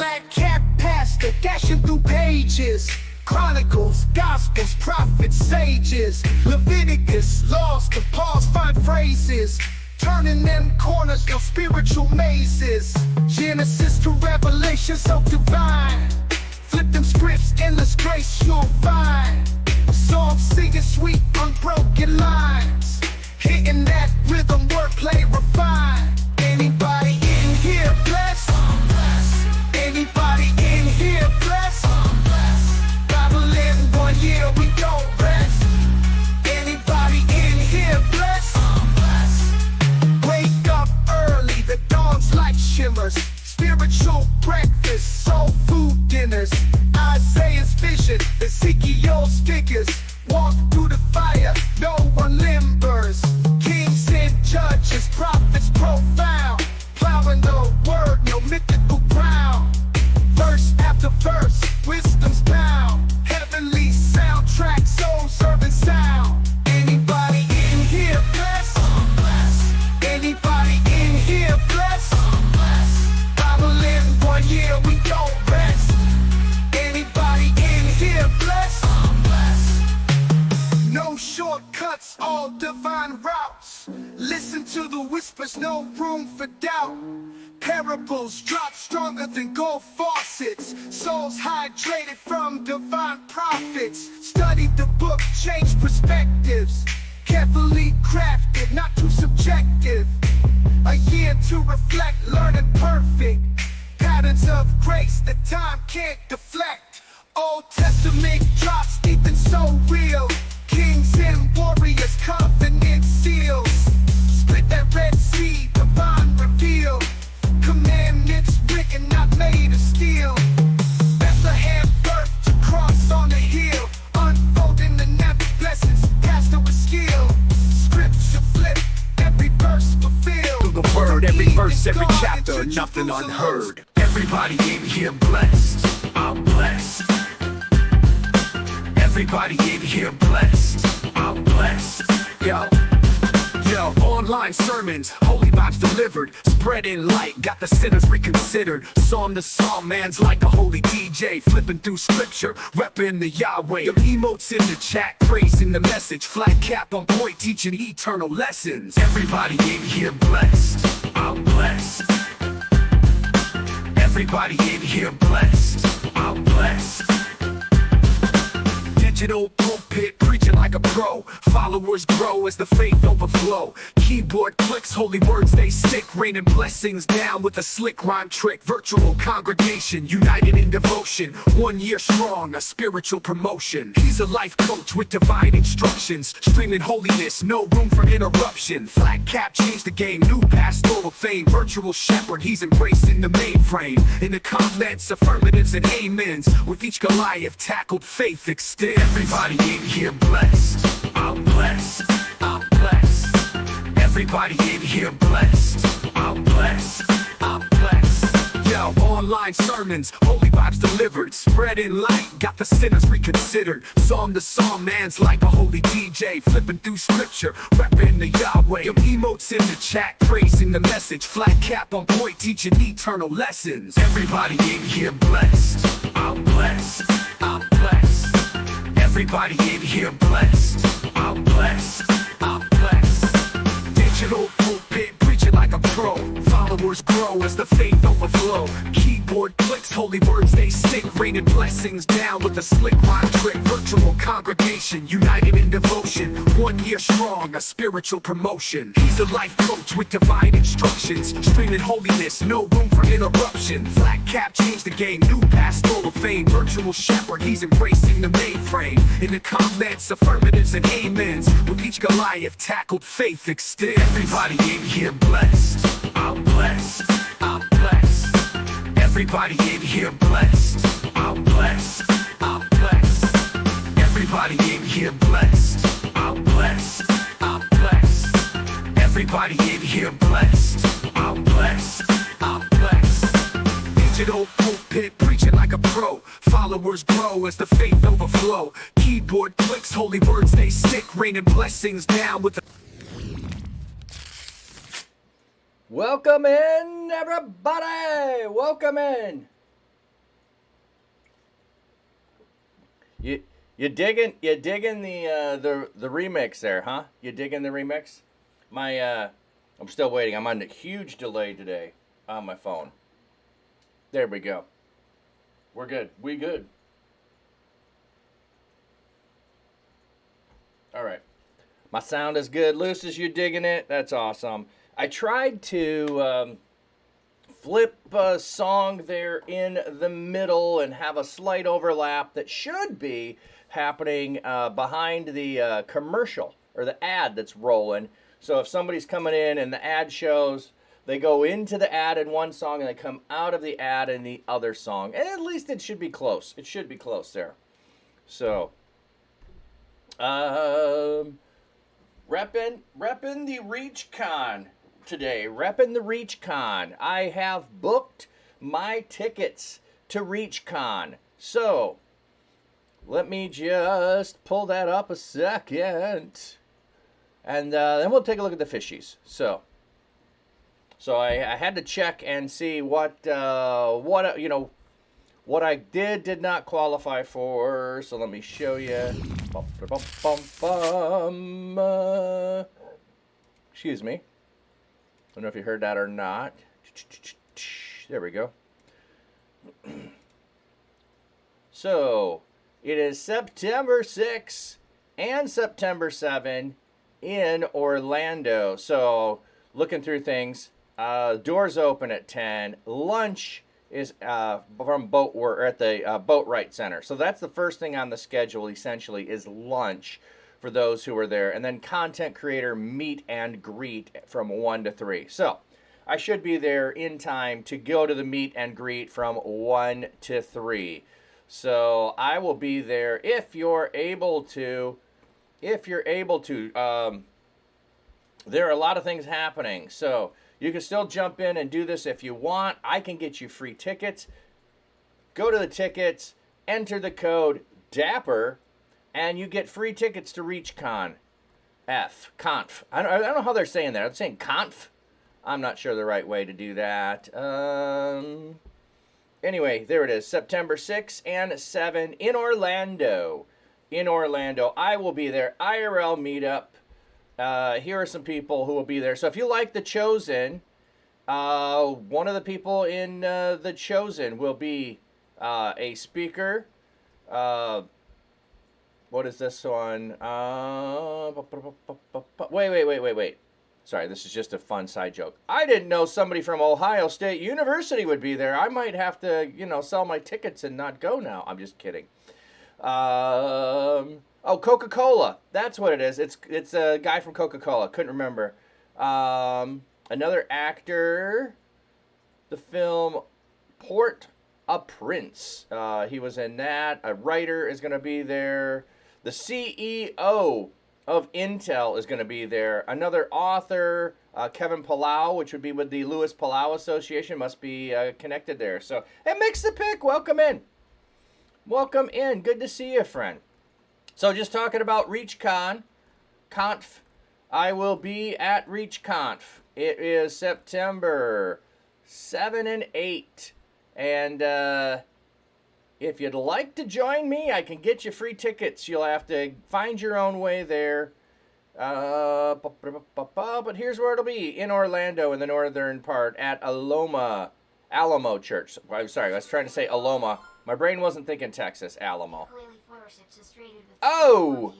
Black cat pastor dashing through pages. Chronicles, Gospels, prophets, sages. Leviticus, laws to pause, find phrases. Turning them corners, no spiritual mazes. Genesis to Revelation, so divine. Flip them scripts, endless grace you'll find. Psalms singing sweet, unbroken lines. Hitting that rhythm, wordplay refined. Anybody in here blessed? Anybody in here blessed? Bible in 1 year, we don't rest. Anybody in here blessed? Wake up early, the dawn's light shimmers. Spiritual breakfast, soul food dinners. Isaiah's vision, Ezekiel's figures. Walk through the fire, no one limbers. Kings and judges, prophets profound. Plowing the word, no mythical ground. Verse after verse, wisdom's bound. Heavenly soundtrack, soul serving sound. Anybody in here blessed? Anybody in here blessed? Bible in 1 year, we don't rest. Anybody in here blessed? No shortcuts, all divine routes. Listen to the whispers, no room for doubt. Parables drop stronger than gold faucets. Souls hydrated from divine prophets. Study the book, change perspectives. Carefully crafted, not too subjective. A year to reflect, learning perfect. Patterns of grace that time can't deflect. Old Testament drops deep and so real. Kings and warriors, covenant seals. Split that Red Sea, divine reveal. Commandments written, not made of steel. Bethlehem birth to cross on the hill. Unfolding the never blessings, pastor with skill. Scripture flip, every verse fulfilled. Through the word, every verse, every chapter, nothing unheard. Everybody in here blessed, I'm blessed. Everybody in here blessed, I'm blessed. Yo, online sermons, holy vibes delivered. Spreading light, got the sinners reconsidered. Psalm to psalm, man's like a holy DJ. Flipping through scripture, repping the Yahweh. Your emotes in the chat, praising the message. Flat cap on point, teaching eternal lessons. Everybody in here blessed, I'm blessed. Everybody in here blessed, I'm blessed. Digital pulpit, preaching like a pro. Followers grow as the faith overflow. Keyboard clicks, holy words they stick. Raining blessings down with a slick rhyme trick. Virtual congregation, united in devotion. 1 year strong, a spiritual promotion. He's a life coach with divine instructions. Streaming holiness, no room for interruption. Flat cap changed the game, new pastoral fame. Virtual shepherd, he's embracing the mainframe. In the comments, affirmatives and amens. With each Goliath tackled, faith extends. Everybody in here blessed, I'm blessed, I'm blessed. Everybody in here blessed, I'm blessed, I'm blessed. Yo, online sermons, holy vibes delivered. Spreading light, got the sinners reconsidered. Psalm to psalm, man's like a holy DJ. Flipping through scripture, repping the Yahweh. Your emotes in the chat, praising the message. Flat cap on point, teaching eternal lessons. Everybody in here blessed, I'm blessed, I'm blessed. Everybody in here blessed, I'm blessed, I'm blessed. Digital pulpit, preaching like a pro. Followers grow as the faith overflow. Keyboard clicks, holy words they stick. Raining blessings down with a slick rhyme trick. Virtual congregation, united in devotion. 1 year strong, a spiritual promotion. He's a life coach with divine instructions. Streaming holiness, no room for interruption. Flat cap changed the game, new pastoral fame. Virtual shepherd, he's embracing the mainframe. In the comments, affirmatives and amens. With each Goliath tackled, faith extends. Everybody in here blessed, I'm blessed, I'm blessed. Everybody in here blessed, I'm blessed, I'm blessed. Everybody in here blessed, I'm blessed, I'm blessed. Everybody in here blessed, I'm blessed, I'm blessed. Digital pulpit, preaching like a pro. Followers grow as the faith overflow. Keyboard clicks, holy words they stick. Raining blessings down with the... Welcome in, everybody! Welcome in! You digging the remix there, huh? You digging the remix? I'm still waiting. I'm on a huge delay today on my phone. There we go. We're good. We good. All right. My sound is good. Lucis, you digging it? That's awesome. I tried to flip a song there in the middle and have a slight overlap that should be happening behind the commercial or the ad that's rolling. So if somebody's coming in and the ad shows, they go into the ad in one song and they come out of the ad in the other song. And at least it should be close. It should be close there. So, repping the ReachCon today. Repping the ReachCon. I have booked my tickets to ReachCon. So, let me just pull that up a second. And then we'll take a look at the fishies. So I had to check and see what I did not qualify for. So let me show you. Excuse me. I don't know if you heard that or not. There we go. So it is September 6 and September 7 in Orlando. So looking through things, doors open at 10. Lunch is from at the Boatwright Center. So that's the first thing on the schedule. Essentially, is lunch for those who are there, and then content creator meet and greet from 1 to 3. So I should be there in time to go to the meet and greet from 1 to 3. So I will be there if you're able to. There are a lot of things happening. So you can still jump in and do this if you want. I can get you free tickets. Go to the tickets, enter the code DAPPER, and you get free tickets to ReachCon. Conf. I don't know how they're saying that. Are they saying conf? I'm not sure the right way to do that. Anyway, there it is. September 6 and 7 in Orlando. I will be there. IRL meetup. Here are some people who will be there. So if you like The Chosen, one of the people in The Chosen will be a speaker. What is this one? Wait. Sorry, this is just a fun side joke. I didn't know somebody from Ohio State University would be there. I might have to, sell my tickets and not go now. I'm just kidding. Coca-Cola. That's what it is. It's a guy from Coca-Cola. Couldn't remember. Another actor. The film Port-au-Prince. He was in that. A writer is going to be there. The CEO of Intel is going to be there. Another author, Kevin Palau, which would be with the Louis Palau Association, must be connected there. So, hey, Mix the Pick, welcome in. Welcome in. Good to see you, friend. So just talking about ReachCon, Conf. I will be at ReachConf. It is September 7 and 8. And if you'd like to join me, I can get you free tickets. You'll have to find your own way there. But here's where it'll be. In Orlando, in the northern part, at Alamo Church. I'm sorry, I was trying to say Aloma. My brain wasn't thinking Texas, Alamo. Oh,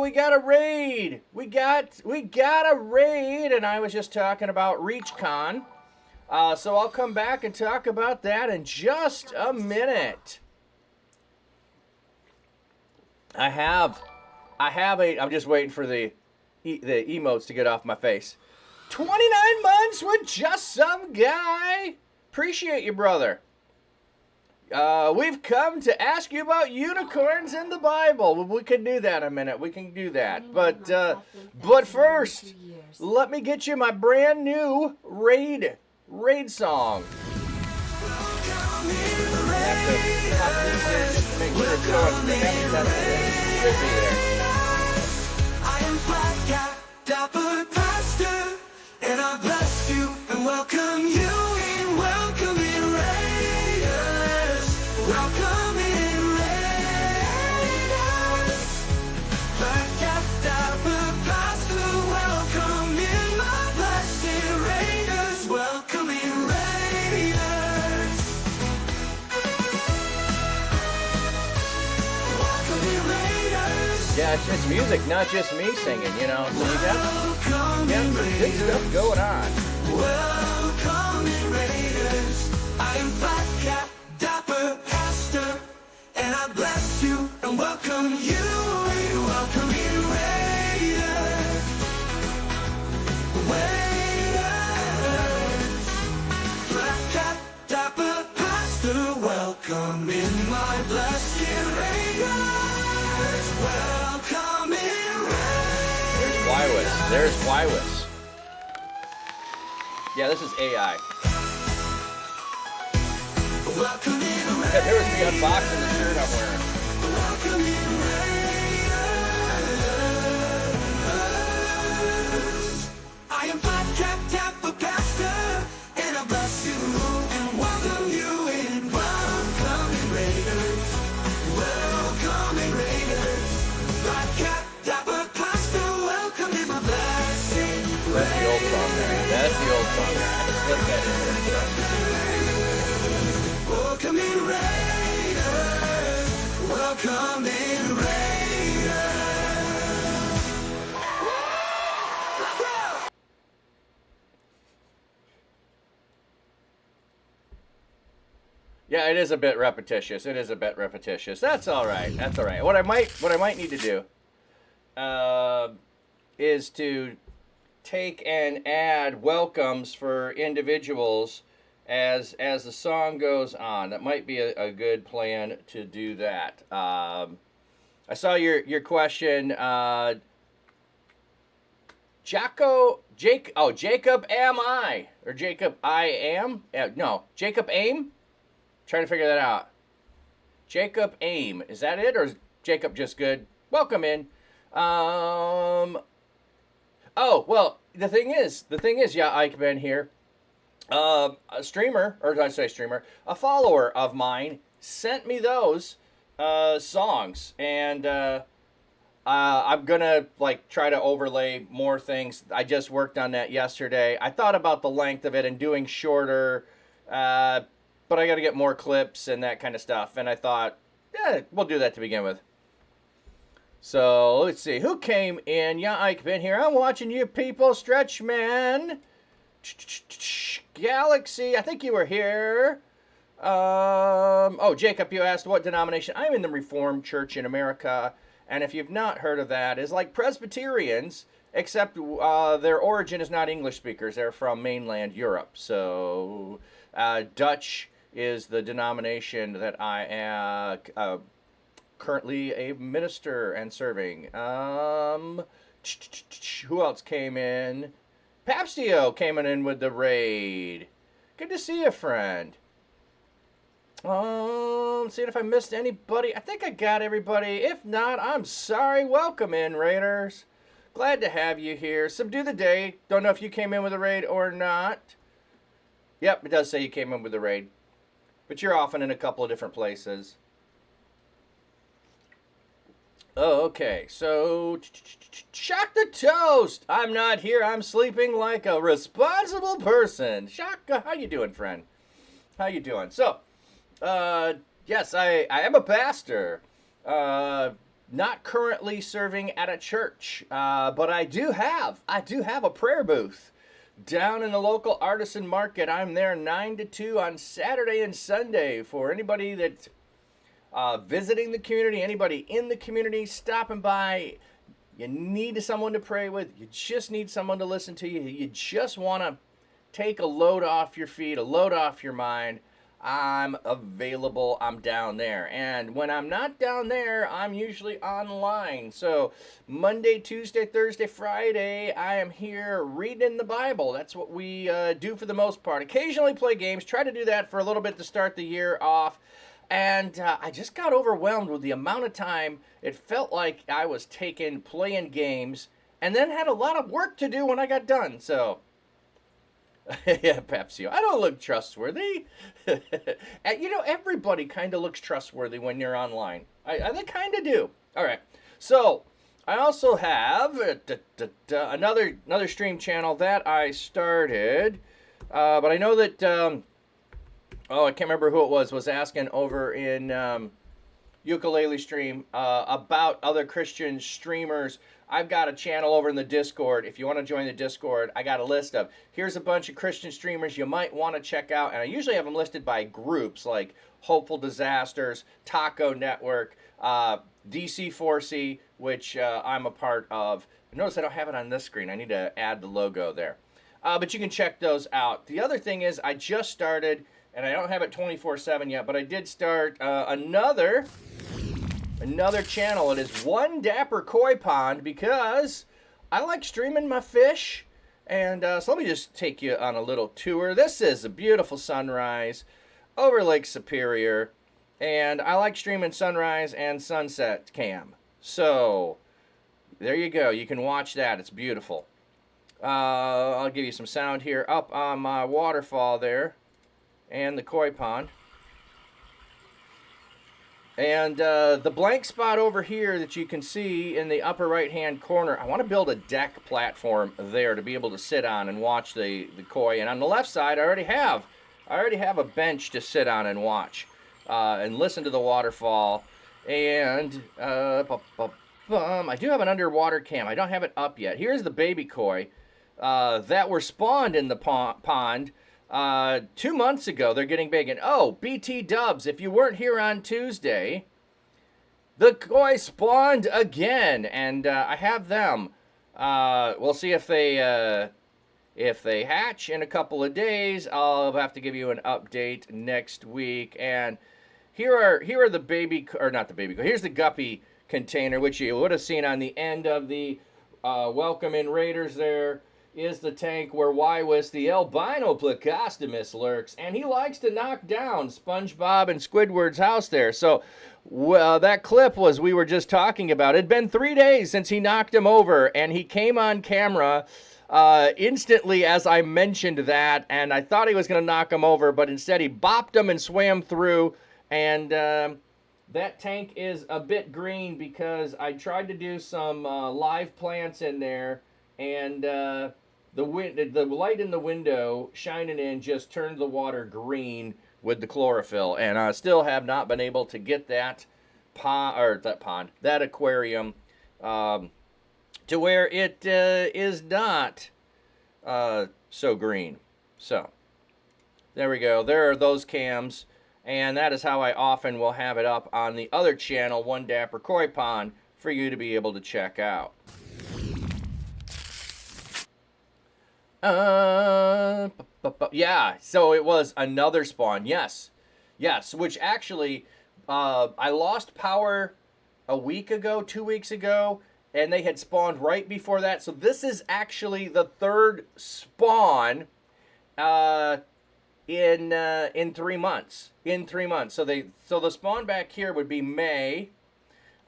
we got a raid. We got a raid, and I was just talking about ReachCon. So I'll come back and talk about that in just a minute. I'm just waiting for the emotes to get off my face. 29 months with just some guy. Appreciate you, brother. We've come to ask you about unicorns in the Bible. We can do that in a minute. We can do that. But first, let me get you my brand new raid song. I am Flat Cat, Dapper Pastor, and I bless you and welcome you in, welcome in Raiders, welcome in Raiders. Yeah, it's music, not just me singing, you know. So we got some good stuff going on. Welcoming Raiders. I am Flat Cap, Dapper Pastor, and I bless you and welcome you. Welcoming Raiders. Raiders. Flat Cap, Dapper Pastor, welcome in my blessed Raiders. Welcome in Raiders. There's Wywis. Yeah, this is AI. Welcome in Yeah, there was me unboxing the shirt I'm wearing. Welcome in Raiders. I am Flat Cap Dapper Pastor, and I bless you and welcome you in. Welcome in Raiders. Welcome in Raiders. Flat Cap Dapper Pastor, welcome in my blessing. That's the old song there. That's the old song there. I had to slip that in there. Welcome in Raiders. Welcome in Raiders. Yeah, it is a bit repetitious. That's all right. What I might need to do is to take and add welcomes for individuals as the song goes on. That might be a good plan to do that. I saw your question, Jacob am I, or Jacob I am? No, Jacob Aim. Trying to figure that out. Jacob Aim, is that it, or is Jacob just good? Welcome in. Oh well, the thing is, yeah, Ike Ben here. A follower of mine sent me those songs, and I'm gonna try to overlay more things. I just worked on that yesterday. I thought about the length of it and doing shorter, but I got to get more clips and that kind of stuff. And I thought, yeah, we'll do that to begin with. So let's see who came in. Yeah, Ike been here. I'm watching you people. Stretch Man, Galaxy. I think you were here. Oh, Jacob, you asked what denomination. I'm in the Reformed Church in America, and if you've not heard of that, is like Presbyterians, except their origin is not English speakers. They're from mainland Europe. So Dutch is the denomination that I am currently a minister and serving. Who else came in? Papstio came in with the raid. Good to see you, friend. Seeing if I missed anybody. I think I got everybody. If not, I'm sorry. Welcome in, Raiders. Glad to have you here. Subdue the day. Don't know if you came in with a raid or not. Yep, it does say you came in with a raid. But you're often in a couple of different places. Oh, okay. So, Shock the Toast. I'm not here. I'm sleeping like a responsible person. Shock, how you doing, friend? How you doing? So, yes, I am a pastor. Not currently serving at a church, but I do have a prayer booth down in the local artisan market. I'm there 9 to 2 on Saturday and Sunday for anybody that's visiting the community, anybody in the community stopping by. You need someone to pray with. You just need someone to listen to you. You just want to take a load off your feet, a load off your mind. I'm available. I'm down there. And when I'm not down there, I'm usually online. So Monday, Tuesday, Thursday, Friday, I am here reading the Bible. That's what we do for the most part. Occasionally play games. Try to do that for a little bit to start the year off. And I just got overwhelmed with the amount of time it felt like I was taking playing games, and then had a lot of work to do when I got done. So, yeah, Pepsi, I don't look trustworthy. You know, everybody kind of looks trustworthy when you're online. They kind of do. All right. So, I also have another stream channel that I started, but I know that... I can't remember who it was asking over in ukulele stream about other Christian streamers. I've got a channel over in the Discord. If you want to join the Discord, I got a list of, here's a bunch of Christian streamers you might want to check out. And I usually have them listed by groups like Hopeful Disasters, Taco Network, DC4C, which I'm a part of. Notice I don't have it on this screen. I need to add the logo there. But you can check those out. The other thing is I just started, and I don't have it 24/7 yet, but I did start another channel. It is One Dapper Koi Pond, because I like streaming my fish. And so let me just take you on a little tour. This is a beautiful sunrise over Lake Superior. And I like streaming sunrise and sunset cam. So there you go. You can watch that. It's beautiful. I'll give you some sound here up on my waterfall there and the koi pond. And the blank spot over here that you can see in the upper right hand corner, I want to build a deck platform there to be able to sit on and watch the koi. And on the left side, I already have a bench to sit on and watch and listen to the waterfall. And I do have an underwater cam. I don't have it up yet. Here's the baby koi that were spawned in the pond 2 months ago. They're getting big. And oh, BT Dubs, if you weren't here on Tuesday, the koi spawned again, and I have them. We'll see if they hatch in a couple of days. I'll have to give you an update next week. And here are the baby, or not the baby koi. Here's the guppy container, which you would have seen on the end of the Welcome in Raiders. There is the tank where Wywis, the albino Plecostomus, lurks, and he likes to knock down SpongeBob and Squidward's house there. So that clip we were just talking about. It'd been 3 days since he knocked him over, and he came on camera instantly as I mentioned that, and I thought he was going to knock him over, but instead he bopped him and swam through. And that tank is a bit green because I tried to do some live plants in there, and the light in the window shining in just turned the water green with the chlorophyll, and I still have not been able to get that aquarium to where it is not so green. So there we go. There are those cams. And that is how I often will have it up on the other channel, One Dapper Koi Pond, for you to be able to check out. Yeah, so it was another spawn. Yes, which actually, I lost power a week ago, 2 weeks ago, and they had spawned right before that. So this is actually the third spawn in 3 months. So the spawn back here would be May.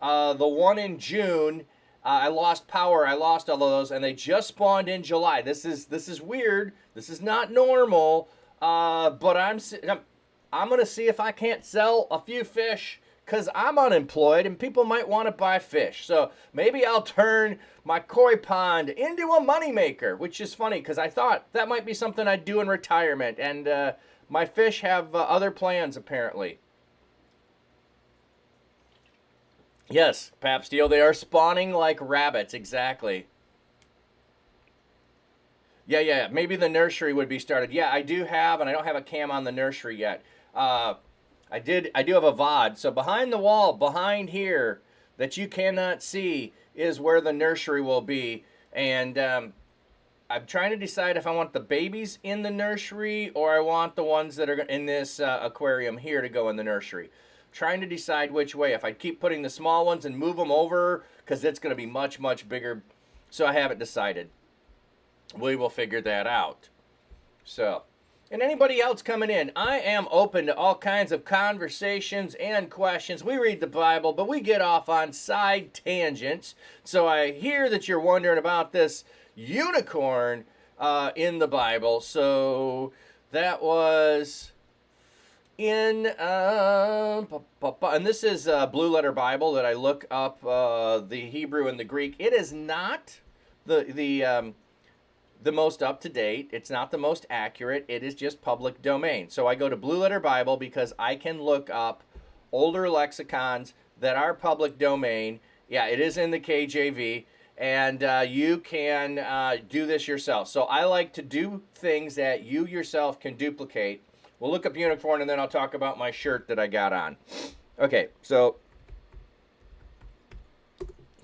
The one in June, I lost power. I lost all of those, and they just spawned in July. This is weird. This is not normal. But I'm gonna see if I can't sell a few fish, because I'm unemployed and people might want to buy fish. So maybe I'll turn my koi pond into a moneymaker, which is funny because I thought that might be something I'd do in retirement. And my fish have other plans, apparently. Yes, Pap Steel, they are spawning like rabbits, exactly. Yeah, maybe the nursery would be started. Yeah, I do have, and I don't have a cam on the nursery yet. I do have a VOD. So behind the wall, behind here, that you cannot see, is where the nursery will be. And I'm trying to decide if I want the babies in the nursery or I want the ones that are in this aquarium here to go in the nursery. Trying to decide which way. If I keep putting the small ones and move them over, because it's going to be much, much bigger. So I haven't decided. We will figure that out. So, and anybody else coming in, I am open to all kinds of conversations and questions. We read the Bible, but we get off on side tangents. So I hear that you're wondering about this unicorn in the Bible. So that was in and this is Blue Letter Bible that I look up the Hebrew and the Greek. It is not the most up-to-date. It's not the most accurate. It is just public domain. So I go to Blue Letter Bible because I can look up older lexicons that are public domain. Yeah, it is in the KJV, and you can do this yourself. So I like to do things that you yourself can duplicate. We'll look up unicorn, and then I'll talk about my shirt that I got on. Okay, so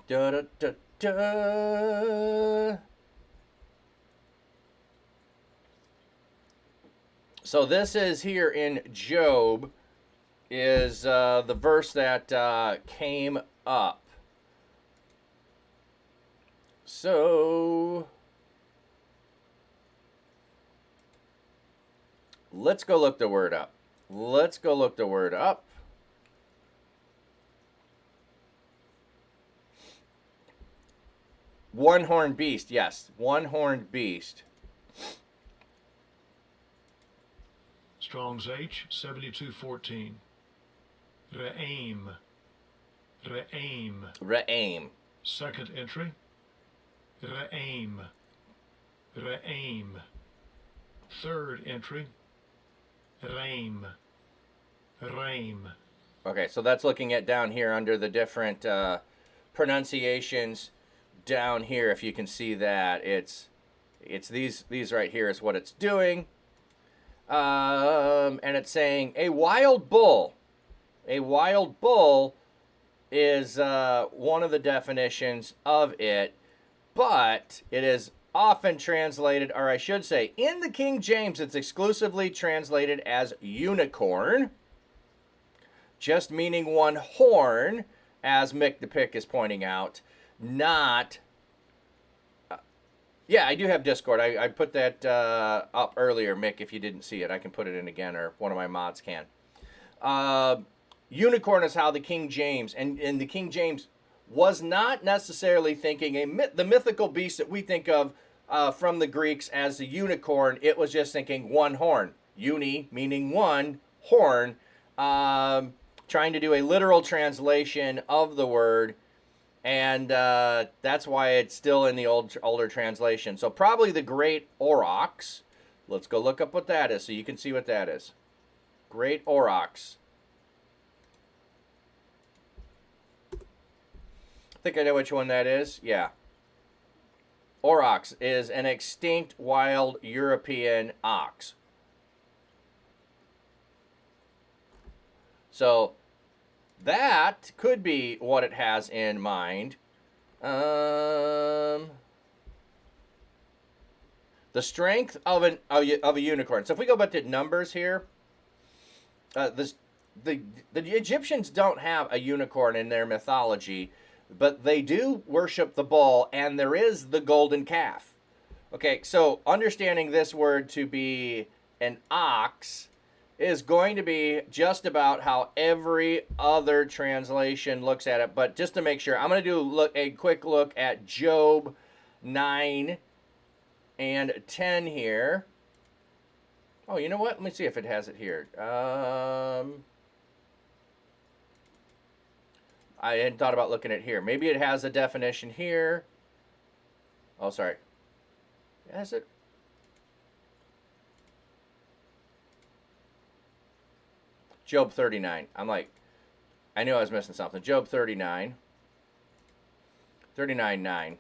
da da da da. So this is here in Job, is the verse that came up. So let's go look the word up. Let's go look the word up. One-horned beast, yes. One-horned beast. Strong's H, 7214. Re'aim. Re'aim. Re'aim. Second entry. Re'aim. Re'aim. Third entry. Raim. Raim. Okay, so that's looking at down here under the different pronunciations down here. If you can see that, it's these right here is what it's doing. And it's saying a wild bull. A wild bull is one of the definitions of it, but it is often translated, or I should say, in the King James, it's exclusively translated as unicorn, just meaning one horn, as Mick the Pick is pointing out, not... Yeah, I do have Discord. I put that up earlier, Mick, if you didn't see it. I can put it in again, or one of my mods can. Unicorn is how the King James, and the King James was not necessarily thinking the mythical beast that we think of from the Greeks as the unicorn. It was just thinking one horn. Uni, meaning one, horn. Trying to do a literal translation of the word. And that's why it's still in the older translation. So probably the Great Aurochs. Let's go look up what that is so you can see what that is. Great Aurochs. I think I know which one that is. Yeah. Aurochs is an extinct wild European ox. So that could be what it has in mind. The strength of a unicorn. So if we go back to numbers here, the Egyptians don't have a unicorn in their mythology, but they do worship the bull, and there is the golden calf. Okay, so understanding this word to be an ox is going to be just about how every other translation looks at it. But just to make sure, I'm going to do a quick look at Job 9 and 10 here. Oh, you know what? Let me see if it has it here. I hadn't thought about looking at here. Maybe it has a definition here. Oh, sorry. Has it? Job 39. I'm like, I knew I was missing something. Job 39. 39:9.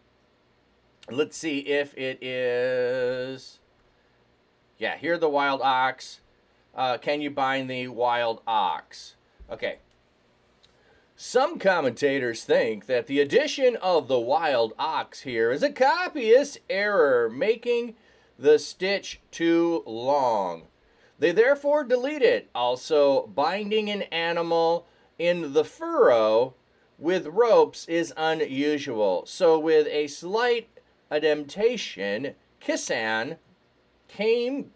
Let's see if it is. Yeah, here the wild ox. Can you bind the wild ox? Okay. Some commentators think that the addition of the wild ox here is a copyist error, making the stitch too long. They therefore delete it. Also, binding an animal in the furrow with ropes is unusual. So with a slight adaptation, Kisan came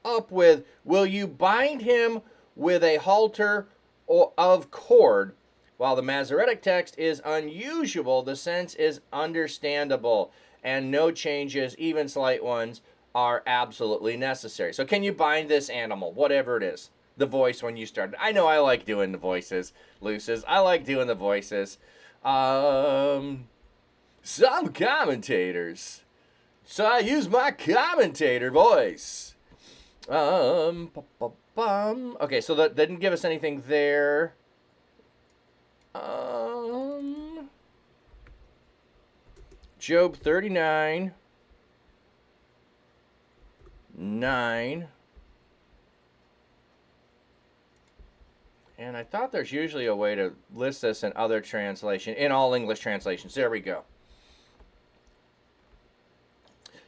up with, will you bind him with a halter of cord? While the Masoretic text is unusual, the sense is understandable, and no changes, even slight ones, are absolutely necessary. So can you bind this animal, whatever it is? The voice when you start. I know I like doing the voices, Lucis. I like doing the voices. Some commentators. So I use my commentator voice. Okay, so that didn't give us anything there. Job 39, 9. And I thought there's usually a way to list this in other translation, in all English translations. There we go.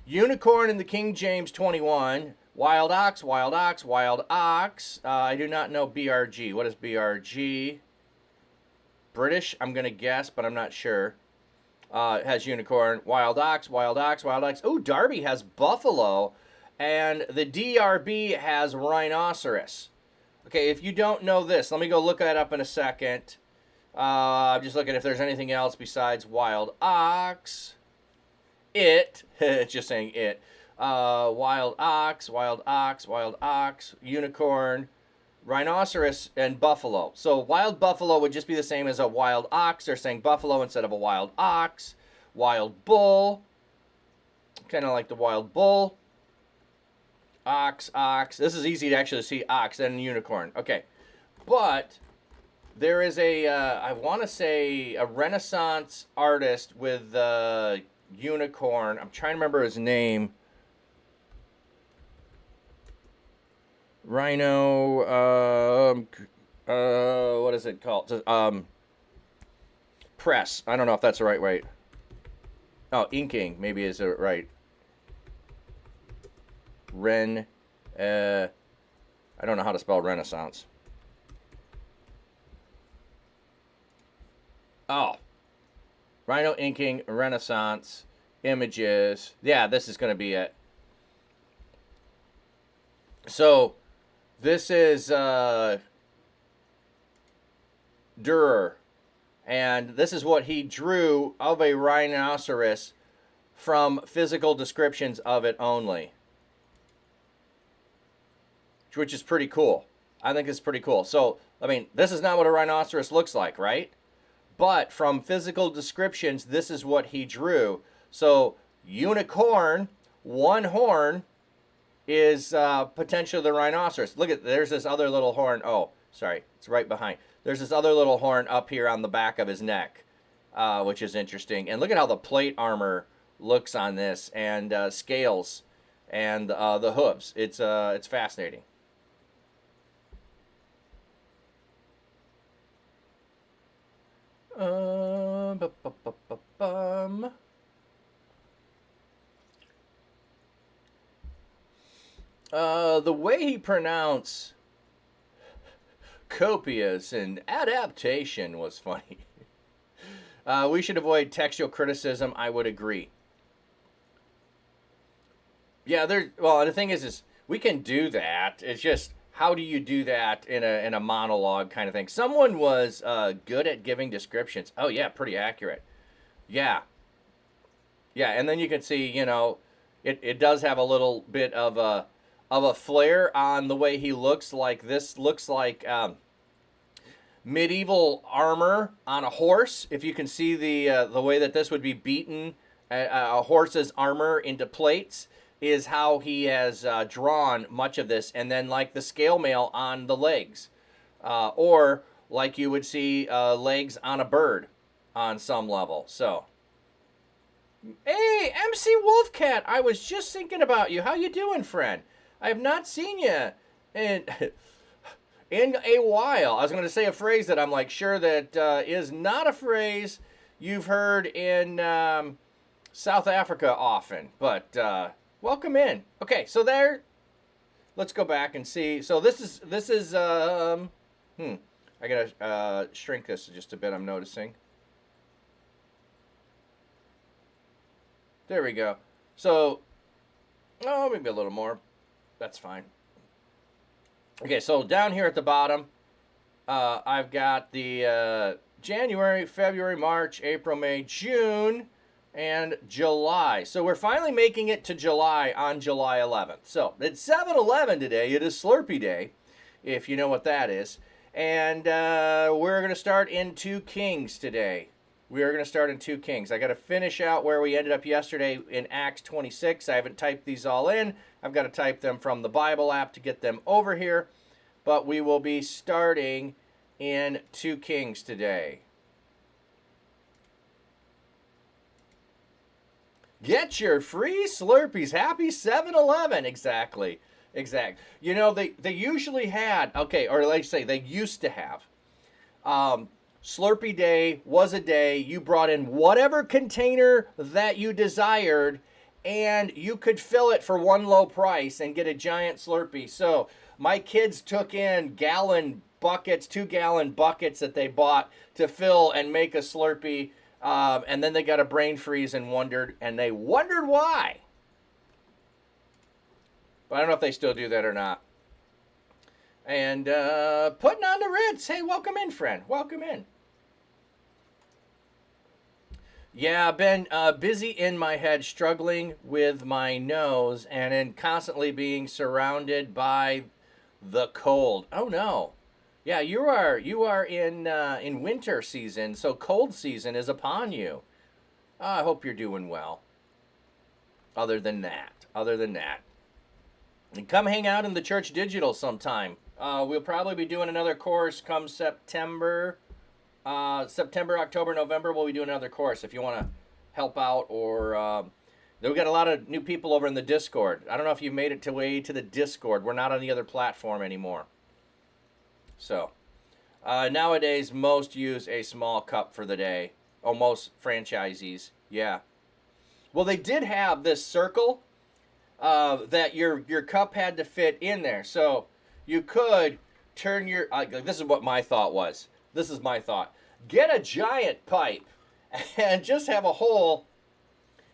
Unicorn in the King James 21. Wild ox, wild ox, wild ox. I do not know BRG. What is BRG? British, I'm going to guess, but I'm not sure. It has unicorn, wild ox, wild ox, wild ox. Ooh, Darby has buffalo, and the DRB has rhinoceros. Okay, if you don't know this, let me go look that up in a second. I'm just looking if there's anything else besides wild ox. It's just saying it. Wild ox, wild ox, wild ox, unicorn, rhinoceros, and buffalo. So wild buffalo would just be the same as a wild ox. They're saying buffalo instead of a wild ox. Wild bull, kind of like the wild bull. Ox, ox. This is easy to actually see ox and unicorn. Okay, but there is a, I want to say, a Renaissance artist with unicorn. I'm trying to remember his name. Rhino, what is it called? Press. I don't know if that's the right way. Oh, inking, maybe is it right. I don't know how to spell Renaissance. Oh. Rhino inking, Renaissance, images. Yeah, this is going to be it. So, this is Dürer. And this is what he drew of a rhinoceros from physical descriptions of it only. Which is pretty cool. I think it's pretty cool. So, I mean, this is not what a rhinoceros looks like, right? But from physical descriptions, this is what he drew. So, unicorn, one horn, is potentially the rhinoceros. Look at, there's this other little horn. Oh, sorry, it's right behind. There's this other little horn up here on the back of his neck, which is interesting. And look at how the plate armor looks on this, and scales, and the hooves. It's fascinating. The way he pronounced copious and adaptation was funny. We should avoid textual criticism. I would agree. Yeah, well, the thing is we can do that. It's just, how do you do that in a monologue kind of thing? Someone was good at giving descriptions. Oh yeah, pretty accurate. Yeah. Yeah, and then you can see, you know, it does have a little bit of a flair on the way he looks. Like, this looks like medieval armor on a horse. If you can see the way that this would be beaten, a horse's armor into plates, is how he has drawn much of this. And then like the scale mail on the legs, or like you would see legs on a bird on some level. So, hey, MC Wolfcat, I was just thinking about you. How you doing, friend? I have not seen you in a while. I was going to say a phrase that I'm like sure that is not a phrase you've heard in South Africa often, but welcome in. Okay, so there, let's go back and see. So this is I gotta shrink this just a bit, I'm noticing. There we go. So, oh, maybe a little more. That's fine. Okay, so down here at the bottom, I've got the January, February, March, April, May, June, and July. So we're finally making it to July on July 11th. So it's 7-Eleven today. It is Slurpee Day, if you know what that is. And we're going to start in 2 Kings today. We are going to start in 2 Kings. I got to finish out where we ended up yesterday in Acts 26. I haven't typed these all in. I've got to type them from the Bible app to get them over here. But we will be starting in 2 Kings today. Get your free Slurpees. Happy 7-Eleven. Exactly. You know, they usually had, okay, or let's say they used to have. Slurpee Day was a day you brought in whatever container that you desired, and you could fill it for one low price and get a giant Slurpee. So my kids took in gallon buckets, 2-gallon buckets that they bought to fill and make a Slurpee. And then they got a brain freeze and they wondered why. But I don't know if they still do that or not. And putting on the Ritz. Hey, welcome in, friend. Welcome in. Yeah, I've been busy in my head, struggling with my nose, and then constantly being surrounded by the cold. Oh no. Yeah, you are in winter season, so cold season is upon you. I hope you're doing well. Other than that. And come hang out in the Church Digital sometime. We'll probably be doing another course come September, October, November. We'll be doing another course if you want to help out, or we've got a lot of new people over in the Discord. I don't know if you made it to the Discord. We're not on the other platform anymore. So, nowadays, most use a small cup for the day. Oh, most franchisees, yeah. Well, they did have this circle that your cup had to fit in there. So, you could turn your... this is what my thought was. This is my thought. Get a giant pipe and just have a hole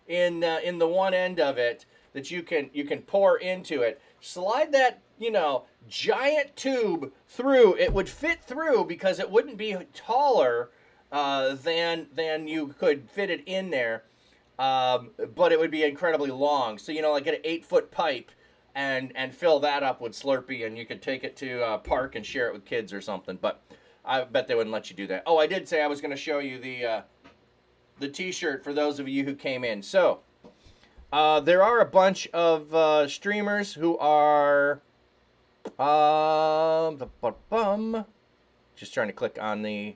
in the one end of it that you can pour into it. Slide that, giant tube through. It would fit through because it wouldn't be taller than you could fit it in there, but it would be incredibly long. So like get an 8-foot pipe and fill that up with Slurpee, and you could take it to a park and share it with kids or something. But I bet they wouldn't let you do that. Oh, I did say I was going to show you the T-shirt for those of you who came in. So there are a bunch of streamers who are just trying to click on the... It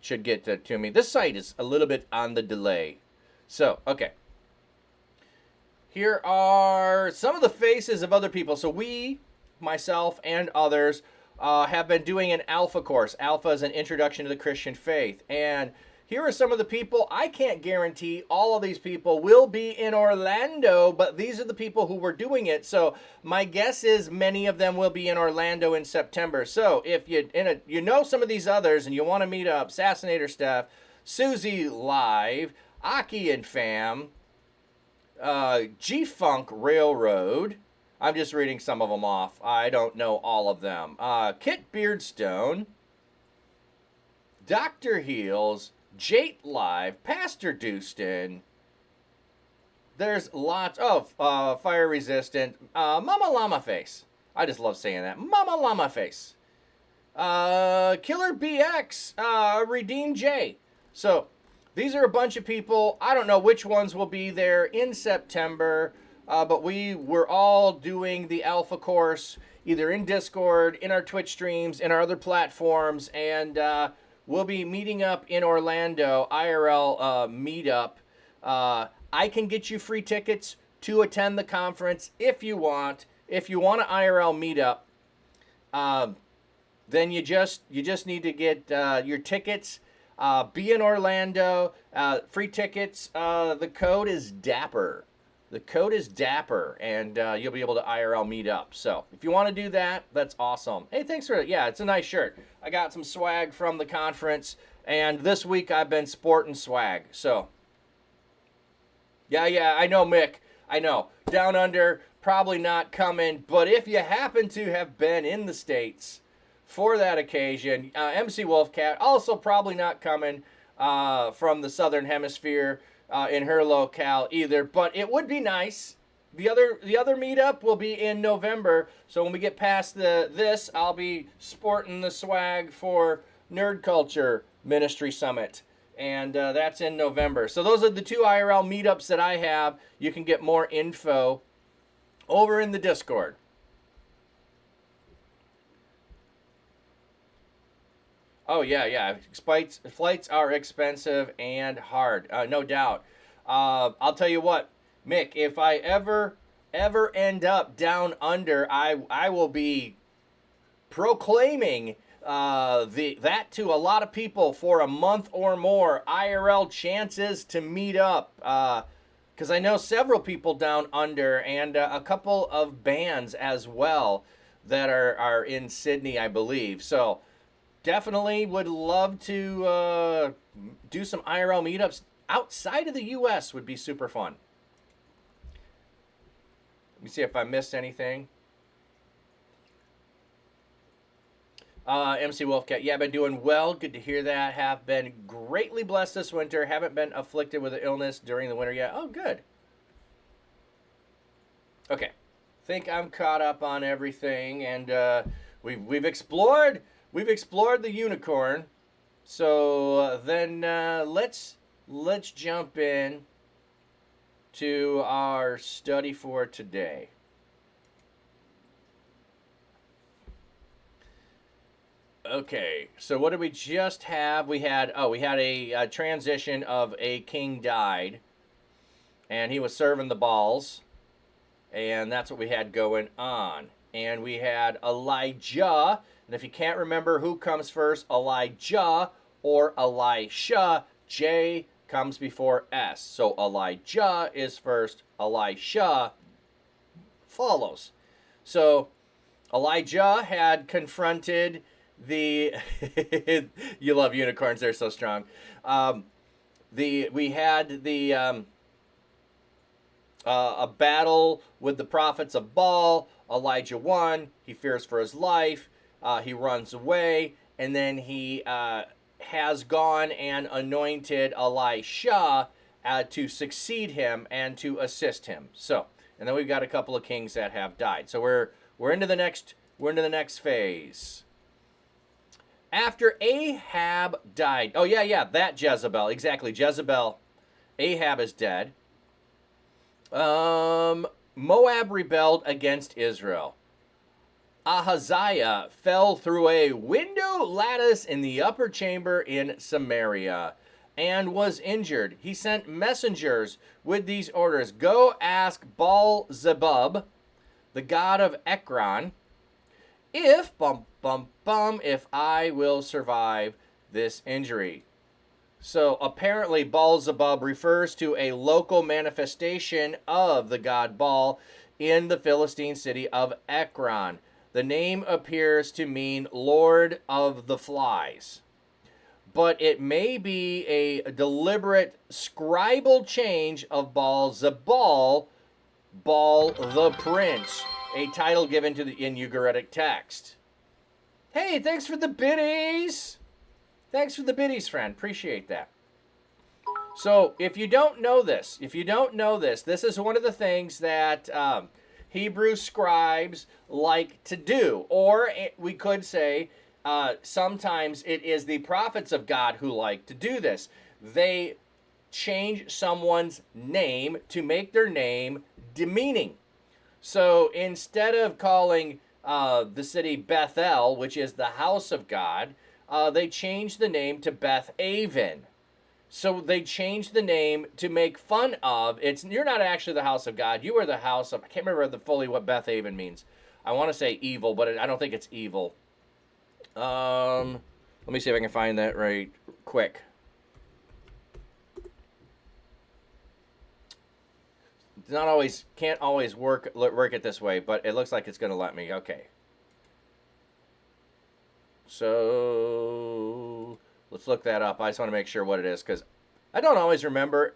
should get to me. This site is a little bit on the delay. So, okay. Here are some of the faces of other people. So we, myself, and others have been doing an Alpha course. Alpha is an introduction to the Christian faith. And here are some of the people. I can't guarantee all of these people will be in Orlando, but these are the people who were doing it. So my guess is many of them will be in Orlando in September. So if you know some of these others and you want to meet up, Assassinator Steph, Susie Live, Aki and Fam, G-Funk Railroad. I'm just reading some of them off. I don't know all of them. Kit Beardstone, Dr. Heels, Jate Live, Pastor Dustin. There's lots of Fire Resistant. Mama Llama Face. I just love saying that. Mama Llama Face. Killer BX. Redeem J. So these are a bunch of people. I don't know which ones will be there in September. But we were all doing the Alpha course either in Discord, in our Twitch streams, in our other platforms, and we'll be meeting up in Orlando, IRL meetup. I can get you free tickets to attend the conference if you want. If you want an IRL meetup, then you just need to get your tickets. Be in Orlando. Free tickets. The code is DAPPER. The code is DAPPER, and you'll be able to IRL meet up. So if you want to do that, that's awesome. Hey, thanks for it. Yeah, it's a nice shirt. I got some swag from the conference, and this week I've been sporting swag. So, yeah, I know, Mick. I know. Down Under, probably not coming. But if you happen to have been in the States for that occasion, MC Wolfcat, also probably not coming from the Southern Hemisphere. In her locale either, but it would be nice. The other meetup will be in November, so when we get past this, I'll be sporting the swag for Nerd Culture Ministry Summit, and that's in November. So those are the 2 IRL meetups that I have. You can get more info over in the Discord. Oh, yeah. Flights are expensive and hard, no doubt. I'll tell you what, Mick, if I ever end up down under, I will be proclaiming that to a lot of people for a month or more. IRL chances to meet up, because I know several people down under and a couple of bands as well that are in Sydney, I believe. So definitely would love to do some IRL meetups outside of the U.S. would be super fun. Let me see if I missed anything. MC Wolfcat, yeah, I've been doing well. Good to hear that. Have been greatly blessed this winter. Haven't been afflicted with an illness during the winter yet. Oh, good. Okay. Think I'm caught up on everything, and we've explored the unicorn. So then let's jump in to our study for today. Okay, so what did we just have? We had a transition of a king died, and he was serving the balls, and that's what we had going on. And we had Elijah, and if you can't remember who comes first, Elijah or Elisha, J comes before S. So Elijah is first, Elisha follows. So Elijah had confronted the you love unicorns, they're so strong. We had a battle with the prophets of Baal. Elijah won. He fears for his life. He runs away, and then he has gone and anointed Elisha to succeed him and to assist him. So, and then we've got a couple of kings that have died. So we're into the next phase. After Ahab died, oh yeah, that Jezebel, exactly, Jezebel. Ahab is dead. Moab rebelled against Israel. Ahaziah fell through a window lattice in the upper chamber in Samaria and was injured. He sent messengers with these orders: go ask Baal-zebub, the god of Ekron, if I will survive this injury. So apparently Baal-zebub refers to a local manifestation of the god Baal in the Philistine city of Ekron. The name appears to mean Lord of the Flies, but it may be a deliberate scribal change of Baal-zebul, Baal the Prince, a title given to in Ugaritic text. Hey, thanks for the biddies! Thanks for the biddies, friend. Appreciate that. So, if you don't know this, this is one of the things that Hebrew scribes like to do. Or we could say sometimes it is the prophets of God who like to do this. They change someone's name to make their name demeaning. So instead of calling the city Bethel, which is the house of God, they changed the name to Beth Aven. So they changed the name to make fun of. You're not actually the house of God. You are the house of, I can't remember fully what Beth Aven means. I want to say evil, but I don't think it's evil. Let me see if I can find that right quick. Can't always work it this way, but it looks like it's going to let me. Okay. So let's look that up. I just want to make sure what it is, because I don't always remember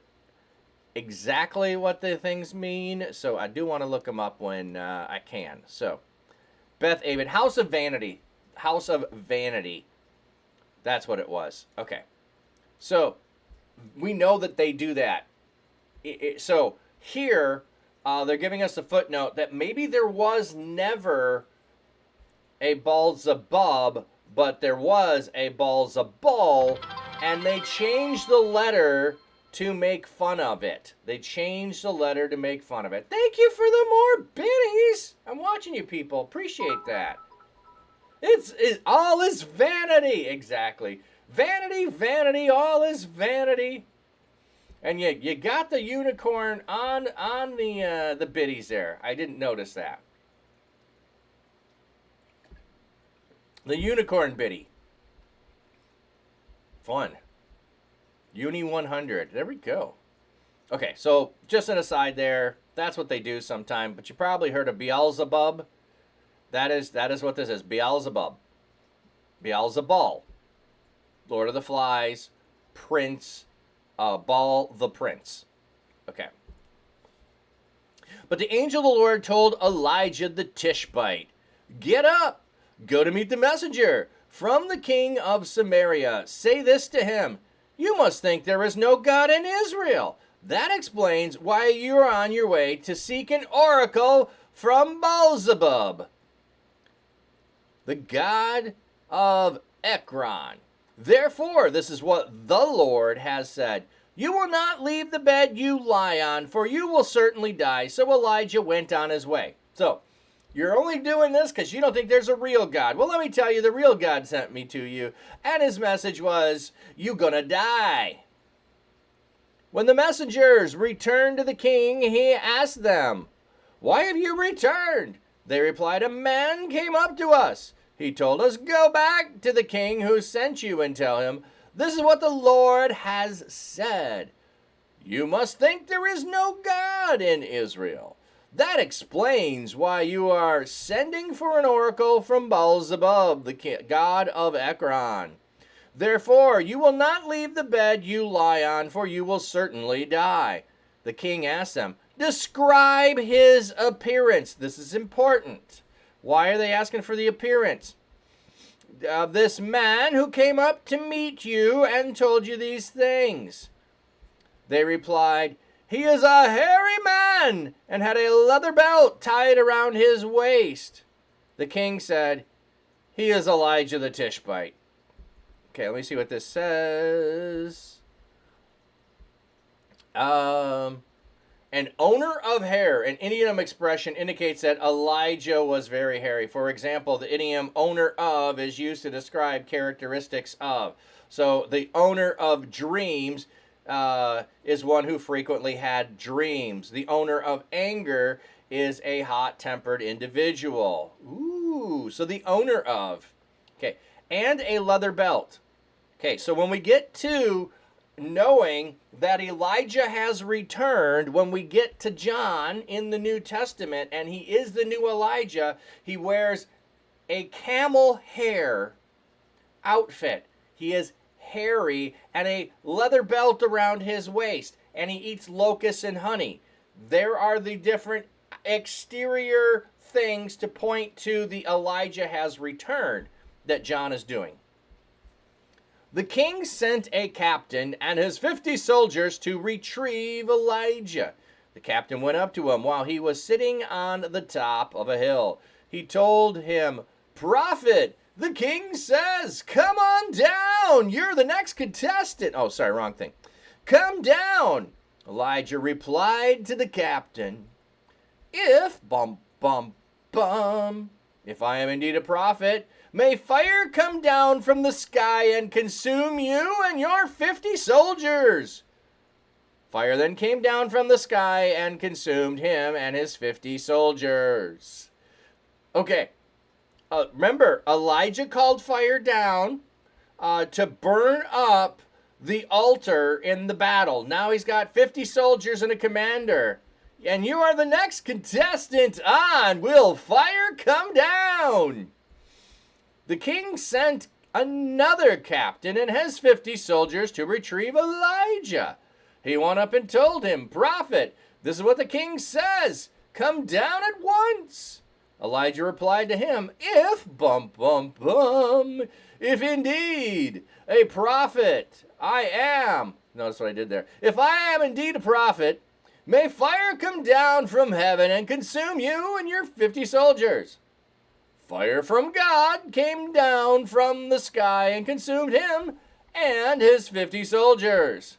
exactly what the things mean, so I do want to look them up when I can. So, Beth Aven, House of Vanity. House of Vanity. That's what it was. Okay. So, we know that they do that. So, here, they're giving us a footnote that maybe there was never a Baal-zebub, but there was a Baal-zebul, and they changed the letter to make fun of it. Thank you for the more biddies. I'm watching you people. Appreciate that. It's all is vanity. Exactly. Vanity, vanity, all is vanity. And you got the unicorn on the biddies there. I didn't notice that. The unicorn biddy. Fun. Uni 100. There we go. Okay, so just an aside there. That's what they do sometime. But you probably heard of Beelzebub. That is what this is. Beelzebub. Beelzebul. Lord of the Flies. Prince. Baal the Prince. Okay. But the angel of the Lord told Elijah the Tishbite, "Get up. Go to meet the messenger from the king of Samaria. Say this to him. You must think there is no God in Israel. That explains why you are on your way to seek an oracle from Beelzebub, the god of Ekron. Therefore, this is what the Lord has said. You will not leave the bed you lie on, for you will certainly die." So Elijah went on his way. So, you're only doing this because you don't think there's a real God. Well, let me tell you, the real God sent me to you, and his message was, "You gonna die." When the messengers returned to the king, he asked them, "Why have you returned?" They replied, "A man came up to us. He told us, 'Go back to the king who sent you and tell him, this is what the Lord has said. You must think there is no God in Israel. That explains why you are sending for an oracle from Beelzebub, the god of Ekron. Therefore, you will not leave the bed you lie on, for you will certainly die." The king asked them, "Describe his appearance." This is important. Why are they asking for the appearance? "This man who came up to meet you and told you these things." They replied, "He is a hairy man and had a leather belt tied around his waist." The king said, "He is Elijah the Tishbite." Okay, let me see what this says. An owner of hair, an idiom expression indicates that Elijah was very hairy. For example, the idiom owner of is used to describe characteristics of. So the owner of dreams is one who frequently had dreams. The owner of anger is a hot-tempered individual. Ooh, so the owner of. Okay, and a leather belt. Okay, so when we get to knowing that Elijah has returned, when we get to John in the New Testament, and he is the new Elijah, he wears a camel hair outfit. He is hairy and a leather belt around his waist, and he eats locusts and honey. There are the different exterior things to point to the Elijah has returned that John is doing. The king sent a captain and his 50 soldiers to retrieve Elijah. The captain went up to him while he was sitting on the top of a hill. He told him, "Prophet, the king says, come on down. You're the next contestant." Oh, sorry, wrong thing. "Come down." Elijah replied to the captain, If I am indeed a prophet, may fire come down from the sky and consume you and your 50 soldiers." Fire then came down from the sky and consumed him and his 50 soldiers. Okay, remember, Elijah called fire down to burn up the altar in the battle. Now he's got 50 soldiers and a commander. And you are the next contestant on Will Fire Come Down? The king sent another captain and his 50 soldiers to retrieve Elijah. He went up and told him, "Prophet, this is what the king says. Come down at once." Elijah replied to him, if indeed a prophet I am." Notice what I did there. "If I am indeed a prophet, may fire come down from heaven and consume you and your 50 soldiers." Fire from God came down from the sky and consumed him and his 50 soldiers.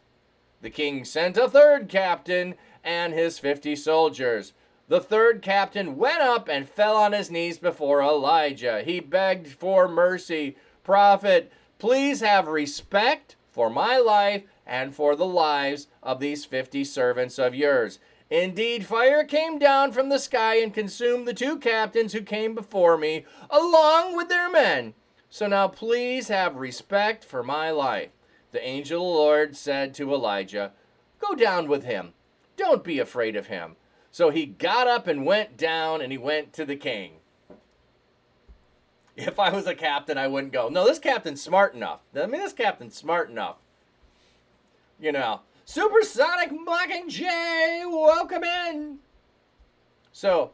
The king sent a third captain and his 50 soldiers. The third captain went up and fell on his knees before Elijah. He begged for mercy. "Prophet, please have respect for my life and for the lives of these 50 servants of yours. Indeed, fire came down from the sky and consumed the 2 captains who came before me, along with their men. So now please have respect for my life." The angel of the Lord said to Elijah, "Go down with him. Don't be afraid of him." So he got up and went down, and he went to the king. If I was a captain, I wouldn't go. No, this captain's smart enough. This captain's smart enough. You know, Supersonic Mockingjay, welcome in. So,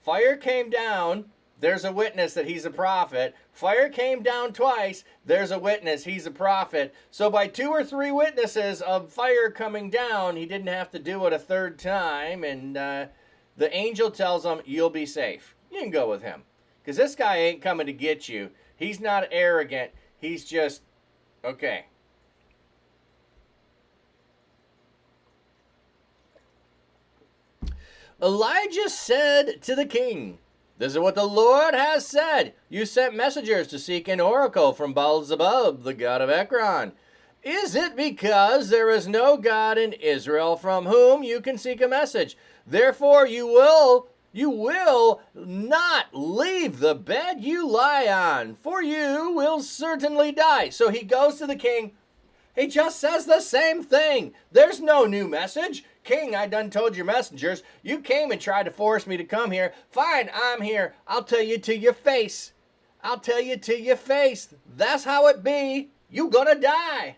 fire came down. There's a witness that he's a prophet. Fire came down twice. There's a witness he's a prophet. So by 2 or 3 witnesses of fire coming down, he didn't have to do it a 3rd time. And the angel tells him, "You'll be safe. You can go with him. Because this guy ain't coming to get you. He's not arrogant. He's just, okay." Elijah said to the king, "This is what the Lord has said. You sent messengers to seek an oracle from Baal-zebub, the god of Ekron. Is it because there is no God in Israel from whom you can seek a message? Therefore you will not leave the bed you lie on, for you will certainly die." So he goes to the king. He just says the same thing. There's no new message. "King, I done told your messengers. You came and tried to force me to come here. Fine, I'm here. I'll tell you to your face. I'll tell you to your face. That's how it be. You gonna die."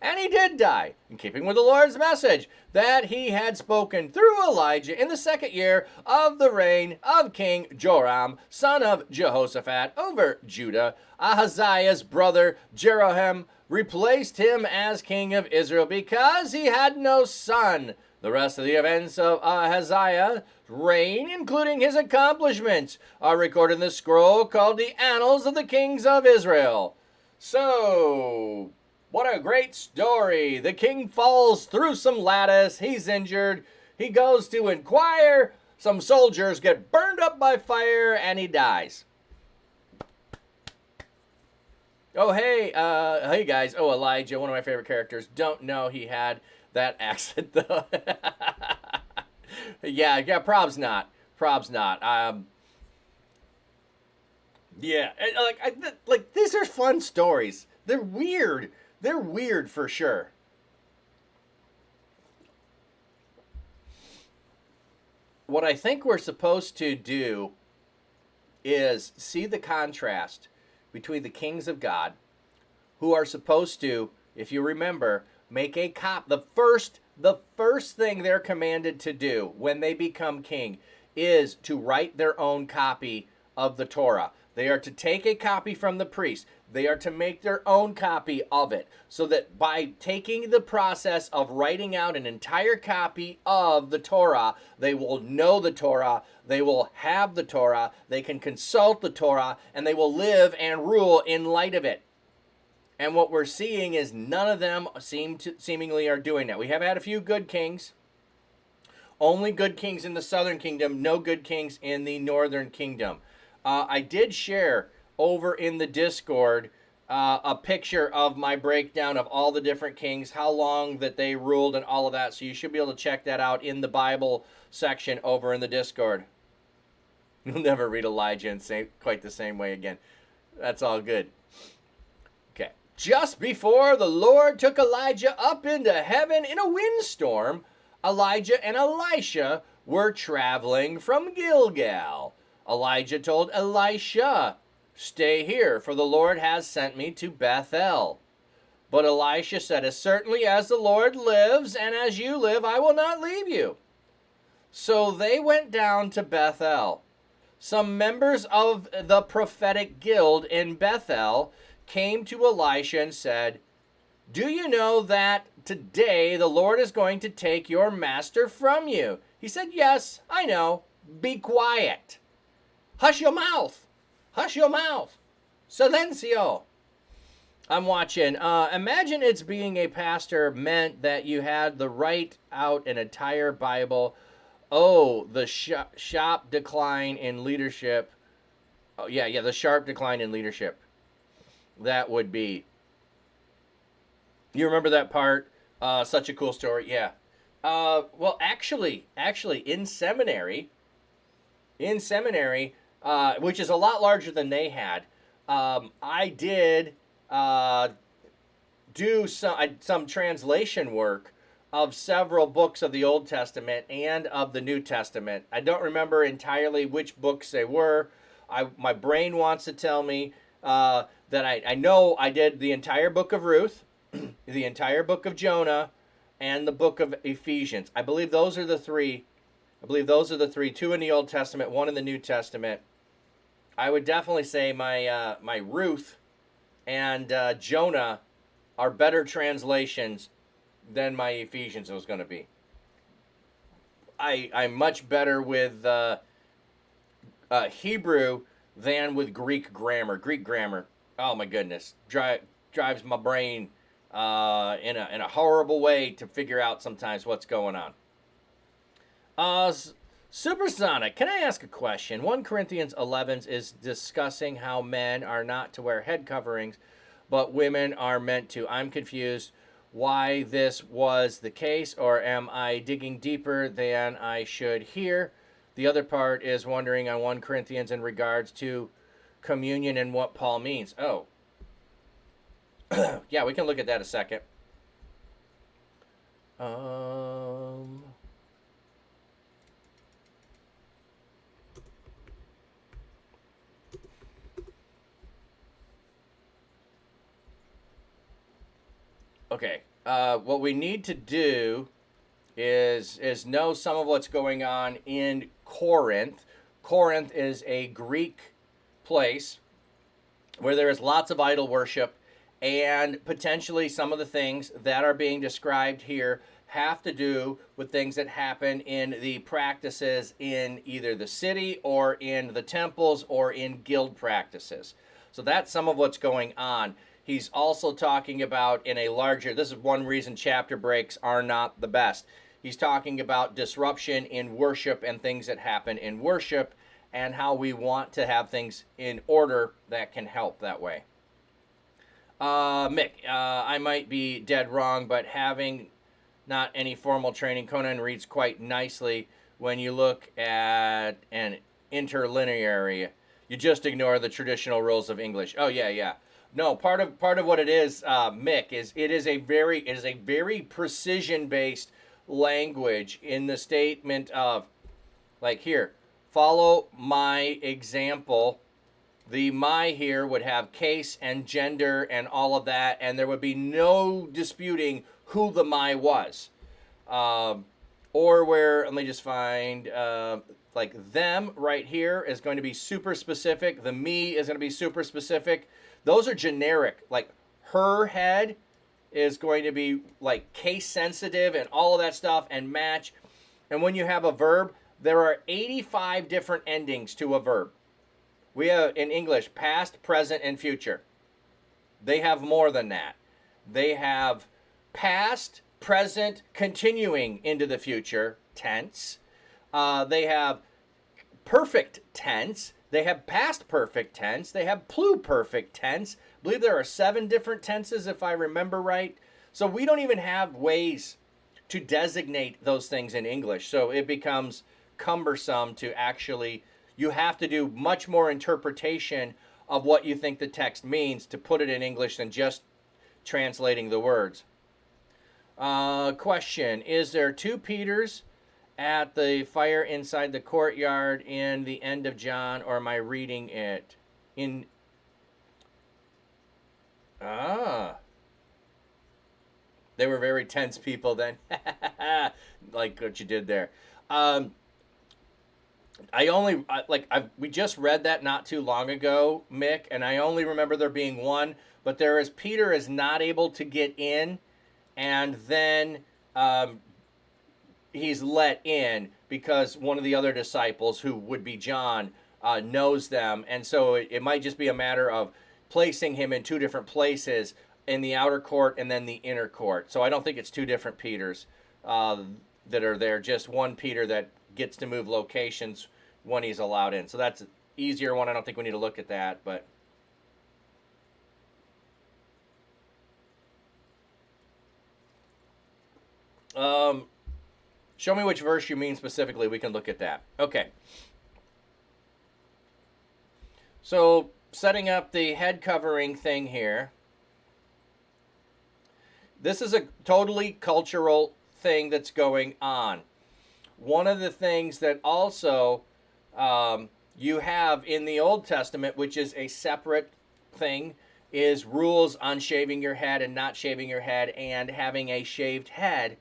And he did die, in keeping with the Lord's message that he had spoken through Elijah in the 2nd year of the reign of King Joram, son of Jehoshaphat, over Judah. Ahaziah's brother Jeroham replaced him as king of Israel because he had no son. The rest of the events of Ahaziah's reign, including his accomplishments, are recorded in the scroll called the Annals of the Kings of Israel. So, what a great story. The king falls through some lattice. He's injured. He goes to inquire. Some soldiers get burned up by fire, and he dies. Oh, hey guys. Oh, Elijah, one of my favorite characters. Don't know he had that accent, though. yeah, prob's not. Yeah, like these are fun stories. They're weird. They're weird for sure. What I think we're supposed to do is see the contrast between the kings of God, who are supposed to, if you remember, make a the first thing they're commanded to do when they become king is to write their own copy of the Torah. They are to take a copy from the priest. They are to make their own copy of it, so that by taking the process of writing out an entire copy of the Torah, they will know the Torah, they will have the Torah, they can consult the Torah, and they will live and rule in light of it. And what we're seeing is none of them seemingly are doing that. We have had a few good kings. Only good kings in the southern kingdom, no good kings in the northern kingdom. I did share over in the Discord a picture of my breakdown of all the different kings, how long that they ruled and all of that. So you should be able to check that out in the Bible section over in the Discord. You'll never read Elijah and say quite the same way again. That's all good. Okay. Just before the Lord took Elijah up into heaven in a windstorm, Elijah and Elisha were traveling from Gilgal. Elijah told Elisha, "Stay here, for the Lord has sent me to Bethel." But Elisha said, "As certainly as the Lord lives, and as you live, I will not leave you." So they went down to Bethel. Some members of the prophetic guild in Bethel came to Elisha and said, "Do you know that today the Lord is going to take your master from you?" He said, "Yes, I know. Be quiet. Hush your mouth. Hush your mouth. Silencio." I'm watching. Imagine it's being a pastor meant that you had to write out an entire Bible. Oh, the sharp decline in leadership. Oh, yeah, the sharp decline in leadership. That would be You remember that part? Such a cool story. Yeah. Well, actually, in seminary, which is a lot larger than they had, I did do some translation work of several books of the Old Testament and of the New Testament. I don't remember entirely which books they were. My brain wants to tell me that I know I did the entire book of Ruth, the entire book of Jonah, and the book of Ephesians. I believe those are the three. Two in the Old Testament, one in the New Testament. I would definitely say my Ruth and Jonah are better translations than my Ephesians was going to be. I'm much better with Hebrew than with Greek grammar. Greek grammar, oh my goodness, drives my brain in a horrible way to figure out sometimes what's going on. Supersonic, can I ask a question? 1 Corinthians 11 is discussing how men are not to wear head coverings, but women are meant to. I'm confused why this was the case, or am I digging deeper than I should here? The other part is wondering on 1 Corinthians in regards to communion and what Paul means. Oh. Yeah, we can look at that a second. Okay. What we need to do is know some of what's going on in Corinth. Corinth is a Greek place where there is lots of idol worship, and potentially some of the things that are being described here have to do with things that happen in the practices in either the city or in the temples or in guild practices. So that's some of what's going on. He's also talking about in a larger, this is one reason chapter breaks are not the best. He's talking about disruption in worship and things that happen in worship and how we want to have things in order that can help that way. Mick, I might be dead wrong, but having not any formal training, Conan reads quite nicely when you look at an interlineary. You just ignore the traditional rules of English. Oh, yeah. No, part of what it is, Mick, is it is a very precision-based language in the statement of, like here, follow my example. The my here would have case and gender and all of that, and there would be no disputing who the my was. Or where, let me just find, like them right here is going to be super specific. The me is going to be super specific. Those are generic. Like her head is going to be like case sensitive and all of that stuff and match. And when you have a verb, there are 85 different endings to a verb. We have in English past, present, and future. They have more than that. They have past, present, continuing into the future tense. They have perfect tense. They have past perfect tense. They have pluperfect tense. I believe there are 7 different tenses if I remember right. So we don't even have ways to designate those things in English. So it becomes cumbersome to actually, you have to do much more interpretation of what you think the text means to put it in English than just translating the words. Question, is there 2 Peters at the fire inside the courtyard in the end of John, or am I reading it in? They were very tense people then. Like what you did there. We just read that not too long ago, Mick, and I only remember there being one, but Peter is not able to get in, and then he's let in because one of the other disciples, who would be John, knows them. And so it might just be a matter of placing him in 2 different places, in the outer court and then the inner court. So I don't think it's 2 different Peters that are there, just one Peter that gets to move locations when he's allowed in. So that's an easier one. I don't think we need to look at that, but Show me which verse you mean specifically. We can look at that. Okay. So, setting up the head covering thing here. This is a totally cultural thing that's going on. One of the things that also you have in the Old Testament, which is a separate thing, is rules on shaving your head and not shaving your head, and having a shaved head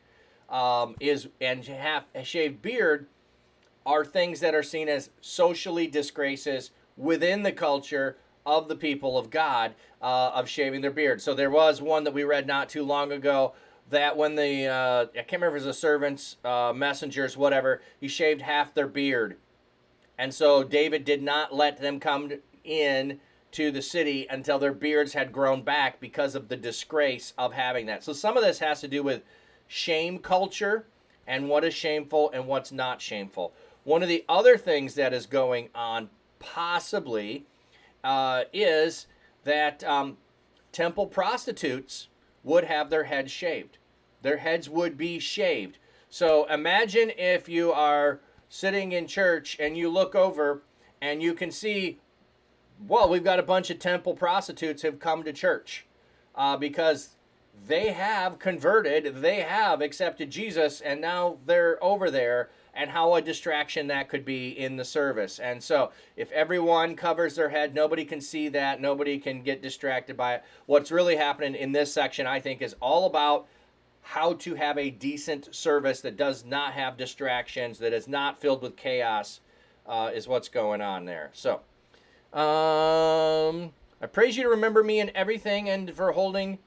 and have a shaved beard are things that are seen as socially disgraces within the culture of the people of God, of shaving their beard. So there was one that we read not too long ago that when the, I can't remember if it was the servants, messengers, whatever, he shaved half their beard. And so David did not let them come in to the city until their beards had grown back because of the disgrace of having that. So some of this has to do with shame culture and what is shameful and what's not shameful. One of the other things that is going on possibly is that temple prostitutes would have their heads shaved. Their heads would be shaved. So imagine if you are sitting in church and you look over and you can see, well, we've got a bunch of temple prostitutes have come to church because they have converted, they have accepted Jesus, and now they're over there, and how a distraction that could be in the service. And so if everyone covers their head, nobody can see that, nobody can get distracted by it. What's really happening in this section, I think, is all about how to have a decent service that does not have distractions, that is not filled with chaos, is what's going on there. So, I praise you to remember me in everything and for holding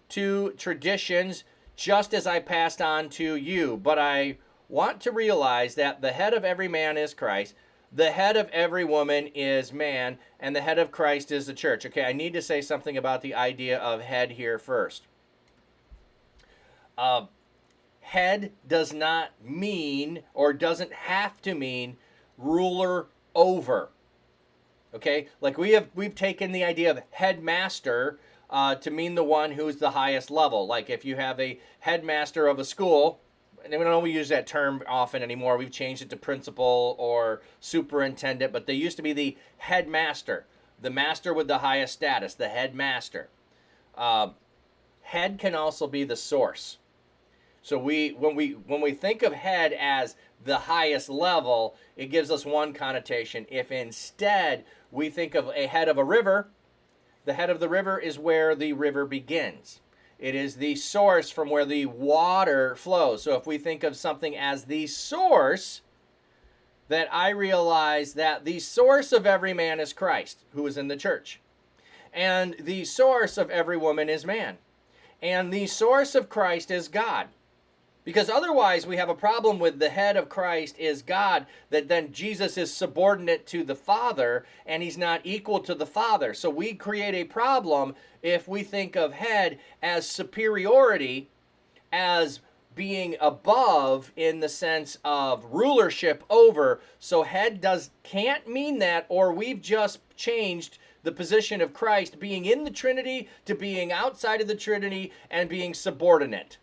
to traditions just as I passed on to you. But I want to realize that the head of every man is Christ, the head of every woman is man, and the head of Christ is the church. Okay, I need to say something about the idea of head here first. Head does not mean, or doesn't have to mean, ruler over. Okay, like we've taken the idea of headmaster to mean the one who's the highest level. Like if you have a headmaster of a school, and we don't use that term often anymore. We've changed it to principal or superintendent, but they used to be the headmaster, the master with the highest status, the headmaster. Head can also be the source. So when we think of head as the highest level, it gives us one connotation. If instead we think of a head of a river, the head of the river is where the river begins. It is the source from where the water flows. So if we think of something as the source, that I realize that the source of every man is Christ, who is in the church. And the source of every woman is man. And the source of Christ is God. Because otherwise we have a problem with the head of Christ is God, that then Jesus is subordinate to the Father and he's not equal to the Father. So we create a problem if we think of head as superiority, as being above in the sense of rulership over. So head can't mean that, or we've just changed the position of Christ being in the Trinity to being outside of the Trinity and being subordinate.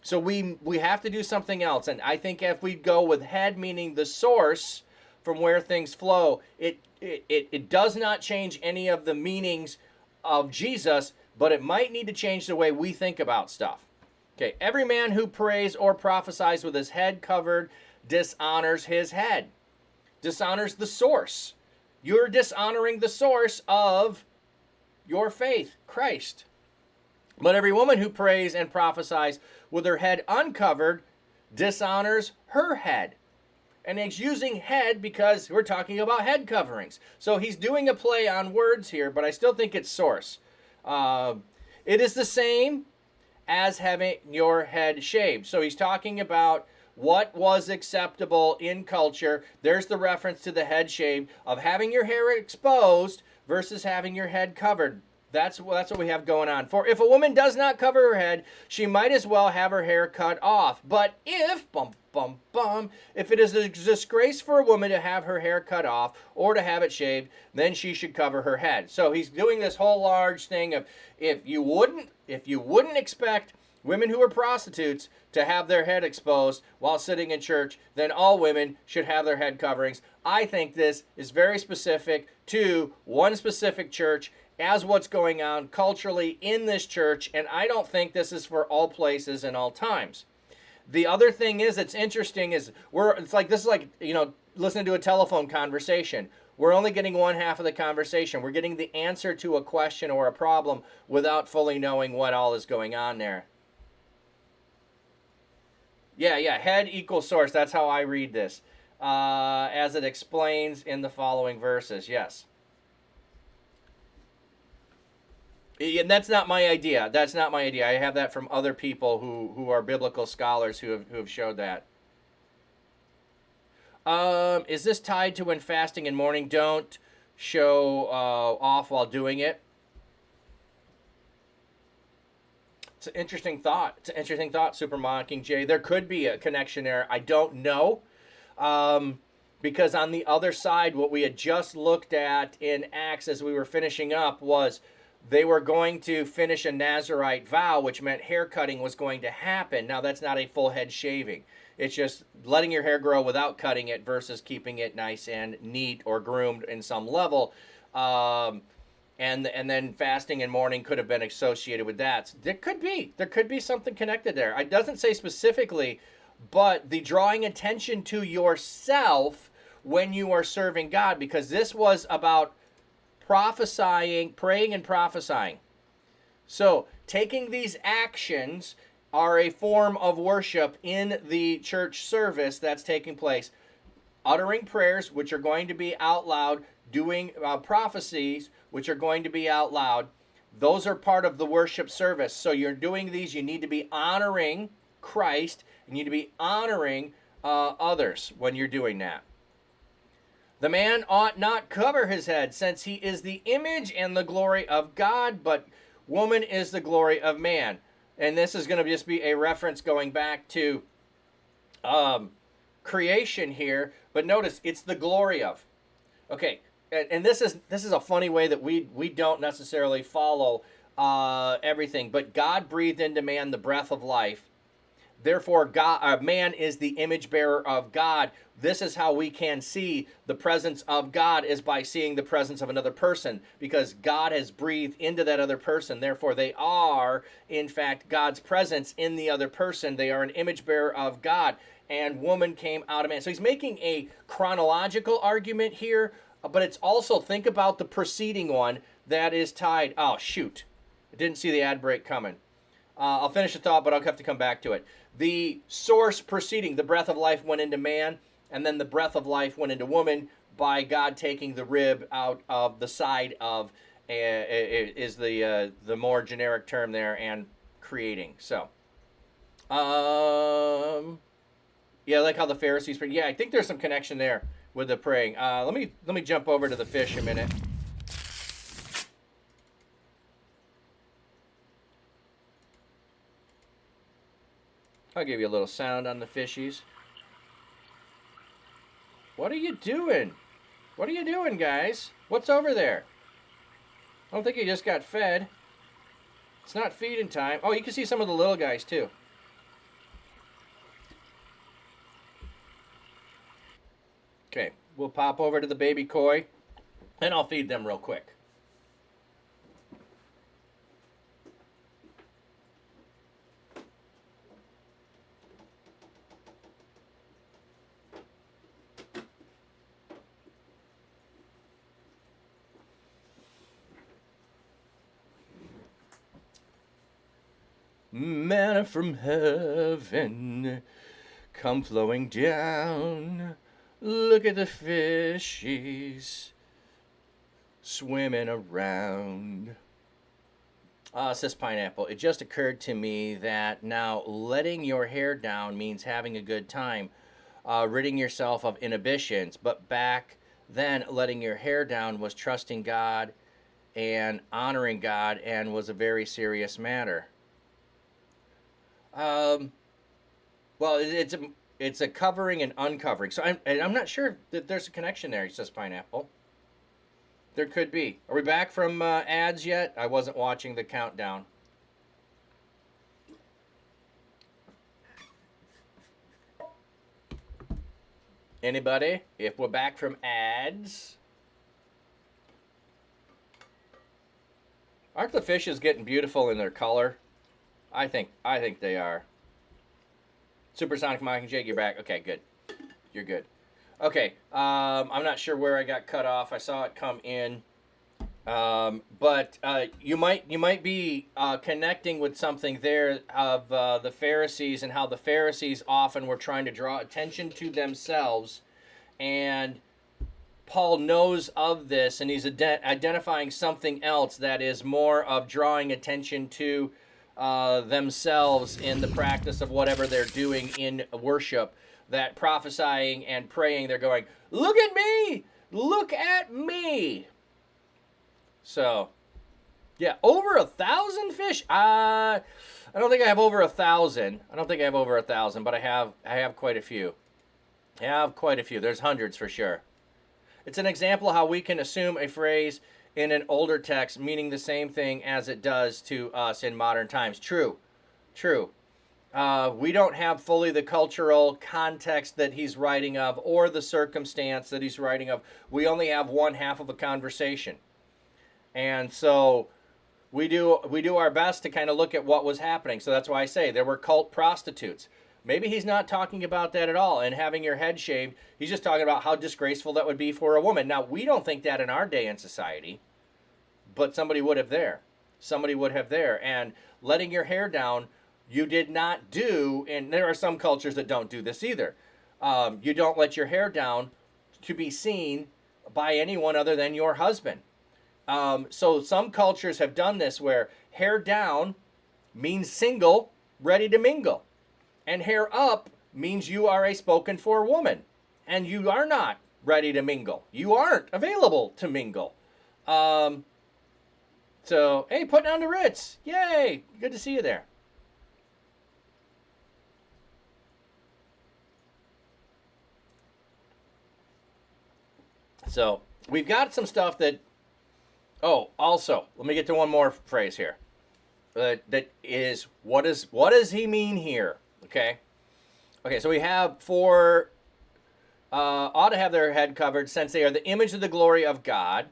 So we have to do something else. And I think if we go with head meaning the source from where things flow, it does not change any of the meanings of Jesus, but it might need to change the way we think about stuff. Okay, every man who prays or prophesies with his head covered dishonors his head, dishonors the source. You're dishonoring the source of your faith, Christ. But every woman who prays and prophesies with her head uncovered dishonors her head. And he's using head because we're talking about head coverings. So he's doing a play on words here, but I still think it's source. It is the same as having your head shaved. So he's talking about what was acceptable in culture. There's the reference to the head shaved, of having your hair exposed versus having your head covered. That's what we have going on. For if a woman does not cover her head, she might as well have her hair cut off. But if, if it is a disgrace for a woman to have her hair cut off or to have it shaved, then she should cover her head. So he's doing this whole large thing of if you wouldn't expect women who are prostitutes to have their head exposed while sitting in church, then all women should have their head coverings. I think this is very specific to one specific church as what's going on culturally in this church, and I don't think this is for all places and all times. The other thing is that's interesting is this is like, listening to a telephone conversation. We're only getting one half of the conversation. We're getting the answer to a question or a problem without fully knowing what all is going on there. Yeah, head equals source. That's how I read this. As it explains in the following verses, yes. And that's not my idea. That's not my idea. I have that from other people who are biblical scholars who have showed that. Is this tied to when fasting and mourning don't show off while doing it? It's an interesting thought. Super Mockingjay. There could be a connection there. I don't know. Because on the other side, what we had just looked at in Acts as we were finishing up was they were going to finish a Nazirite vow, which meant hair cutting was going to happen. Now, that's not a full head shaving. It's just letting your hair grow without cutting it versus keeping it nice and neat or groomed in some level. And then fasting and mourning could have been associated with that. There could be something connected there. It doesn't say specifically, but the drawing attention to yourself when you are serving God, because this was about prophesying, praying and prophesying. So taking these actions are a form of worship in the church service that's taking place. Uttering prayers, which are going to be out loud, doing prophecies, which are going to be out loud. Those are part of the worship service. So you're doing these, you need to be honoring Christ, and you need to be honoring others when you're doing that. The man ought not cover his head, since he is the image and the glory of God, but woman is the glory of man. And this is going to just be a reference going back to creation here. But notice, it's the glory of. Okay, and this is a funny way that we don't necessarily follow everything. But God breathed into man the breath of life. Therefore, man is the image bearer of God. This is how we can see the presence of God, is by seeing the presence of another person, because God has breathed into that other person. Therefore, they are, in fact, God's presence in the other person. They are an image bearer of God, and woman came out of man. So he's making a chronological argument here, but it's also, think about the preceding one that is tied. Oh, shoot. I didn't see the ad break coming. I'll finish the thought, but I'll have to come back to it. The source preceding, the breath of life went into man, and then the breath of life went into woman by God taking the rib out of the side of, is the more generic term there, and creating. So, yeah, I like how the Pharisees prayed. Yeah, I think there's some connection there with the praying. Let me jump over to the fish a minute. I'll give you a little sound on the fishies. What are you doing? What are you doing, guys? What's over there? I don't think you just got fed. It's not feeding time. Oh, you can see some of the little guys, too. Okay, we'll pop over to the baby koi, and I'll feed them real quick. Manna from heaven, come flowing down. Look at the fishies swimming around. Says Pineapple, it just occurred to me that now letting your hair down means having a good time, ridding yourself of inhibitions. But back then, letting your hair down was trusting God and honoring God, and was a very serious matter. Well, it's a covering and uncovering. So I'm not sure that there's a connection there, says Pineapple. There could be. Are we back from ads yet? I wasn't watching the countdown. Anybody? If we're back from ads. Aren't the fishes getting beautiful in their color? I think they are. Supersonic Mockingjay, you're back. Okay, good. You're good. Okay, I'm not sure where I got cut off. I saw it come in. But you might be connecting with something there of the Pharisees and how the Pharisees often were trying to draw attention to themselves, and Paul knows of this, and he's identifying something else that is more of drawing attention to themselves in the practice of whatever they're doing in worship. That prophesying and praying, they're going, "Look at me! Look at me!" So, yeah, over 1,000 fish. I don't think I have over 1,000. I don't think I have over 1,000, but I have quite a few. I have quite a few. There's hundreds for sure. It's an example of how we can assume a phrase in an older text meaning the same thing as it does to us in modern times. True. We don't have fully the cultural context that he's writing of or the circumstance that he's writing of. We only have one half of a conversation. And so we do our best to kind of look at what was happening. So that's why I say there were cult prostitutes. Maybe he's not talking about that at all and having your head shaved. He's just talking about how disgraceful that would be for a woman. Now, we don't think that in our day and society, but somebody would have there. Somebody would have there. And letting your hair down, you did not do, and there are some cultures that don't do this either. You don't let your hair down to be seen by anyone other than your husband. So some cultures have done this where hair down means single, ready to mingle. And hair up means you are a spoken for woman. And you are not ready to mingle. You aren't available to mingle. So, hey, putting on the Ritz. Yay. Good to see you there. So, we've got some stuff that... Oh, also, let me get to one more phrase here. That is, what does he mean here? Okay, so we have ought to have their head covered, since they are the image of the glory of God.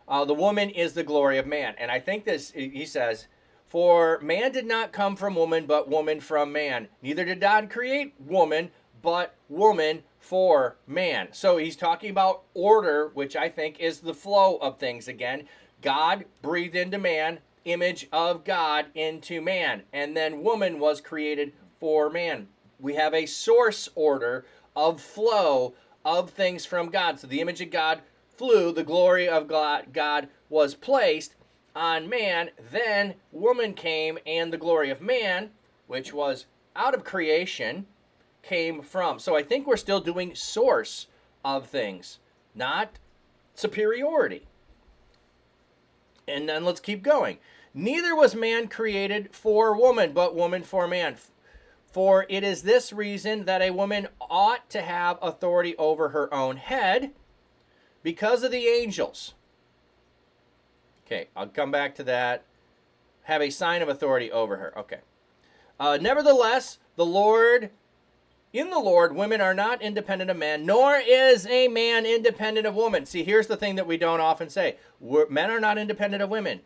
The woman is the glory of man. And I think this, he says, for man did not come from woman, but woman from man. Neither did God create woman, but woman for man. So he's talking about order, which I think is the flow of things again. God breathed into man, image of God into man. And then woman was created for man. We have a source order of flow of things from God. So the image of God flew, the glory of God was placed on man. Then woman came, and the glory of man, which was out of creation, came from. So I think we're still doing source of things, not superiority. And then let's keep going. Neither was man created for woman, but woman for man. For it is this reason that a woman ought to have authority over her own head, because of the angels. Okay, I'll come back to that. Have a sign of authority over her. Okay. Nevertheless, in the Lord, women are not independent of man, nor is a man independent of woman. See, here's the thing that we don't often say. Men are not independent of women.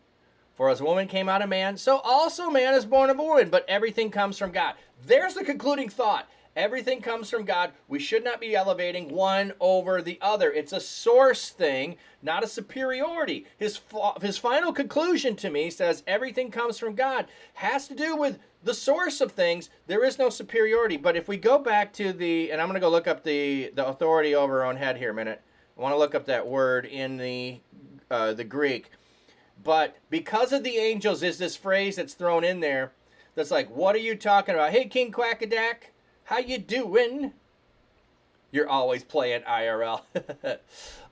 For as woman came out of man, so also man is born of a woman. But everything comes from God. There's the concluding thought. Everything comes from God. We should not be elevating one over the other. It's a source thing, not a superiority. His final conclusion to me says everything comes from God. Has to do with the source of things. There is no superiority. But if we go back to and I'm going to go look up the authority over our own head here a minute. I want to look up that word in the Greek. But because of the angels is this phrase that's thrown in there that's like, what are you talking about? Hey, King Quackadak, how you doing? You're always playing IRL.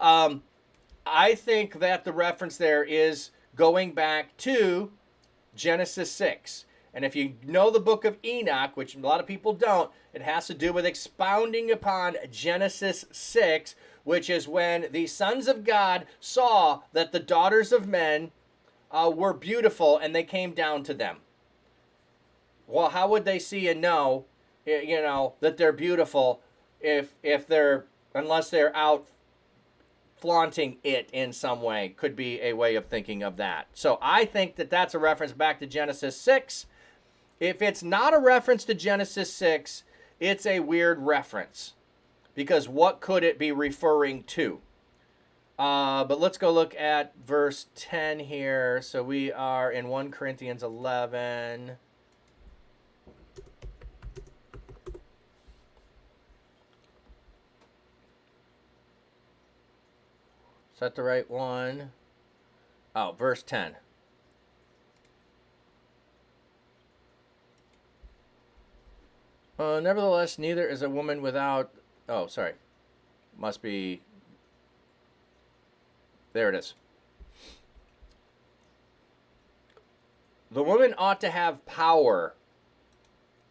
I think that the reference there is going back to Genesis 6. And if you know the book of Enoch, which a lot of people don't, it has to do with expounding upon Genesis 6, which is when the sons of God saw that the daughters of men were beautiful and they came down to them. Well, how would they see and know, that they're beautiful if they're unless they're out flaunting it in some way, could be a way of thinking of that. So I think that that's a reference back to Genesis 6. If it's not a reference to Genesis 6, it's a weird reference, because what could it be referring to? But let's go look at verse 10 here. So we are in 1 Corinthians 11. Is that the right one? Oh, verse 10. Nevertheless, neither is a woman without... Oh, sorry. Must be... There it is. The woman ought to have power.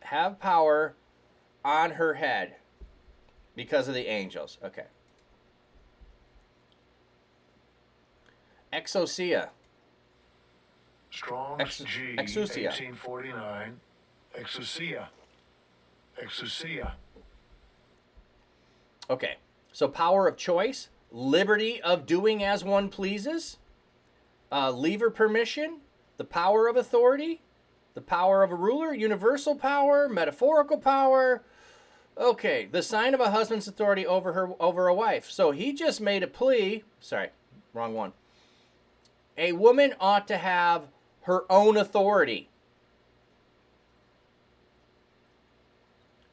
Have power on her head because of the angels. Okay. Exousia. Strong's G, exousia. 1849. Exousia. Exousia. Okay. So power of choice, liberty of doing as one pleases, lever permission, the power of authority, the power of a ruler, universal power, metaphorical power. Okay, the sign of a husband's authority over a wife. So he just made a plea. Sorry, wrong one. A woman ought to have her own authority.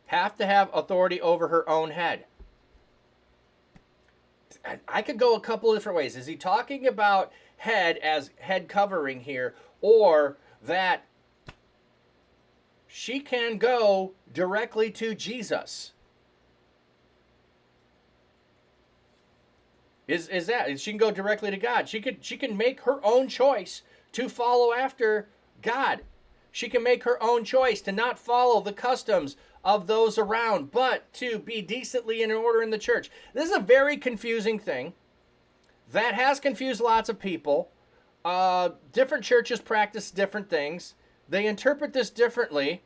Have to have authority over her own head. I could go a couple of different ways. Is he talking about head as head covering here, or that she can go directly to Jesus? Is that she can go directly to God? She can make her own choice to follow after God. She can make her own choice to not follow the customs of those around, but to be decently in order in the church. This is a very confusing thing that has confused lots of people. Different churches practice different things. They interpret this differently,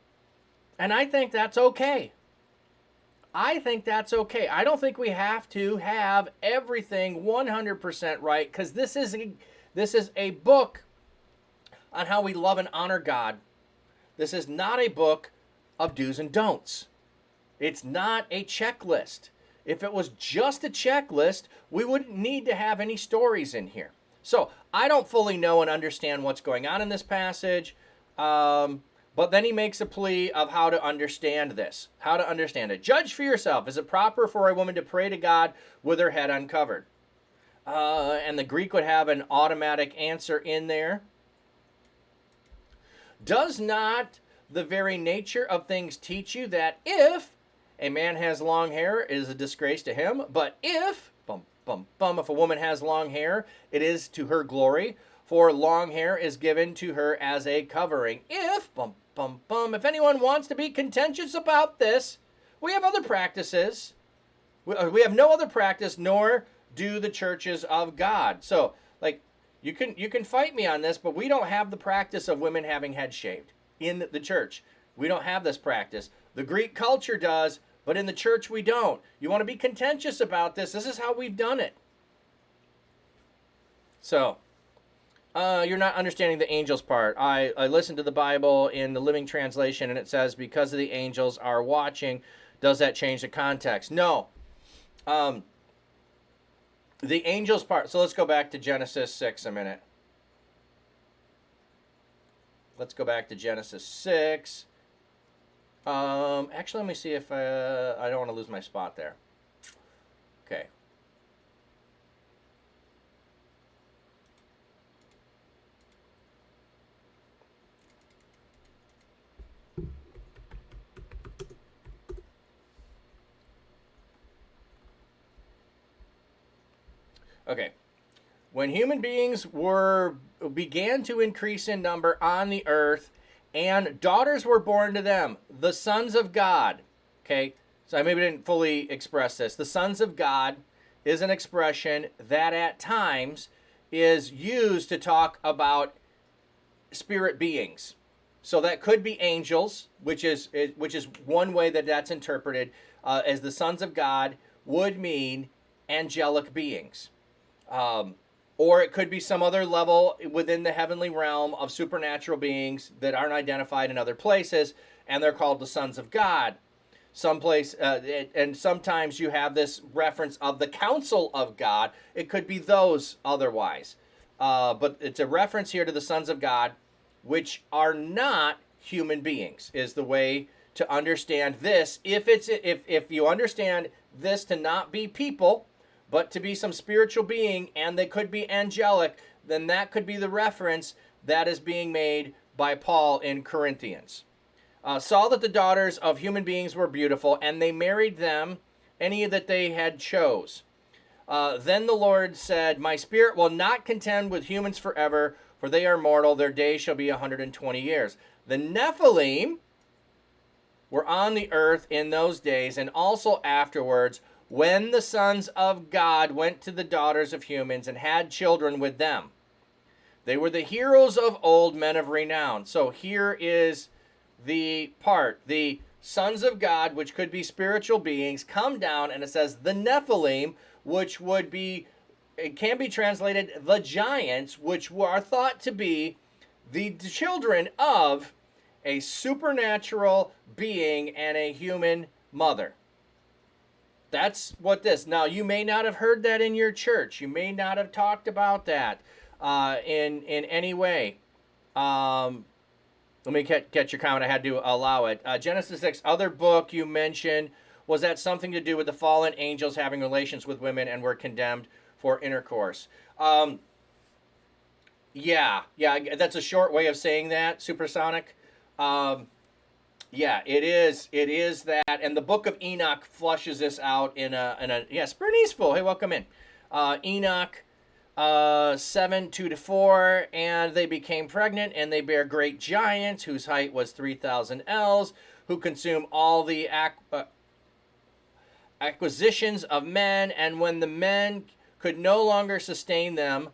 and I think that's okay. I think that's okay. I don't think we have to have everything 100% right, because this is a book on how we love and honor God. This is not a book of do's and don'ts. It's not a checklist. If it was just a checklist, we wouldn't need to have any stories in here. So I don't fully know and understand what's going on in this passage. But then he makes a plea of how to understand this, how to understand it. Judge for yourself. Is it proper for a woman to pray to God with her head uncovered? And the Greek would have an automatic answer in there. Does not the very nature of things teach you that if a man has long hair, it is a disgrace to him, but if, if a woman has long hair, it is to her glory, for long hair is given to her as a covering. If, if anyone wants to be contentious about this, we have other practices. We have no other practice, nor do the churches of God. So, like, you can fight me on this, but we don't have the practice of women having heads shaved in the church. We don't have this practice. The Greek culture does, but in the church we don't. You want to be contentious about this? This is how we've done it. So, you're not understanding the angels part. I listened to the Bible in the Living Translation, and it says, because of the angels are watching, does that change the context? No. The angels part. So let's go back to Genesis 6 a minute. Let's go back to Genesis 6. Actually, let me see if I don't want to lose my spot there. Okay. Okay. When human beings began to increase in number on the earth, and daughters were born to them, the sons of God. Okay, so I maybe didn't fully express this. The sons of God is an expression that at times is used to talk about spirit beings. So that could be angels, which is one way that that's interpreted as the sons of God would mean angelic beings. Or it could be some other level within the heavenly realm of supernatural beings that aren't identified in other places, and they're called the sons of God. And sometimes you have this reference of the council of God. It could be those otherwise. But it's a reference here to the sons of God, which are not human beings, is the way to understand this. If you understand this to not be people, but to be some spiritual being, and they could be angelic, then that could be the reference that is being made by Paul in Corinthians. Saw that the daughters of human beings were beautiful, and they married them, any that they had chose. Then the Lord said, my spirit will not contend with humans forever, for they are mortal. Their days shall be 120 years. The Nephilim were on the earth in those days, and also afterwards, when the sons of God went to the daughters of humans and had children with them. They were the heroes of old, men of renown. So here is the part. The sons of God, which could be spiritual beings, come down, and it says the Nephilim, which would be, it can be translated the giants, which are thought to be the children of a supernatural being and a human mother. That's what this. Now, you may not have heard that in your church. You may not have talked about that in any way. Let me get your comment. I had to allow it. Genesis 6, other book you mentioned, was that something to do with the fallen angels having relations with women and were condemned for intercourse? Yeah, that's a short way of saying that, Supersonic. Yeah, it is that, and the book of Enoch flushes this out in a yeah, Spurneys full. Hey, welcome in. Enoch 7:2-4, and they became pregnant, and they bare great giants whose height was 3,000 ells, who consume all the acquisitions of men, and when the men could no longer sustain them,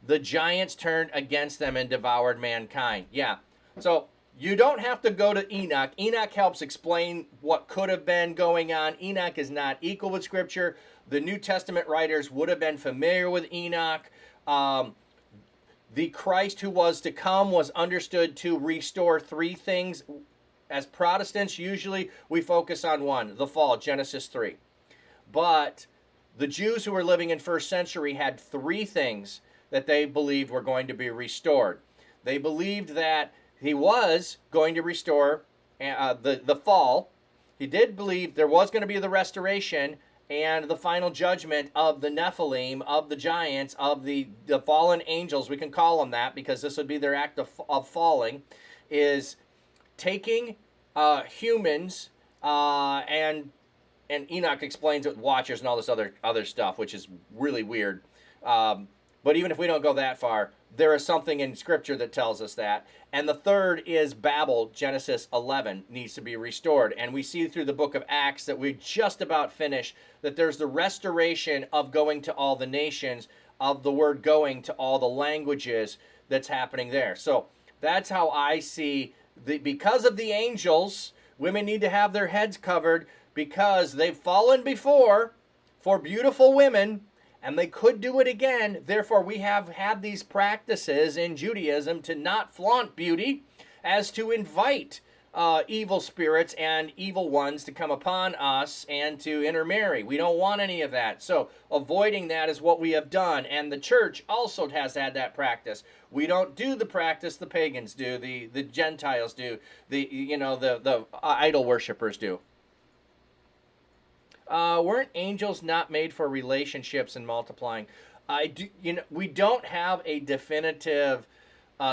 the giants turned against them and devoured mankind. Yeah, so you don't have to go to Enoch. Enoch helps explain what could have been going on. Enoch is not equal with Scripture. The New Testament writers would have been familiar with Enoch. The Christ who was to come was understood to restore three things. As Protestants, usually we focus on one, the fall, Genesis 3. But the Jews who were living in first century had three things that they believed were going to be restored. They believed that he was going to restore the fall. He did believe there was going to be the restoration and the final judgment of the Nephilim, of the giants, of the fallen angels. We can call them that because this would be their act of falling, is taking humans, and Enoch explains it with watchers and all this other stuff, which is really weird. But even if we don't go that far, there is something in Scripture that tells us that. And the third is Babel, Genesis 11, needs to be restored. And we see through the book of Acts that we just about finished that there's the restoration of going to all the nations, of the word going to all the languages that's happening there. So that's how I see, because of the angels, women need to have their heads covered because they've fallen before for beautiful women, and they could do it again. Therefore, we have had these practices in Judaism to not flaunt beauty, as to invite evil spirits and evil ones to come upon us and to intermarry. We don't want any of that. So avoiding that is what we have done. And the church also has had that practice. We don't do the practice the pagans do, the Gentiles do, the idol worshipers do. Weren't angels not made for relationships and multiplying? We don't have a definitive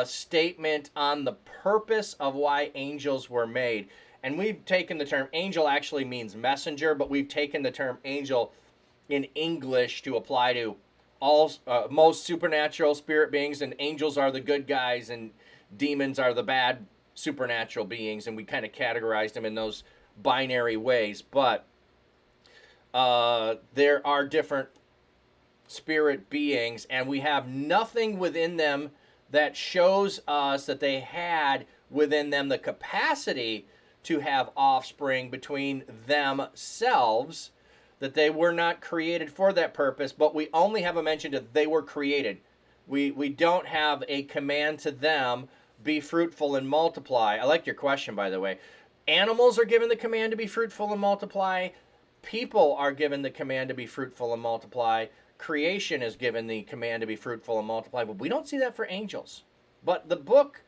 statement on the purpose of why angels were made. And we've taken the term angel actually means messenger, but we've taken the term angel in English to apply to all most supernatural spirit beings, and angels are the good guys and demons are the bad supernatural beings, and we kind of categorized them in those binary ways. But there are different spirit beings, and we have nothing within them that shows us that they had within them the capacity to have offspring between themselves. that they were not created for that purpose, but we only have a mention that they were created. We don't have a command to them, be fruitful and multiply. I like your question, by the way. Animals are given the command to be fruitful and multiply. People are given the command to be fruitful and multiply. Creation is given the command to be fruitful and multiply, but we don't see that for angels. But the book,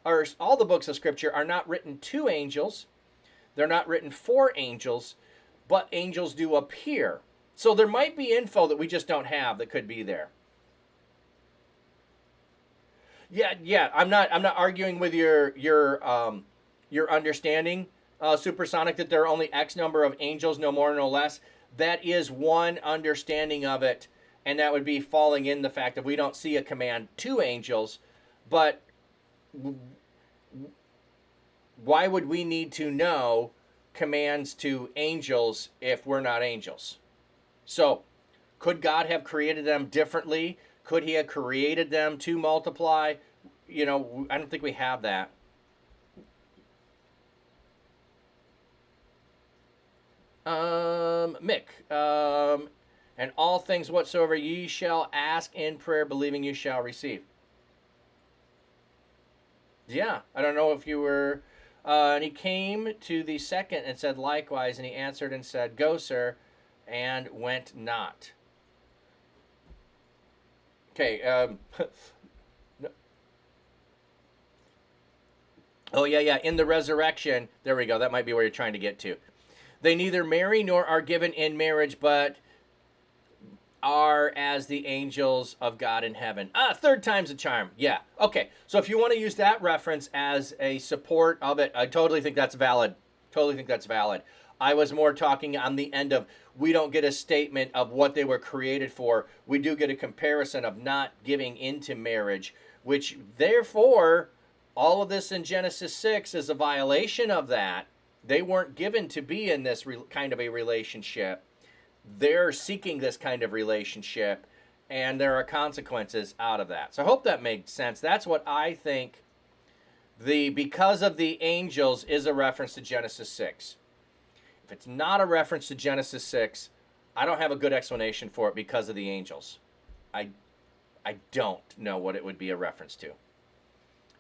or all the books of Scripture, are not written to angels. They're not written for angels, but angels do appear. So there might be info that we just don't have that could be there. Yeah. I'm not arguing with your understanding, Supersonic, that there are only X number of angels, no more, no less. That is one understanding of it, and that would be falling in the fact that we don't see a command to angels, but why would we need to know commands to angels if we're not angels? So, could God have created them differently? Could he have created them to multiply? I don't think we have that. Mick, and all things whatsoever ye shall ask in prayer, believing you shall receive. Yeah, I don't know if you were, and he came to the second and said likewise, and he answered and said, go, sir, and went not. Okay, oh, yeah, in the resurrection, there we go, that might be where you're trying to get to. They neither marry nor are given in marriage, but are as the angels of God in heaven. Third time's a charm. Yeah. Okay. So if you want to use that reference as a support of it, I totally think that's valid. I was more talking on the end of, we don't get a statement of what they were created for. We do get a comparison of not giving into marriage, which therefore all of this in Genesis 6 is a violation of that. They weren't given to be in this kind of a relationship. They're seeking this kind of relationship, and there are consequences out of that. So I hope that makes sense. That's what I think because of the angels is a reference to Genesis 6. If it's not a reference to Genesis 6, I don't have a good explanation for it because of the angels. I don't know what it would be a reference to.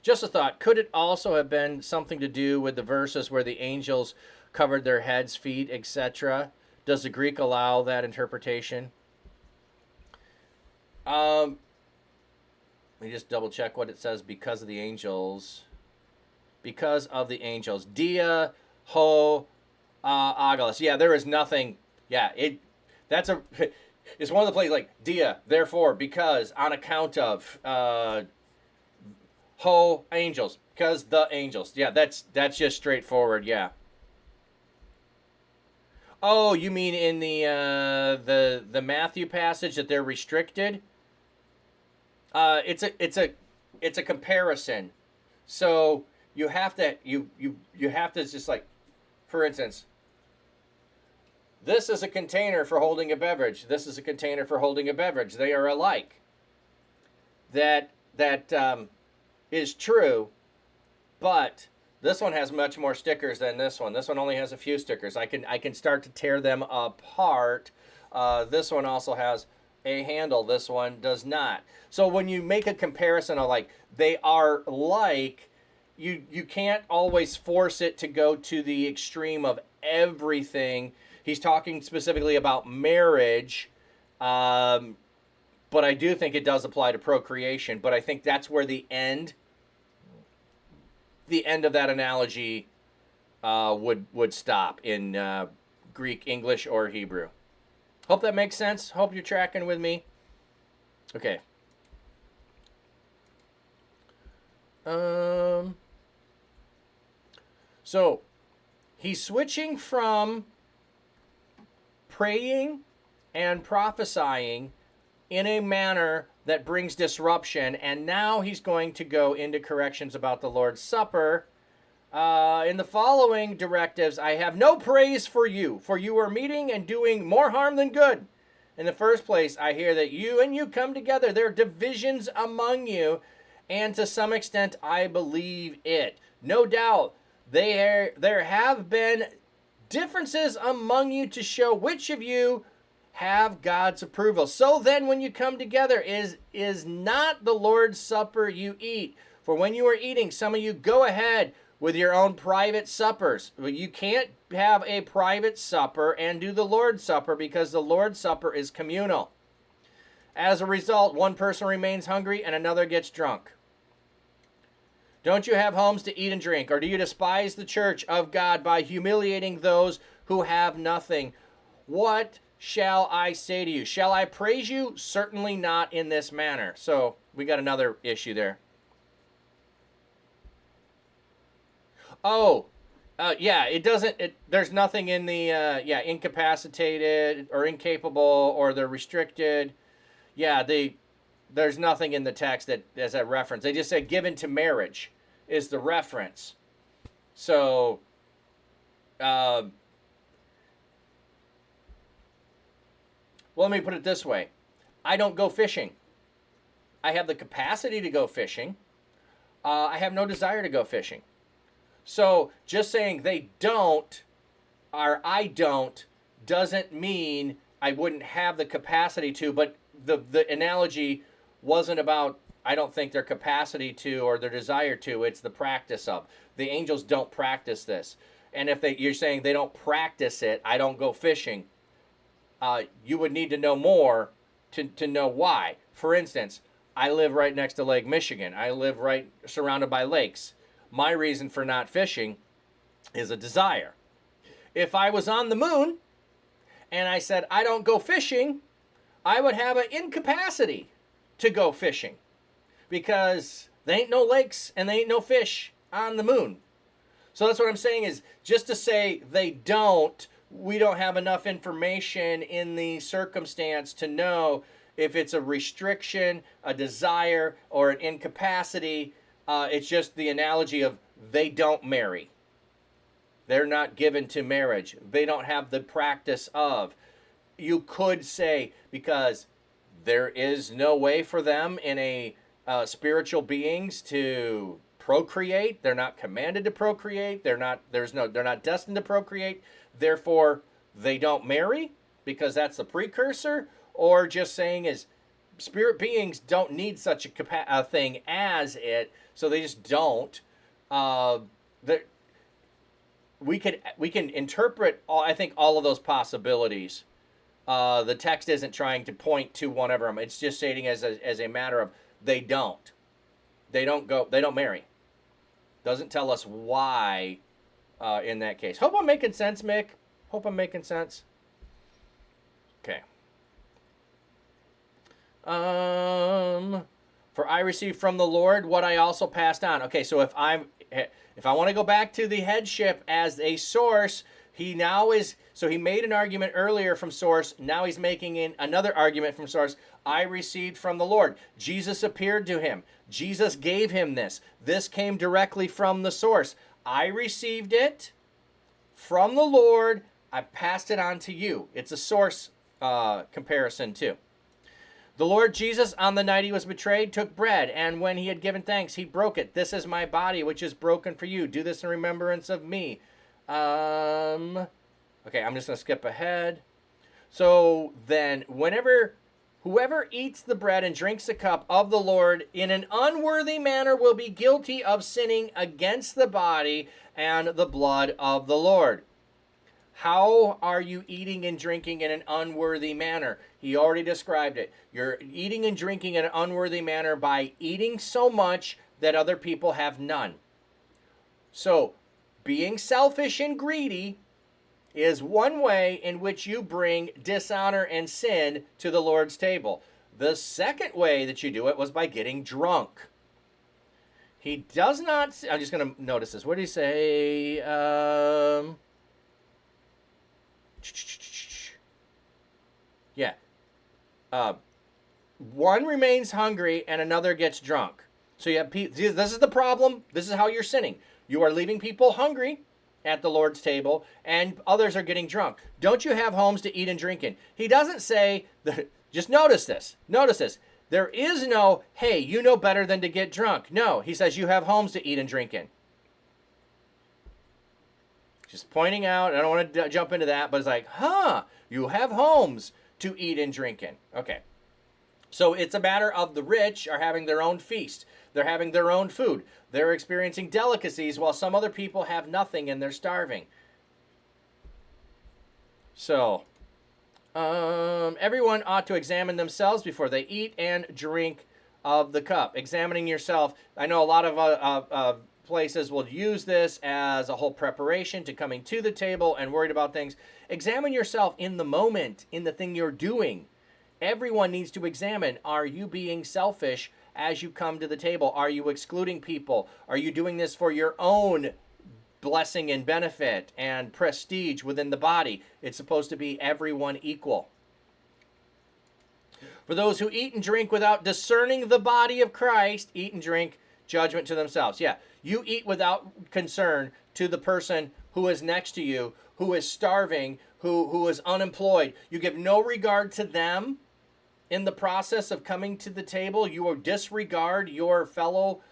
Just a thought, could it also have been something to do with the verses where the angels covered their heads, feet, etc.? Does the Greek allow that interpretation? Let me just double check what it says, because of the angels. Because of the angels. Dia, ho, agalos. Yeah, there is nothing. Yeah, it's one of the places like dia, therefore, because, on account of, ho, angels, because the angels. Yeah, that's just straightforward. Yeah. Oh, you mean in the Matthew passage that they're restricted? It's a comparison. So you have to you have to just, like, for instance, this is a container for holding a beverage. This is a container for holding a beverage. They are alike. That is true, but this one has much more stickers than this one. This one only has a few stickers. I can start to tear them apart. This one also has a handle. This one does not. So when you make a comparison of, like, they are like, you can't always force it to go to the extreme of everything. He's talking specifically about marriage, but I do think it does apply to procreation. But I think that's where the end of that analogy would stop in Greek, English, or Hebrew. Hope that makes sense. Hope you're tracking with me. Okay. So he's switching from praying and prophesying in a manner that brings disruption, and now he's going to go into corrections about the Lord's Supper. In the following directives, I have no praise for you are meeting and doing more harm than good. In the first place, I hear that you and you come together. There are divisions among you, and to some extent, I believe it. No doubt, there have been differences among you to show which of you have God's approval. So then when you come together, is not the Lord's Supper you eat. For when you are eating, some of you go ahead with your own private suppers. But you can't have a private supper and do the Lord's Supper because the Lord's Supper is communal. As a result, one person remains hungry and another gets drunk. Don't you have homes to eat and drink? Or do you despise the church of God by humiliating those who have nothing? What shall I say to you? Shall I praise you? Certainly not in this manner. So we got another issue there. It doesn't, there's nothing in the, incapacitated or incapable or they're restricted. There's nothing in the text that as a reference. They just said given to marriage is the reference. So, well, let me put it this way. I don't go fishing. I have the capacity to go fishing. I have no desire to go fishing. So just saying they don't or I don't doesn't mean I wouldn't have the capacity to, but the analogy wasn't about, I don't think their capacity to or their desire to, it's the practice of. The angels don't practice this. And if you're saying they don't practice it, I don't go fishing, you would need to know more to know why. For instance, I live right next to Lake Michigan. I live right surrounded by lakes. My reason for not fishing is a desire. If I was on the moon and I said I don't go fishing, I would have an incapacity to go fishing because there ain't no lakes and there ain't no fish on the moon. So that's what I'm saying is just to say they don't, we don't have enough information in the circumstance to know if it's a restriction, a desire, or an incapacity. It's just the analogy of they don't marry. They're not given to marriage. They don't have the practice of. You could say because there is no way for them in a spiritual beings to procreate. They're not commanded to procreate. They're not destined to procreate. Therefore, they don't marry because that's the precursor. Or just saying is spirit beings don't need such a thing as it, so they just don't. We can interpret I think all of those possibilities. The text isn't trying to point to one of them. It's just stating as a matter of they don't marry. Doesn't tell us why in that case. Hope I'm making sense, Mick. Hope I'm making sense. Okay. For I received from the Lord what I also passed on. Okay, so if I want to go back to the headship as a source, he made an argument earlier from source. Now he's making another argument from source. I received from the Lord. Jesus appeared to him. Jesus gave him this. This came directly from the source. I received it from the Lord. I passed it on to you. It's a source comparison too. The Lord Jesus, on the night he was betrayed, took bread, and when he had given thanks, he broke it. This is my body, which is broken for you. Do this in remembrance of me. Okay, I'm just going to skip ahead. So then, whoever eats the bread and drinks the cup of the Lord in an unworthy manner will be guilty of sinning against the body and the blood of the Lord. How are you eating and drinking in an unworthy manner? He already described it. You're eating and drinking in an unworthy manner by eating so much that other people have none. So, being selfish and greedy is one way in which you bring dishonor and sin to the Lord's table. The second way that you do it was by getting drunk. He does not, I'm just going to notice this. What did he say? One remains hungry and another gets drunk. So you have this is the problem. This is how you're sinning. You are leaving people hungry at the Lord's table and others are getting drunk. Don't you have homes to eat and drink in? He doesn't say, just notice this. Notice this. There is no, hey, you know better than to get drunk. No, he says you have homes to eat and drink in. Just pointing out, I don't want to jump into that, but it's like, you have homes to eat and drink in. Okay. So it's a matter of the rich are having their own feast. They're having their own food. They're experiencing delicacies while some other people have nothing and they're starving. So, everyone ought to examine themselves before they eat and drink of the cup. Examining yourself. I know a lot of places will use this as a whole preparation to coming to the table and worried about things. Examine yourself in the moment, in the thing you're doing. Everyone needs to examine, are you being selfish as you come to the table? Are you excluding people? Are you doing this for your own blessing and benefit and prestige within the body? It's supposed to be everyone equal. For those who eat and drink without discerning the body of Christ, eat and drink judgment to themselves. Yeah, you eat without concern to the person who is next to you, who is starving, who is unemployed. You give no regard to them in the process of coming to the table. You will disregard your fellow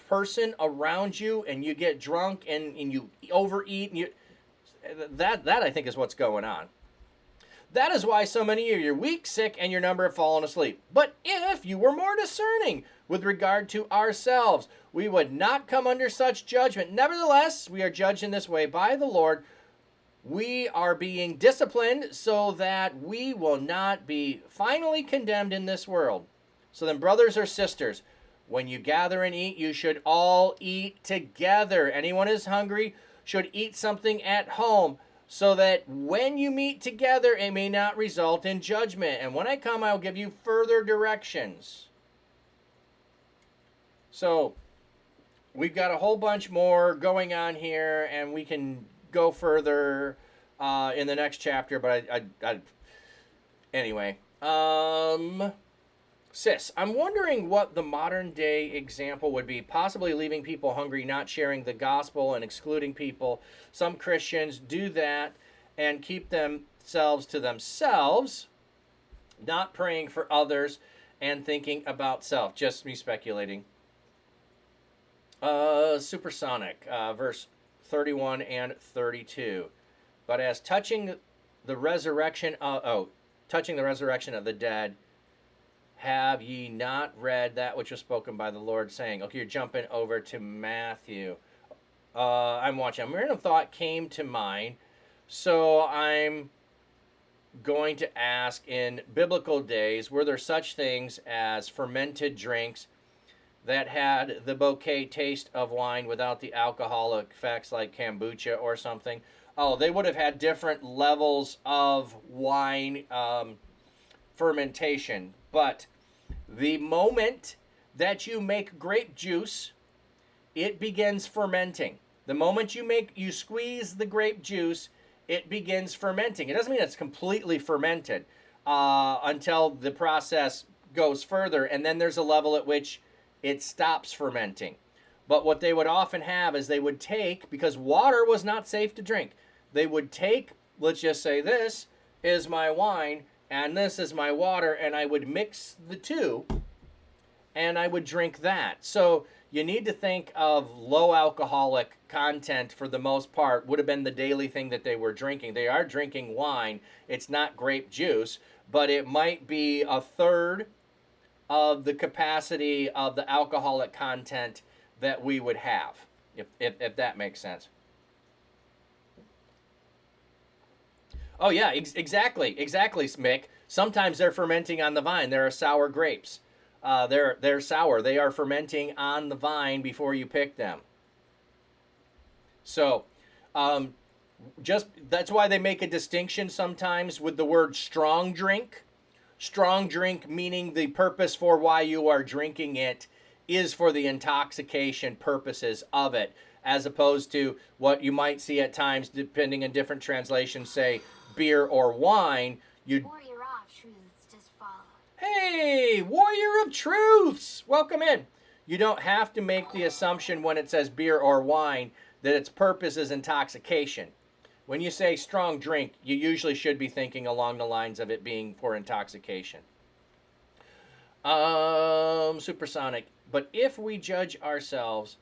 person around you, and you get drunk and you overeat. And that I think is what's going on. That is why so many of you are weak, sick, and your number have fallen asleep. But if you were more discerning with regard to ourselves, we would not come under such judgment. Nevertheless, we are judged in this way by the Lord. We are being disciplined so that we will not be finally condemned in this world. So then, brothers or sisters, when you gather and eat, you should all eat together. Anyone who is hungry should eat something at home, so that when you meet together, it may not result in judgment. And when I come, I will give you further directions. So we've got a whole bunch more going on here, and we can go further in the next chapter. But anyway. Sis, I'm wondering what the modern day example would be. Possibly leaving people hungry, not sharing the gospel, and excluding people. Some Christians do that and keep themselves to themselves, not praying for others and thinking about self. Just me speculating. Supersonic, verse 31 and 32. But as touching the resurrection of the dead, have ye not read that which was spoken by the Lord, saying, okay, you're jumping over to Matthew. I'm watching. A random thought came to mind, so I'm going to ask, in biblical days, were there such things as fermented drinks that had the bouquet taste of wine without the alcoholic effects, like kombucha or something? Oh, they would have had different levels of wine fermentation. But the moment that you make grape juice, it begins fermenting. The moment you squeeze the grape juice, it begins fermenting. It doesn't mean it's completely fermented until the process goes further, and then there's a level at which it stops fermenting. But what they would often have is they would take, because water was not safe to drink, they would take, let's just say this is my wine and this is my water, and I would mix the two and I would drink that. So you need to think of low alcoholic content for the most part would have been the daily thing that they were drinking. They are drinking wine. It's not grape juice, but it might be a third of the capacity of the alcoholic content that we would have, if that makes sense. Oh yeah, exactly, Mick. Sometimes they're fermenting on the vine. There are sour grapes. They're sour. They are fermenting on the vine before you pick them. So, just that's why they make a distinction sometimes with the word strong drink. Strong drink meaning the purpose for why you are drinking it is for the intoxication purposes of it, as opposed to what you might see at times, depending on different translations, say beer or wine. Warrior of Truths just followed. Hey, Warrior of Truths, welcome in. You don't have to make the assumption when it says beer or wine that its purpose is intoxication. When you say strong drink, you usually should be thinking along the lines of it being for intoxication. Supersonic. But if we judge ourselves,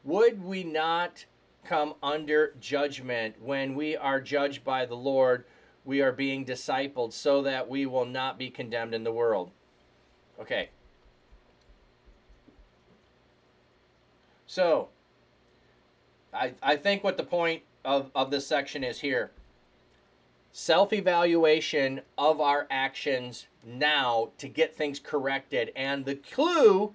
would we not come under judgment. When we are judged by the Lord, we are being discipled so that we will not be condemned in the world. Okay. So, I think what the point of this section is here. Self-evaluation of our actions now to get things corrected. And the clue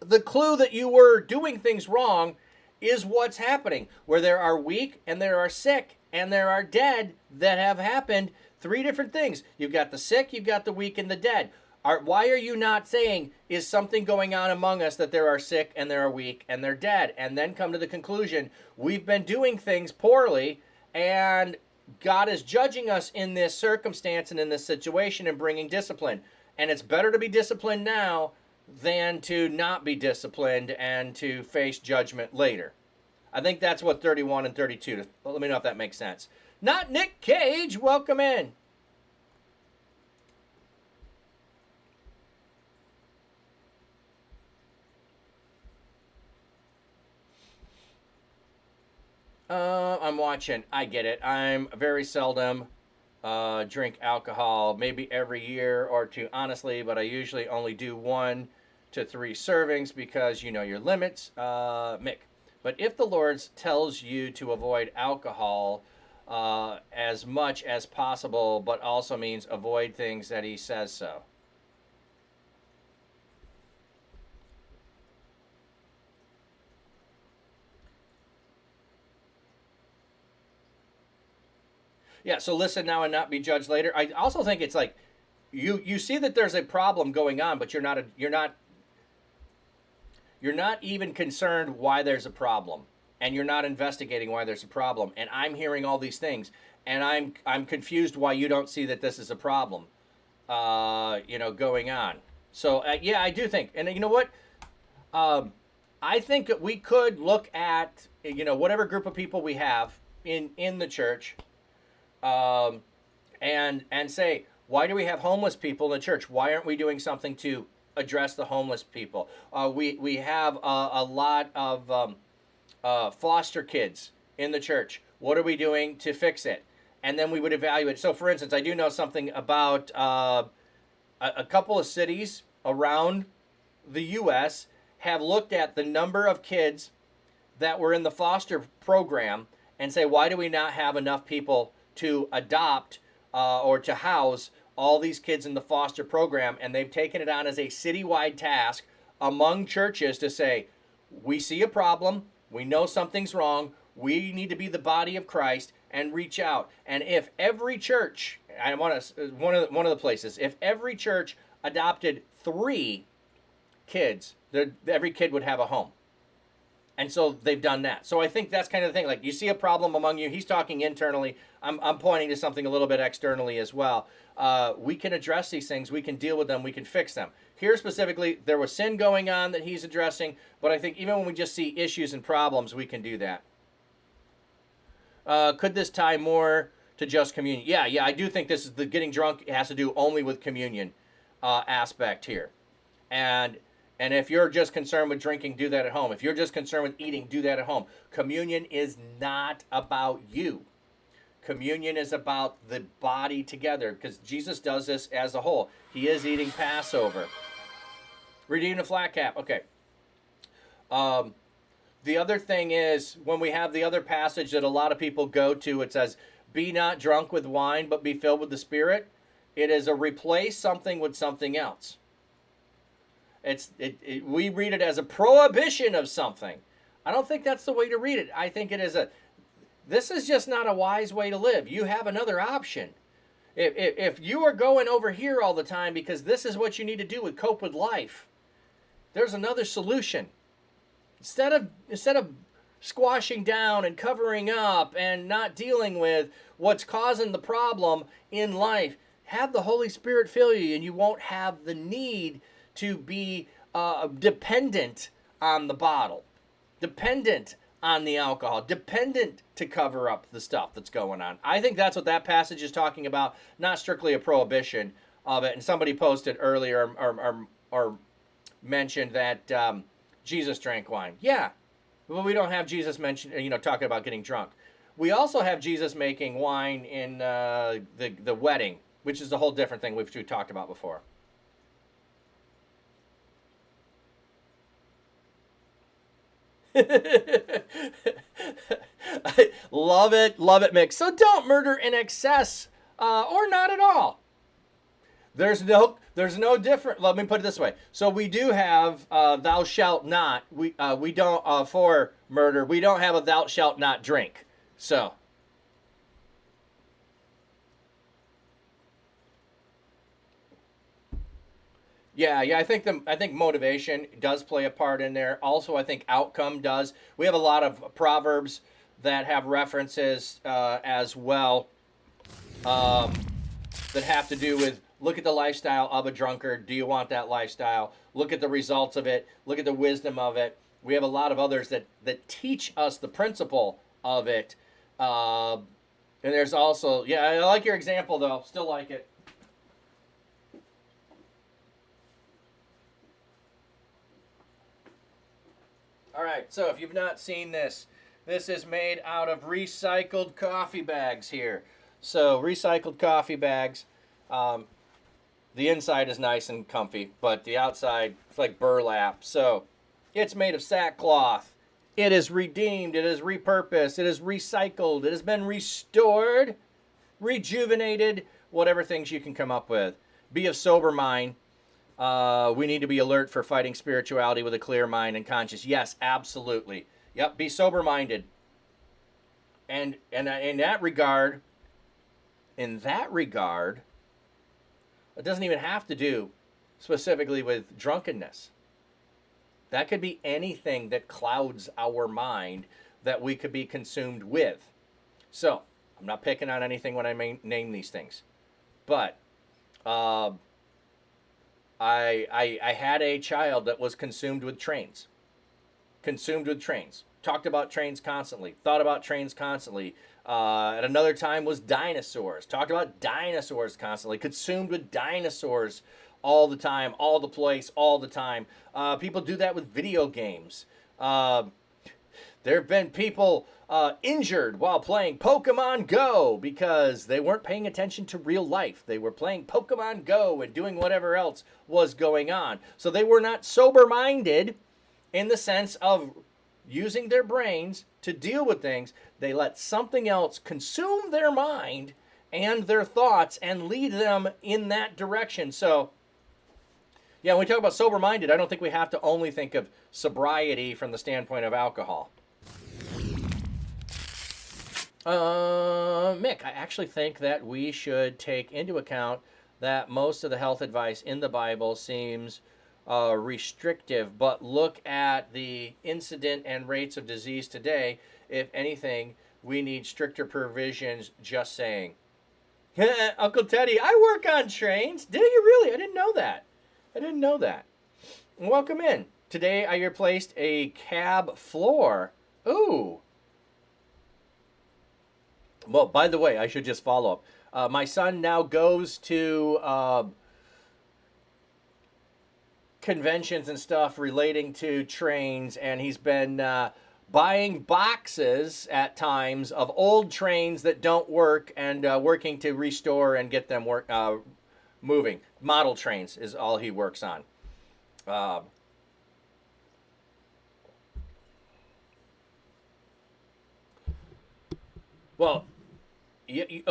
that you were doing things wrong is what's happening. Where there are weak and there are sick and there are dead that have happened. 3 different things. You've got the sick, you've got the weak, and the dead. Why are you not saying, is something going on among us that there are sick and there are weak and they're dead? And then come to the conclusion, we've been doing things poorly and God is judging us in this circumstance and in this situation and bringing discipline. And it's better to be disciplined now than to not be disciplined and to face judgment later. I think that's what 31 and 32. Let me know if that makes sense. Not Nick Cage. Welcome in. I'm watching. I get it. I'm very seldom drink alcohol, maybe every year or two, honestly, but I usually only do 1 to 3 servings because you know your limits, Mick. But if the Lord tells you to avoid alcohol as much as possible, but also means avoid things that he says so. Yeah, so listen now and not be judged later. I also think it's like you see that there's a problem going on, but you're not even concerned why there's a problem, and you're not investigating why there's a problem. And I'm hearing all these things, and I'm confused why you don't see that this is a problem, going on. So yeah, I do think, and you know what, I think that we could look at whatever group of people we have in the church. And say, why do we have homeless people in the church? Why aren't we doing something to address the homeless people? We have a lot of foster kids in the church. What are we doing to fix it? And then we would evaluate. So, for instance, I do know something about a couple of cities around the U.S. have looked at the number of kids that were in the foster program and say, why do we not have enough people to adopt or to house all these kids in the foster program? And they've taken it on as a citywide task among churches to say, we see a problem, we know something's wrong, we need to be the body of Christ and reach out. And if every church, one of the places, if every church adopted 3 kids, every kid would have a home. And so they've done that. So I think that's kind of the thing. Like, you see a problem among you. He's talking internally. I'm pointing to something a little bit externally as well. We can address these things. We can deal with them. We can fix them. Here specifically, there was sin going on that he's addressing. But I think even when we just see issues and problems, we can do that. Could this tie more to just communion? Yeah. I do think this is the getting drunk. It has to do only with communion aspect here. And if you're just concerned with drinking, do that at home. If you're just concerned with eating, do that at home. Communion is not about you. Communion is about the body together, because Jesus does this as a whole. He is eating Passover. Redeeming the flat cap. Okay. The other thing is, when we have the other passage that a lot of people go to, it says, be not drunk with wine, but be filled with the Spirit. It is a replace something with something else. We read it as a prohibition of something. I don't think that's the way to read it. I think it is this is just not a wise way to live. You have another option. If you are going over here all the time because this is what you need to do to cope with life, there's another solution. Instead of squashing down and covering up and not dealing with what's causing the problem in life, have the Holy Spirit fill you, and you won't have the need to be dependent on the bottle, dependent on the alcohol, dependent to cover up the stuff that's going on. I think that's what that passage is talking about, not strictly a prohibition of it. And somebody posted earlier or mentioned that Jesus drank wine. Yeah, Well, we don't have Jesus talking about getting drunk. We also have Jesus making wine in the wedding, which is a whole different thing we talked about before. Love it, Mick. So don't murder in excess, or not at all. There's no different. Let me put it this way. So we do have thou shalt not. We don't for murder. We don't have a thou shalt not drink. So. Yeah. I think motivation does play a part in there. Also, I think outcome does. We have a lot of proverbs that have references as well that have to do with look at the lifestyle of a drunkard. Do you want that lifestyle? Look at the results of it. Look at the wisdom of it. We have a lot of others that teach us the principle of it. And there's also, I like your example though. Still like it. All right, so if you've not seen this, this is made out of recycled coffee bags here. So recycled coffee bags. The inside is nice and comfy, but the outside, it's like burlap. So it's made of sackcloth. It is redeemed. It is repurposed. It is recycled. It has been restored, rejuvenated, whatever things you can come up with. Be of sober mind. We need to be alert for fighting spirituality with a clear mind and conscience. Yes, absolutely. Yep, be sober-minded. And in that regard, it doesn't even have to do specifically with drunkenness. That could be anything that clouds our mind that we could be consumed with. So, I'm not picking on anything when I name these things. But I had a child that was consumed with trains. Talked about trains constantly. Thought about trains constantly. At another time was dinosaurs. Talked about dinosaurs constantly. Consumed with dinosaurs all the time, all the place, all the time. People do that with video games. There have been people injured while playing Pokemon Go because they weren't paying attention to real life. They were playing Pokemon Go and doing whatever else was going on. So they were not sober-minded in the sense of using their brains to deal with things. They let something else consume their mind and their thoughts and lead them in that direction. So, when we talk about sober-minded, I don't think we have to only think of sobriety from the standpoint of alcohol. Mick, I actually think that we should take into account that most of the health advice in the Bible seems restrictive, but look at the incident and rates of disease today. If anything, we need stricter provisions, just saying. Uncle Teddy, I work on trains. Did you really? I didn't know that. Welcome in. Today I replaced a cab floor. Ooh. Well, by the way, I should just follow up. My son now goes to conventions and stuff relating to trains, and he's been buying boxes at times of old trains that don't work and working to restore and get them moving. Model trains is all he works on.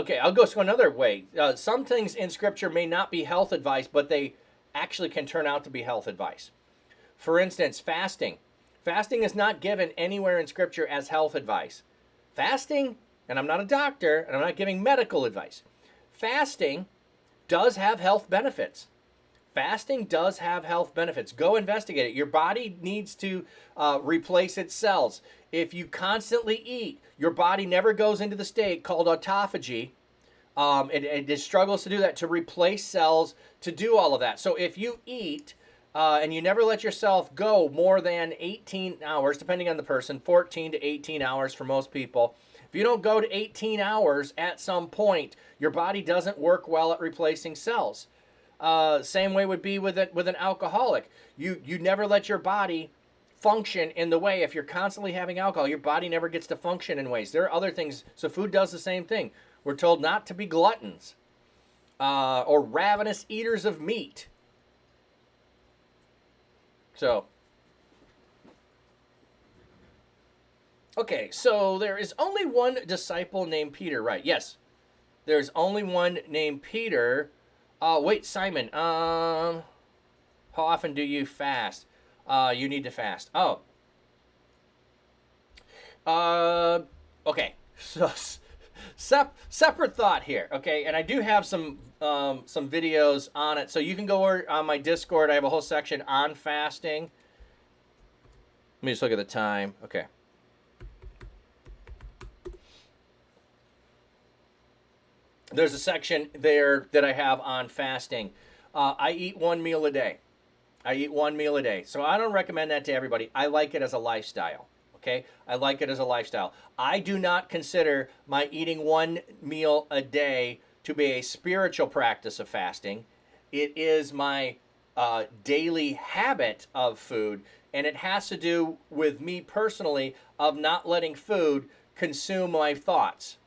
Okay, I'll go another way. Some things in Scripture may not be health advice, but they actually can turn out to be health advice. For instance, fasting. Fasting is not given anywhere in Scripture as health advice. Fasting, and I'm not a doctor, and I'm not giving medical advice. Fasting does have health benefits. Fasting does have health benefits. Go investigate it. Your body needs to replace its cells. If you constantly eat, your body never goes into the state called autophagy. It struggles to do that, to replace cells, to do all of that. So if you eat and you never let yourself go more than 18 hours, depending on the person, 14 to 18 hours for most people. If you don't go to 18 hours at some point, your body doesn't work well at replacing cells. Same way would be with an alcoholic. You never let your body function in the way. If you're constantly having alcohol, your body never gets to function in ways. There are other things. So food does the same thing. We're told not to be gluttons or ravenous eaters of meat. So, okay, so there is only one disciple named Peter, right? Yes, there's only one named Peter. Wait, Simon, how often do you fast? You need to fast. Oh. Okay. So separate thought here. Okay, and I do have some videos on it, so you can go on my Discord. I have a whole section on fasting. Let me just look at the time. Okay. There's a section there that I have on fasting. I eat one meal a day. I eat one meal a day. So I don't recommend that to everybody. I like it as a lifestyle. Okay? I like it as a lifestyle. I do not consider my eating one meal a day to be a spiritual practice of fasting. It is my daily habit of food, and it has to do with me personally of not letting food consume my thoughts.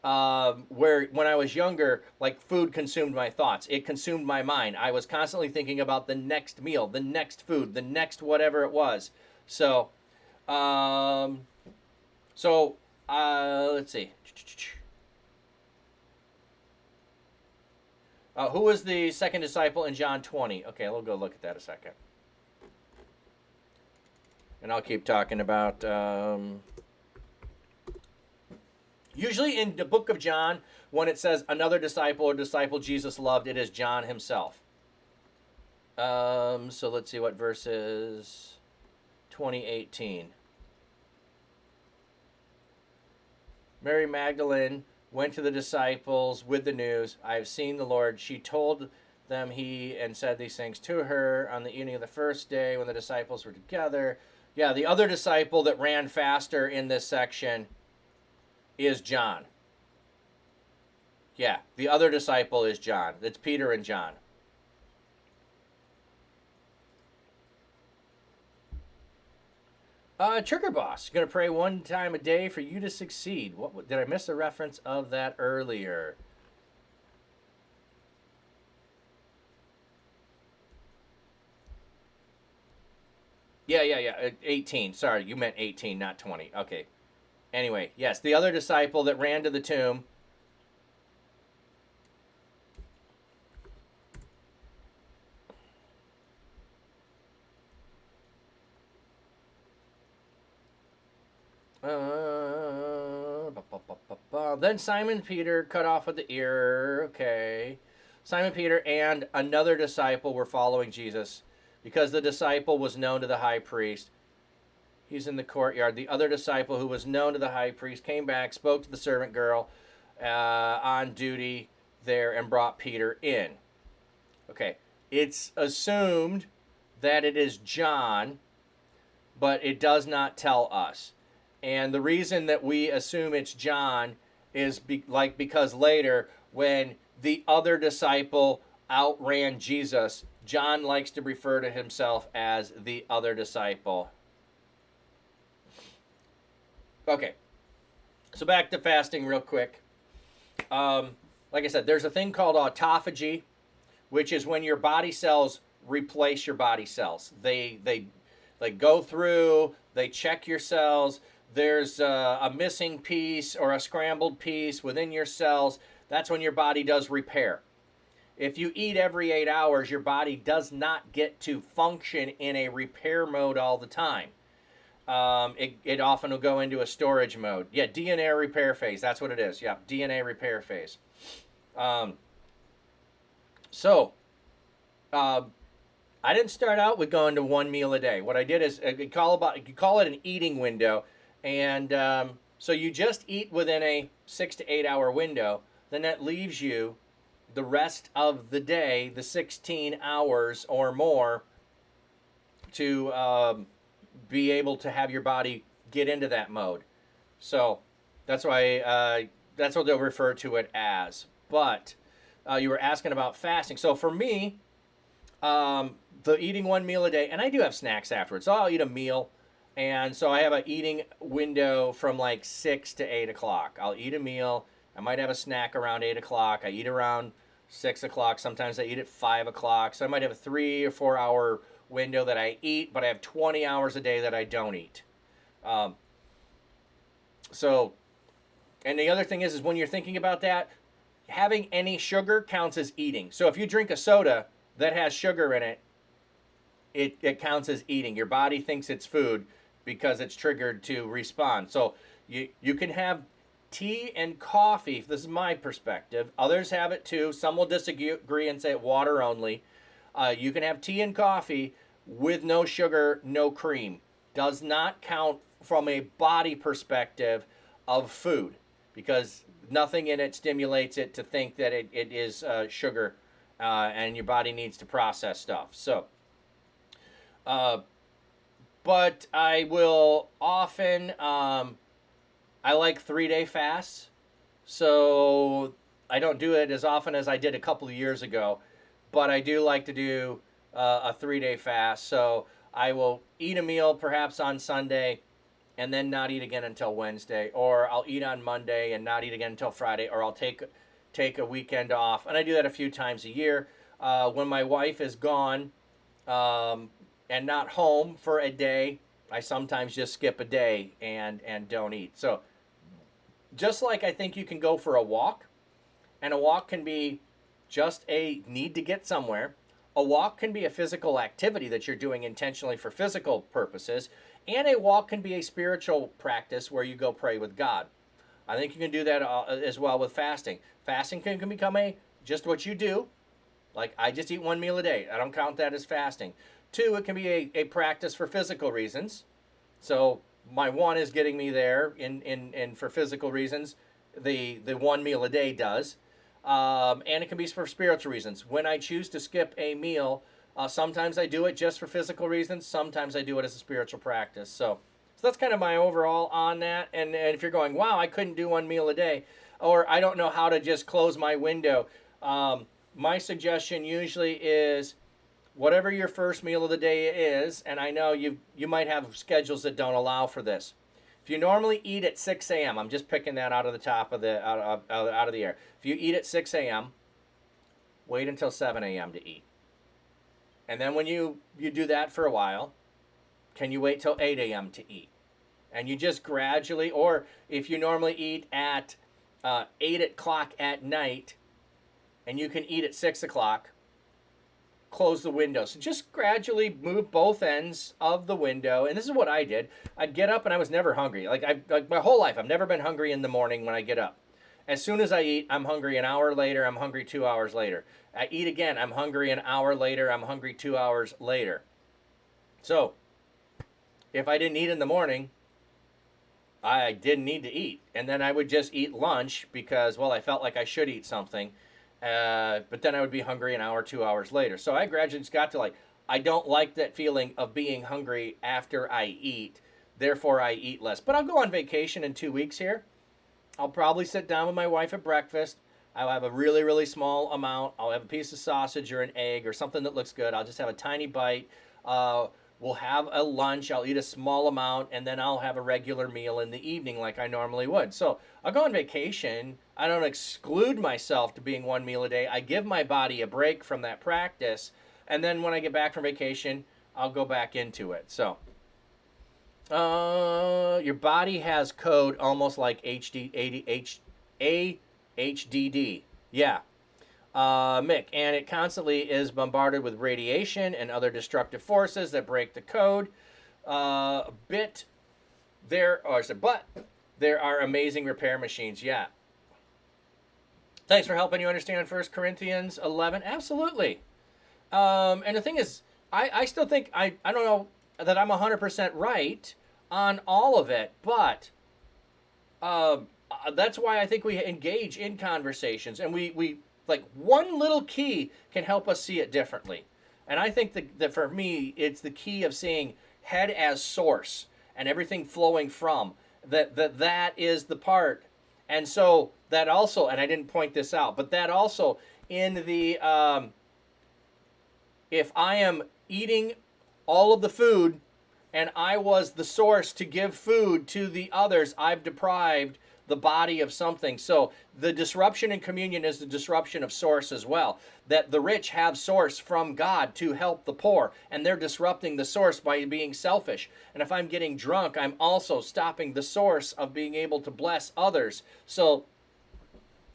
Where when I was younger, like food consumed my thoughts. It consumed my mind. I was constantly thinking about the next meal, the next food, the next whatever it was. So, let's see. Who was the second disciple in John 20? Okay, we'll go look at that a second. And I'll keep talking about... Usually in the book of John, when it says another disciple or disciple Jesus loved, it is John himself. So let's see what verses 20:18. Mary Magdalene went to the disciples with the news, I have seen the Lord. She told them he and said these things to her on the evening of the first day when the disciples were together. Yeah, the other disciple that ran faster in this section is John. Yeah, the other disciple is John. It's Peter and John. Trigger Boss, going to pray one time a day for you to succeed. What did I miss a reference of that earlier? Yeah. 18. Sorry, you meant 18, not 20. Okay. Anyway, yes, the other disciple that ran to the tomb. Then Simon Peter cut off with the ear. Okay. Simon Peter and another disciple were following Jesus because the disciple was known to the high priest. He's in the courtyard. The other disciple who was known to the high priest came back, spoke to the servant girl on duty there, and brought Peter in. Okay. It's assumed that it is John, but it does not tell us. And the reason that we assume it's John is because later when the other disciple outran Jesus, John likes to refer to himself as the other disciple. Okay, so back to fasting real quick. Like I said, there's a thing called autophagy, which is when your body cells replace your body cells. They go through, they check your cells. There's a missing piece or a scrambled piece within your cells. That's when your body does repair. If you eat every 8 hours, your body does not get to function in a repair mode all the time. It often will go into a storage mode. Yeah, DNA repair phase. That's what it is. Yeah, DNA repair phase. I didn't start out with going to one meal a day. What I did is you call it an eating window, and so you just eat within a 6 to 8 hour window. Then that leaves you the rest of the day, the 16 hours or more, to be able to have your body get into that mode. So that's why that's what they'll refer to it as. But you were asking about fasting. So for me, the eating one meal a day, and I do have snacks afterwards. So I'll eat a meal, and so I have a eating window from like 6 to 8 o'clock. I'll eat a meal. I might have a snack around 8 o'clock. I eat around 6 o'clock. Sometimes I eat at 5 o'clock. So I might have a 3 or 4 hour window that I eat, but I have 20 hours a day that I don't eat. And the other thing is when you're thinking about that, having any sugar counts as eating. So if you drink a soda that has sugar in it, it counts as eating. Your body thinks it's food because it's triggered to respond. So you can have tea and coffee. This is my perspective. Others have it too. Some will disagree and say water only. You can have tea and coffee with no sugar, no cream. Does not count from a body perspective of food because nothing in it stimulates it to think that it is sugar and your body needs to process stuff. So, but I will often, I like 3-day fasts. So I don't do it as often as I did a couple of years ago, but I do like to do a 3-day fast. So I will eat a meal perhaps on Sunday and then not eat again until Wednesday, or I'll eat on Monday and not eat again until Friday, or I'll take a weekend off. And I do that a few times a year. When my wife is gone and not home for a day, I sometimes just skip a day and don't eat. So just like I think you can go for a walk, and a walk can be just a need to get somewhere. A walk can be a physical activity that you're doing intentionally for physical purposes, and a walk can be a spiritual practice where you go pray with God. I think you can do that as well with fasting. Fasting can become just what you do. Like, I just eat one meal a day. I don't count that as fasting. 2, it can be a practice for physical reasons. So my one is getting me there in for physical reasons. The one meal a day does. And it can be for spiritual reasons. When I choose to skip a meal, sometimes I do it just for physical reasons. Sometimes I do it as a spiritual practice. So that's kind of my overall on that. And if you're going, wow, I couldn't do one meal a day, or I don't know how to just close my window, my suggestion usually is whatever your first meal of the day is, and I know you might have schedules that don't allow for this. If you normally eat at 6 a.m., I'm just picking that out of the top of the out of the air. If you eat at 6 a.m., wait until 7 a.m. to eat. And then when you do that for a while, can you wait till 8 a.m. to eat? And you just gradually, or if you normally eat at 8 o'clock at night, and you can eat at 6 o'clock, close the window. So just gradually move both ends of the window. And this is what I did. I'd get up and I was never hungry. Like my whole life, I've never been hungry in the morning when I get up. As soon as I eat, I'm hungry an hour later. I'm hungry 2 hours later. I eat again. I'm hungry an hour later. I'm hungry 2 hours later. So if I didn't eat in the morning, I didn't need to eat. And then I would just eat lunch because, well, I felt like I should eat something. But then I would be hungry an hour, 2 hours later. So I gradually just got to like, I don't like that feeling of being hungry after I eat. Therefore, I eat less. But I'll go on vacation in 2 weeks here. I'll probably sit down with my wife at breakfast. I'll have a really, really small amount. I'll have a piece of sausage or an egg or something that looks good. I'll just have a tiny bite. We'll have a lunch. I'll eat a small amount, and then I'll have a regular meal in the evening like I normally would. So I'll go on vacation. I don't exclude myself to being one meal a day. I give my body a break from that practice, and then when I get back from vacation, I'll go back into it. So your body has code almost like AHDD. Yeah. Mick, and it constantly is bombarded with radiation and other destructive forces that break the code. But there are amazing repair machines. Yeah. Thanks for helping you understand 1 Corinthians 11. Absolutely. And the thing is, I still think, I don't know that I'm 100% right on all of it, but that's why I think we engage in conversations, and we like one little key can help us see it differently. And I think that for me, it's the key of seeing head as source and everything flowing from that is the part. And so that also, and I didn't point this out, but that also in the if I am eating all of the food and I was the source to give food to the others, I've deprived the body of something. So the disruption in communion is the disruption of source as well. That the rich have source from God to help the poor, and they're disrupting the source by being selfish. And if I'm getting drunk, I'm also stopping the source of being able to bless others. So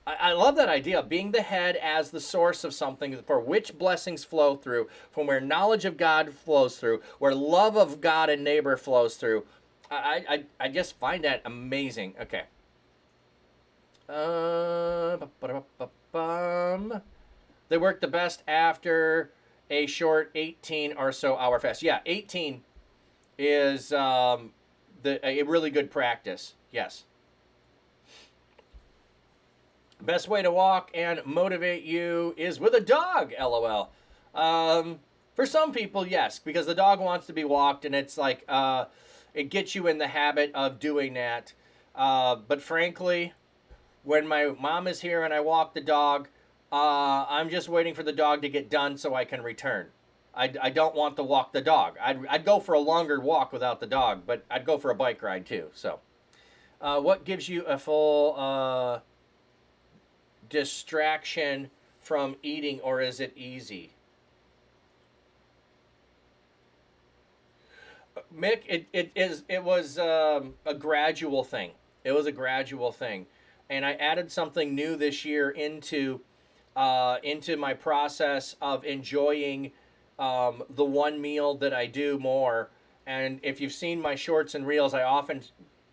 I love that idea of being the head as the source of something for which blessings flow through, from where knowledge of God flows through, where love of God and neighbor flows through. I just find that amazing. Okay. They work the best after a short 18 or so hour fast. Yeah, 18 is a really good practice. Yes. Best way to walk and motivate you is with a dog, LOL. For some people, yes, because the dog wants to be walked, and it's like it gets you in the habit of doing that. But frankly, when my mom is here and I walk the dog, I'm just waiting for the dog to get done so I can return. I don't want to walk the dog. I'd go for a longer walk without the dog, but I'd go for a bike ride too. So, what gives you a full distraction from eating, or is it easy? Mick, it was a gradual thing. It was a gradual thing, and I added something new this year into my process of enjoying the one meal that I do more. And if you've seen my shorts and reels, I often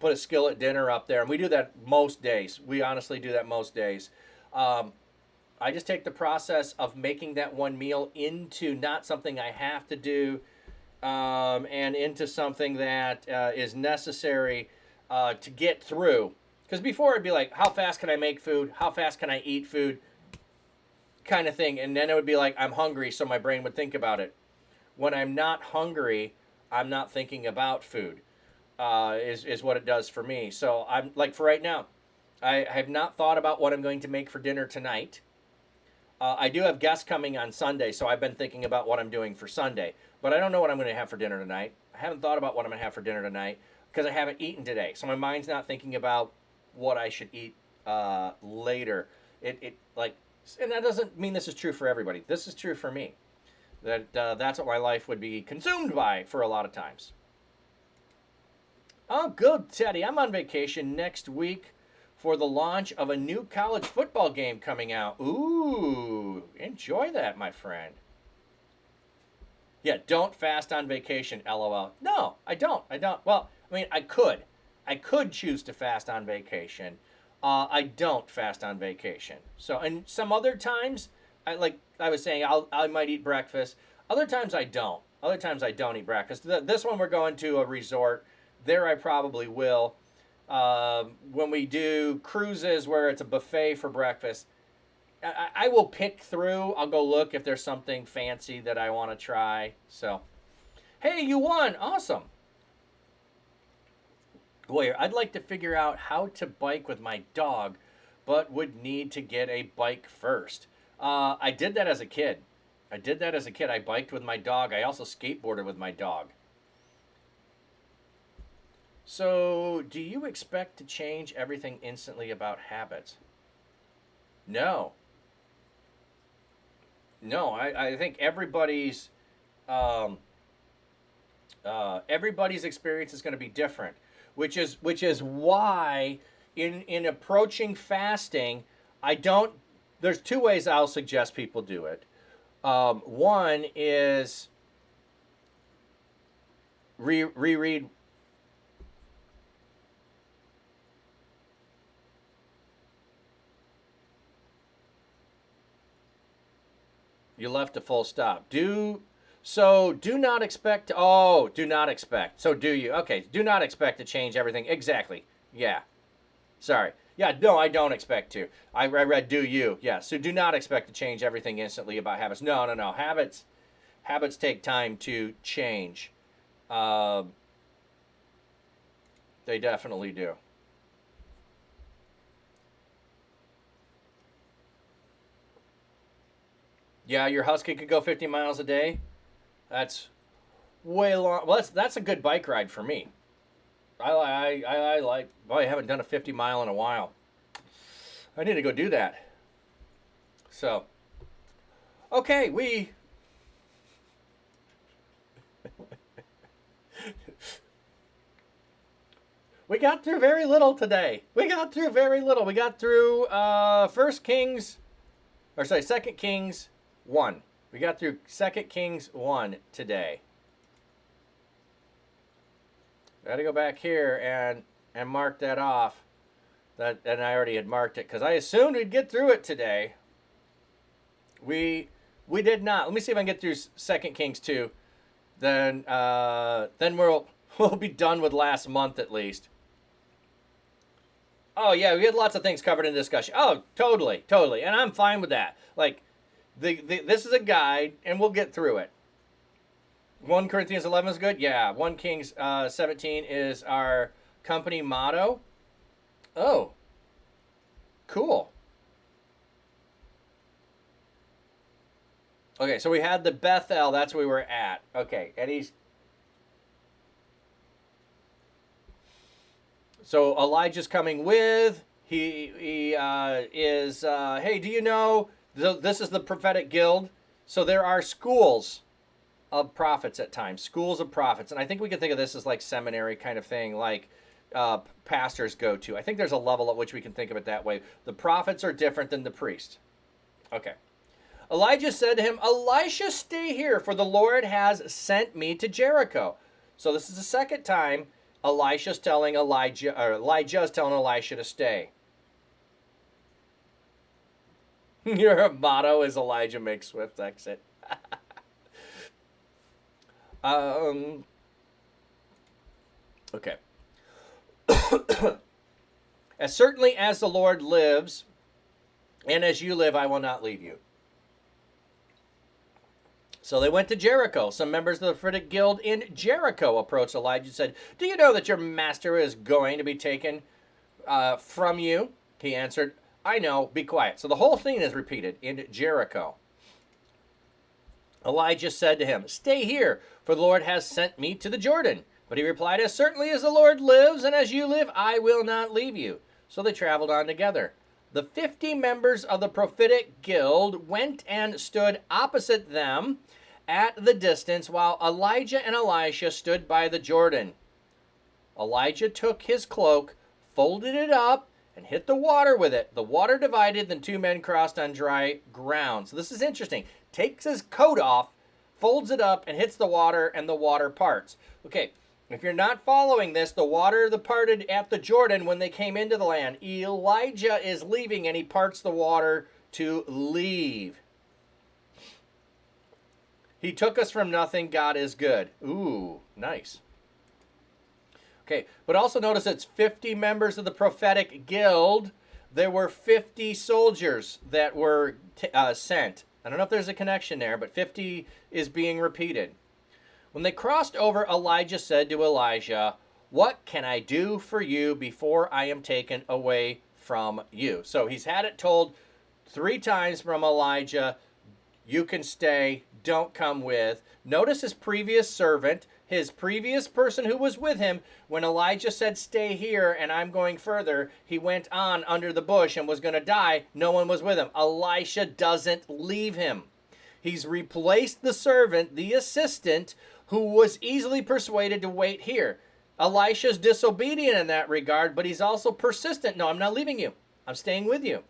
put a skillet dinner up there, and we do that most days. We honestly do that most days. I just take the process of making that one meal into not something I have to do, and into something that is necessary to get through. Because before it'd be like, how fast can I make food? How fast can I eat food? Kind of thing. And then it would be like, I'm hungry, so my brain would think about it. When I'm not hungry, I'm not thinking about food, is what it does for me. So I'm like, for right now, I have not thought about what I'm going to make for dinner tonight. I do have guests coming on Sunday, so I've been thinking about what I'm doing for Sunday. But I don't know what I'm going to have for dinner tonight. I haven't thought about what I'm going to have for dinner tonight because I haven't eaten today. So my mind's not thinking about what I should eat later. And that doesn't mean this is true for everybody. This is true for me. That's what my life would be consumed by for a lot of times. Oh, good, Teddy. I'm on vacation next week for the launch of a new college football game coming out. Ooh, enjoy that, my friend. Yeah, don't fast on vacation, LOL. No, I don't. Well, I mean, I could. I could choose to fast on vacation. I don't fast on vacation. So, and some other times, like I was saying, I might eat breakfast. Other times I don't. Other times I don't eat breakfast. This one we're going to a resort. There I probably will. When we do cruises where it's a buffet for breakfast, I will pick through. I'll go look if there's something fancy that I want to try. So, hey, you won. Awesome. Boy, I'd like to figure out how to bike with my dog, but would need to get a bike first. I did that as a kid. I biked with my dog. I also skateboarded with my dog. So, do you expect to change everything instantly about habits? No. No, I think everybody's experience is going to be different, which is why in approaching fasting, there's two ways I'll suggest people do it. One is reread. You left a full stop. Do not expect. Oh, do not expect. So do you? Okay, do not expect to change everything. Exactly. Yeah. Sorry. Yeah, no, I don't expect to. I read do you. Yeah, so do not expect to change everything instantly about habits. No. Habits take time to change. They definitely do. Yeah, your husky could go 50 miles a day. That's way long. Well, that's a good bike ride for me. I like. Boy, I haven't done a 50 mile in a while. I need to go do that. So, okay, we got through very little today. We got through very little. We got through Second Kings 1. We got through 2 Kings 1 today. Got to go back here and mark that off. And I already had marked it because I assumed we'd get through it today. We did not. Let me see if I can get through 2 Kings 2. Then we'll be done with last month at least. Oh yeah, we had lots of things covered in discussion. Oh, totally, and I'm fine with that. Like, this is a guide, and we'll get through it. 1 Corinthians 11 is good? Yeah. 1 Kings 17 is our company motto. Oh, cool. Okay, so we had the Bethel. That's where we were at. Okay, and so Elijah's coming with. He is, hey, do you know, this is the prophetic guild. So there are schools of prophets at times, schools of prophets. And I think we can think of this as like seminary kind of thing, like pastors go to. I think there's a level at which we can think of it that way. The prophets are different than the priest. Okay. Elijah said to him, Elisha, stay here, for the Lord has sent me to Jericho. So this is the second time Elijah's telling Elijah's telling Elisha to stay. Your motto is Elijah makes swift exit. Okay. As certainly as the Lord lives, and as you live, I will not leave you. So they went to Jericho. Some members of the prophetic guild in Jericho approached Elijah and said, do you know that your master is going to be taken from you? He answered, I know, be quiet. So the whole thing is repeated in Jericho. Elijah said to him, stay here, for the Lord has sent me to the Jordan. But he replied, as certainly as the Lord lives and as you live, I will not leave you. So they traveled on together. The 50 members of the prophetic guild went and stood opposite them at the distance while Elijah and Elisha stood by the Jordan. Elijah took his cloak, folded it up, and hit the water with it. The water divided, then 2 men crossed on dry ground. So this is interesting. Takes his coat off, folds it up, and hits the water, and the water parts. Okay, if you're not following this, the water parted at the Jordan when they came into the land. Elijah is leaving, and he parts the water to leave. He took us from nothing. God is good. Ooh, nice. Okay, but also notice it's 50 members of the prophetic guild. There were 50 soldiers that were sent. I don't know if there's a connection there, but 50 is being repeated. When they crossed over, Elijah said to Elisha, what can I do for you before I am taken away from you? So he's had it told 3 times from Elijah, you can stay, don't come with. Notice his previous servant, his previous person who was with him, when Elijah said, stay here and I'm going further, he went on under the bush and was going to die. No one was with him. Elisha doesn't leave him. He's replaced the servant, the assistant, who was easily persuaded to wait here. Elisha's disobedient in that regard, but he's also persistent. No, I'm not leaving you. I'm staying with you.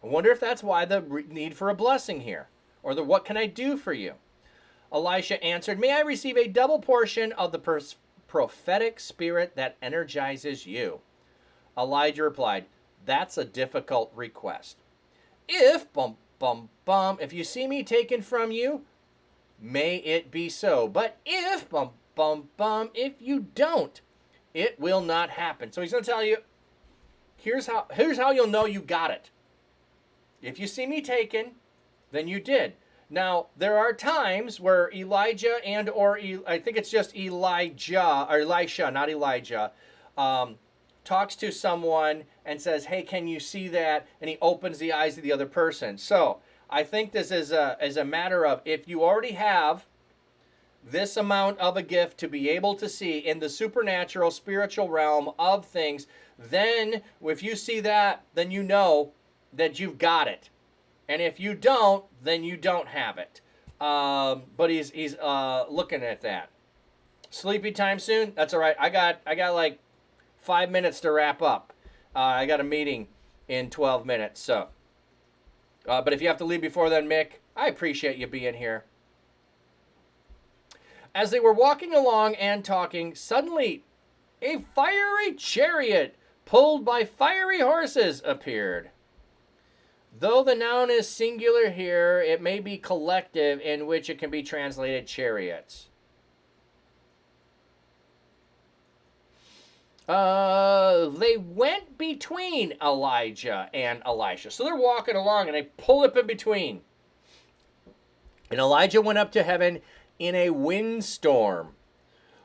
I wonder if that's why the need for a blessing here. Or the what can I do for you? Elisha answered, may I receive a double portion of the prophetic spirit that energizes you? Elijah replied, that's a difficult request. If, if you see me taken from you, may it be so. But if, if you don't, it will not happen. So he's going to tell you, here's how you'll know you got it. If you see me taken, then you did. Now, there are times where Elijah I think it's just Elijah, or Elisha, not Elijah, talks to someone and says, hey, can you see that? And he opens the eyes of the other person. So I think this is a matter of, if you already have this amount of a gift to be able to see in the supernatural, spiritual realm of things, then if you see that, then you know that you've got it. And if you don't, then you don't have it. But he's looking at that. Sleepy time soon? That's all right. I got like 5 minutes to wrap up. I got a meeting in 12 minutes. So, but if you have to leave before then, Mick, I appreciate you being here. As they were walking along and talking, suddenly a fiery chariot pulled by fiery horses appeared. Though the noun is singular here, it may be collective, in which it can be translated chariots. They went between Elijah and Elisha. So they're walking along and they pull up in between. And Elijah went up to heaven in a windstorm.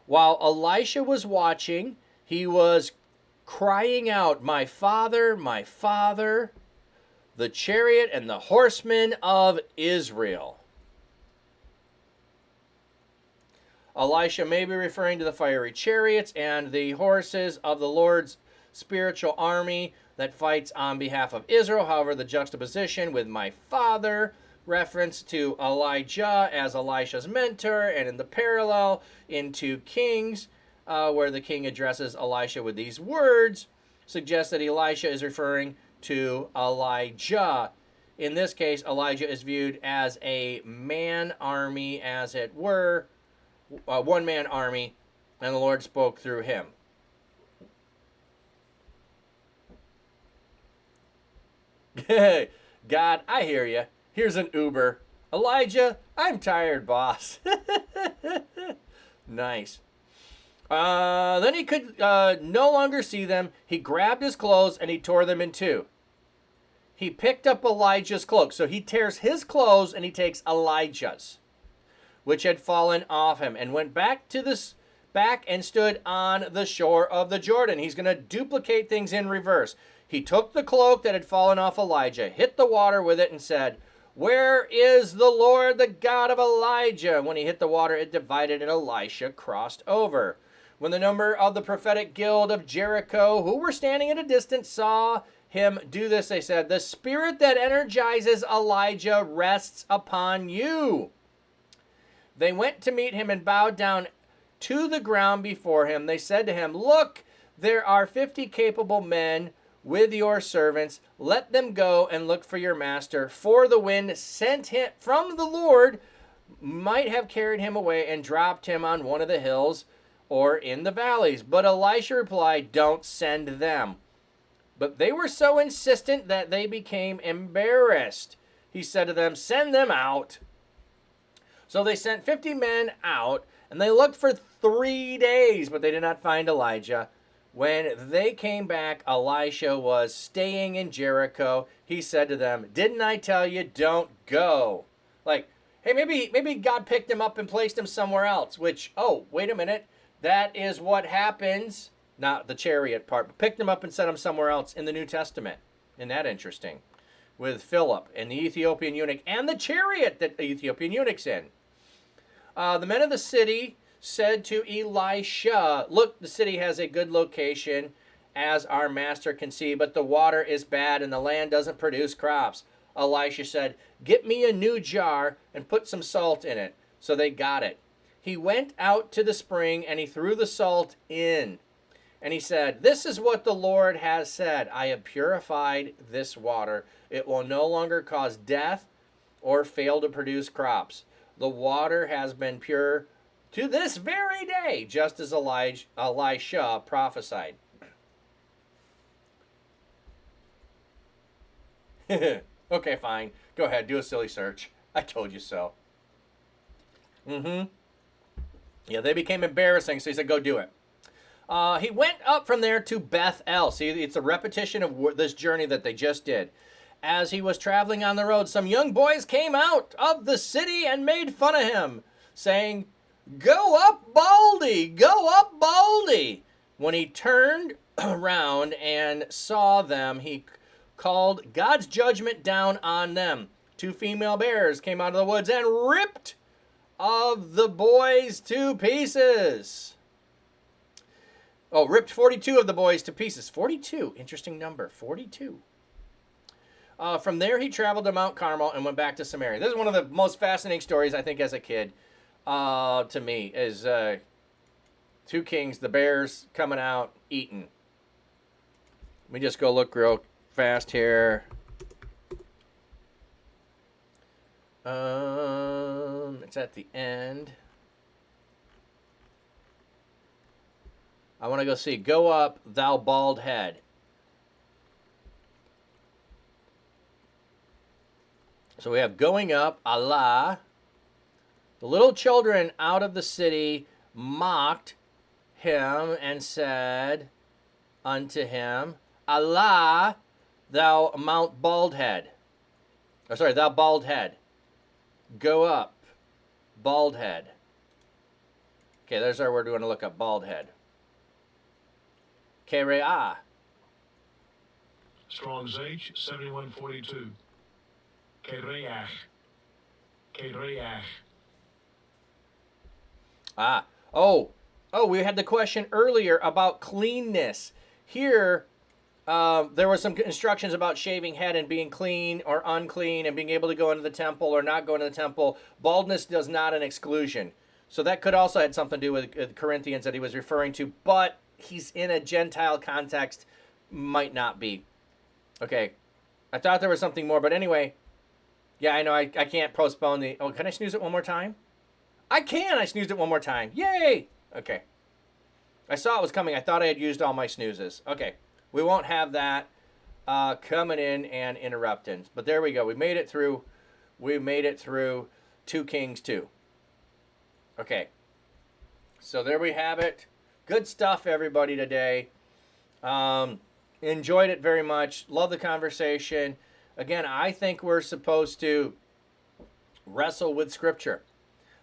While Elisha was watching, he was crying out, "My father, my father, the chariot and the horsemen of Israel." Elisha may be referring to the fiery chariots and the horses of the Lord's spiritual army that fights on behalf of Israel. However, the juxtaposition with "my father" reference to Elijah as Elisha's mentor, and in the parallel in 2 Kings, where the king addresses Elisha with these words, suggests that Elisha is referring to Elijah. In this case, Elijah is viewed as a man army, as it were, a one-man army, and the Lord spoke through him. God, I hear you. Here's an Uber. Elijah, I'm tired, boss. Nice. Then he could no longer see them. He grabbed his clothes and he tore them in two. He picked up Elijah's cloak. So he tears his clothes and he takes Elijah's, which had fallen off him, and went back and stood on the shore of the Jordan. He's going to duplicate things in reverse. He took the cloak that had fallen off Elijah, hit the water with it, and said, "Where is the Lord, the God of Elijah?" And when he hit the water, it divided, and Elisha crossed over. When the number of the prophetic guild of Jericho, who were standing at a distance, saw him do this, they said, "The spirit that energizes Elijah rests upon you." They went to meet him and bowed down to the ground before him. They said to him, "Look, there are 50 capable men with your servants. Let them go and look for your master, for the wind sent him from the Lord might have carried him away and dropped him on one of the hills or in the valleys." But Elisha replied, "Don't send them." But they were so insistent that they became embarrassed. He said to them, "Send them out." So they sent 50 men out, and they looked for 3 days, but they did not find Elijah. When they came back, Elisha was staying in Jericho. He said to them, "Didn't I tell you, don't go?" Like, hey, maybe God picked him up and placed him somewhere else, which, oh, wait a minute. That is what happens, not the chariot part, but picked him up and sent him somewhere else in the New Testament. Isn't that interesting? With Philip and the Ethiopian eunuch and the chariot that the Ethiopian eunuch's in. The men of the city said to Elisha, "Look, the city has a good location, as our master can see, but the water is bad and the land doesn't produce crops." Elisha said, "Get me a new jar and put some salt in it." So they got it. He went out to the spring and he threw the salt in. And he said, "This is what the Lord has said. I have purified this water. It will no longer cause death or fail to produce crops. The water has been pure to this very day, just as Elisha prophesied." Okay, fine. Go ahead, do a silly search. I told you so. Yeah, they became embarrassing, so he said, "Go do it." He went up from there to Bethel. See, it's a repetition of this journey that they just did. As he was traveling on the road, some young boys came out of the city and made fun of him, saying, "Go up, Baldy! Go up, Baldy!" When he turned around and saw them, he called God's judgment down on them. 2 female bears came out of the woods and ripped of the boys to pieces. Oh, ripped 42 of the boys to pieces. 42, interesting number, 42. From there, he traveled to Mount Carmel and went back to Samaria. This is one of the most fascinating stories, I think, as a kid, to me, is 2 kings, the bears coming out, eating. Let me just go look real fast here. It's at the end. I want to go see. Go up, thou bald head. So we have going up, Allah. The little children out of the city mocked him and said unto him, Allah, thou Mount Baldhead. Oh, sorry, thou bald head. Go up, bald head. Okay, there's our word we want to look up, bald head. Kereah. Strong's H, 7142. Kereach. Kereach. Oh, we had the question earlier about cleanness. Here, there were some instructions about shaving head and being clean or unclean and being able to go into the temple or not go into the temple. Baldness does not an exclusion. So that could also have something to do with Corinthians that he was referring to, but he's in a Gentile context, might not be. Okay, I thought there was something more, but anyway, yeah, I know I can't postpone the... Oh, can I snooze it one more time? I can! I snoozed it one more time. Yay! Okay. I saw it was coming. I thought I had used all my snoozes. Okay. We won't have that coming in and interrupting. But there we go. We made it through. We made it through 2 Kings 2. Okay. So there we have it. Good stuff, everybody, today. Enjoyed it very much. Love the conversation. Again, I think we're supposed to wrestle with Scripture.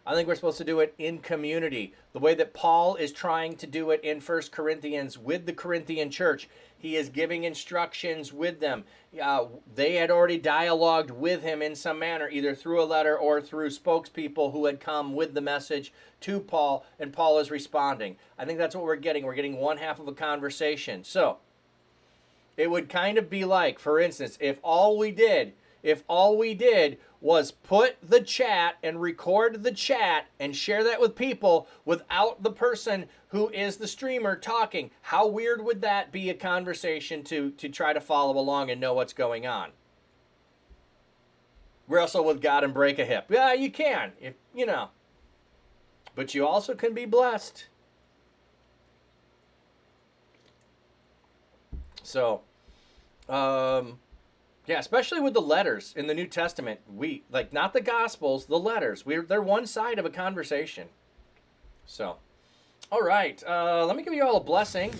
I think we're supposed to do it in community. The way that Paul is trying to do it in 1 Corinthians with the Corinthian church. He is giving instructions with them. They had already dialogued with him in some manner, either through a letter or through spokespeople who had come with the message to Paul, and Paul is responding. I think that's what we're getting. We're getting one half of a conversation. So, it would kind of be like, for instance, if all we did was put the chat and record the chat and share that with people without the person who is the streamer talking. How weird would that be a conversation to try to follow along and know what's going on? Wrestle with God and break a hip. Yeah, you can, if you know. But you also can be blessed. So, yeah, especially with the letters in the New Testament. We, like, not the Gospels, the letters. They're one side of a conversation. So, all right. Let me give you all a blessing,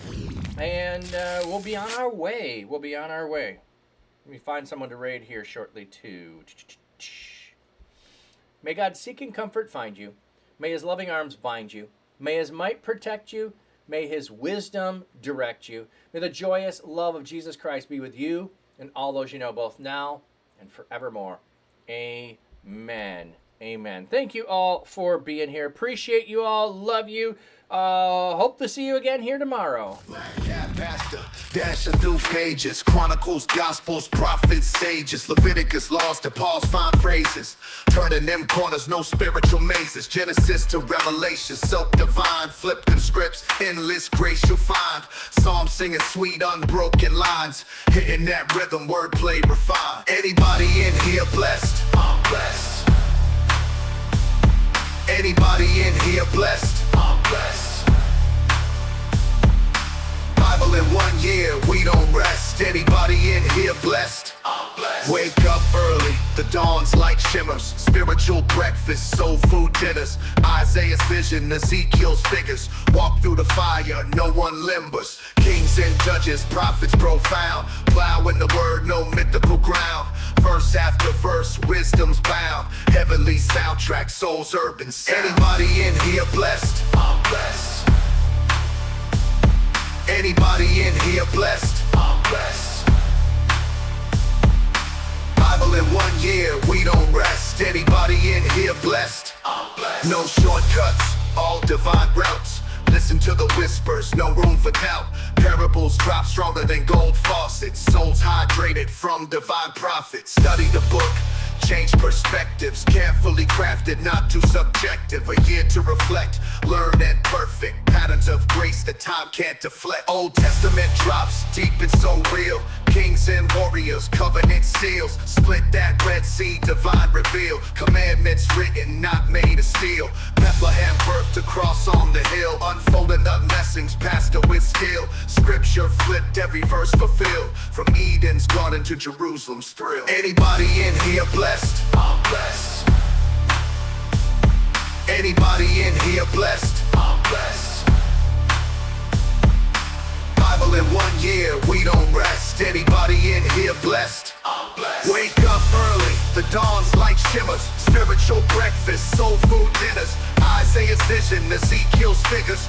and we'll be on our way. We'll be on our way. Let me find someone to raid here shortly, too. May God's seeking comfort find you. May his loving arms bind you. May his might protect you. May his wisdom direct you. May the joyous love of Jesus Christ be with you and all those you know, both now and forevermore. Amen. Amen. Thank you all for being here. Appreciate you all. Love you. Hope to see you again here tomorrow. Cat pastor, dashing through pages, Chronicles, Gospels, prophets, sages, Leviticus, laws to Paul's fine phrases, turning them corners, no spiritual mazes, Genesis to Revelation, so divine, flipping scripts, endless grace you'll find, Psalm singing sweet unbroken lines, hitting that rhythm, wordplay refined. Anybody in here blessed? I'm blessed. Anybody in here blessed? I'm blessed. Bible in 1 year, we don't rest. Anybody in here blessed? I'm blessed. Wake up early, the dawn's light shimmers. Spiritual breakfast, soul food dinners. Isaiah's vision, Ezekiel's figures. Walk through the fire, no one limbers. Kings and judges, prophets profound. Plowing the word, no mythical ground. Verse after verse, wisdom's bound. Heavenly soundtrack, soul's urban sound. Anybody in here blessed? I'm blessed. Anybody in here blessed? I'm blessed. Bible Bible in 1 year, we don't rest. Anybody in here blessed? I'm blessed. No shortcuts, all divine routes. Listen to the whispers, no room for doubt. Parables drop stronger than gold faucets. Souls hydrated from divine prophets. Study the book, change perspectives. Carefully crafted, not too subjective. A year to reflect, learn and perfect. Patterns of grace that time can't deflect. Old Testament drops, deep and so real. Kings and warriors, covenant seals. Split that Red Sea, divine reveal. Commandments written, not made of steel. Bethlehem birthed to cross on the hill. Unfolding the blessings, pastor with skill. Scripture flipped, every verse fulfilled. From Eden's garden to Jerusalem's thrill. Anybody in here blessed? I'm blessed. Anybody in here blessed? I'm blessed. Bible in 1 year, we don't rest. Anybody in here blessed? I'm blessed. Wake up early, the dawn's light shimmers. Spiritual breakfast, soul food dinners. Isaiah's vision, Ezekiel's figures.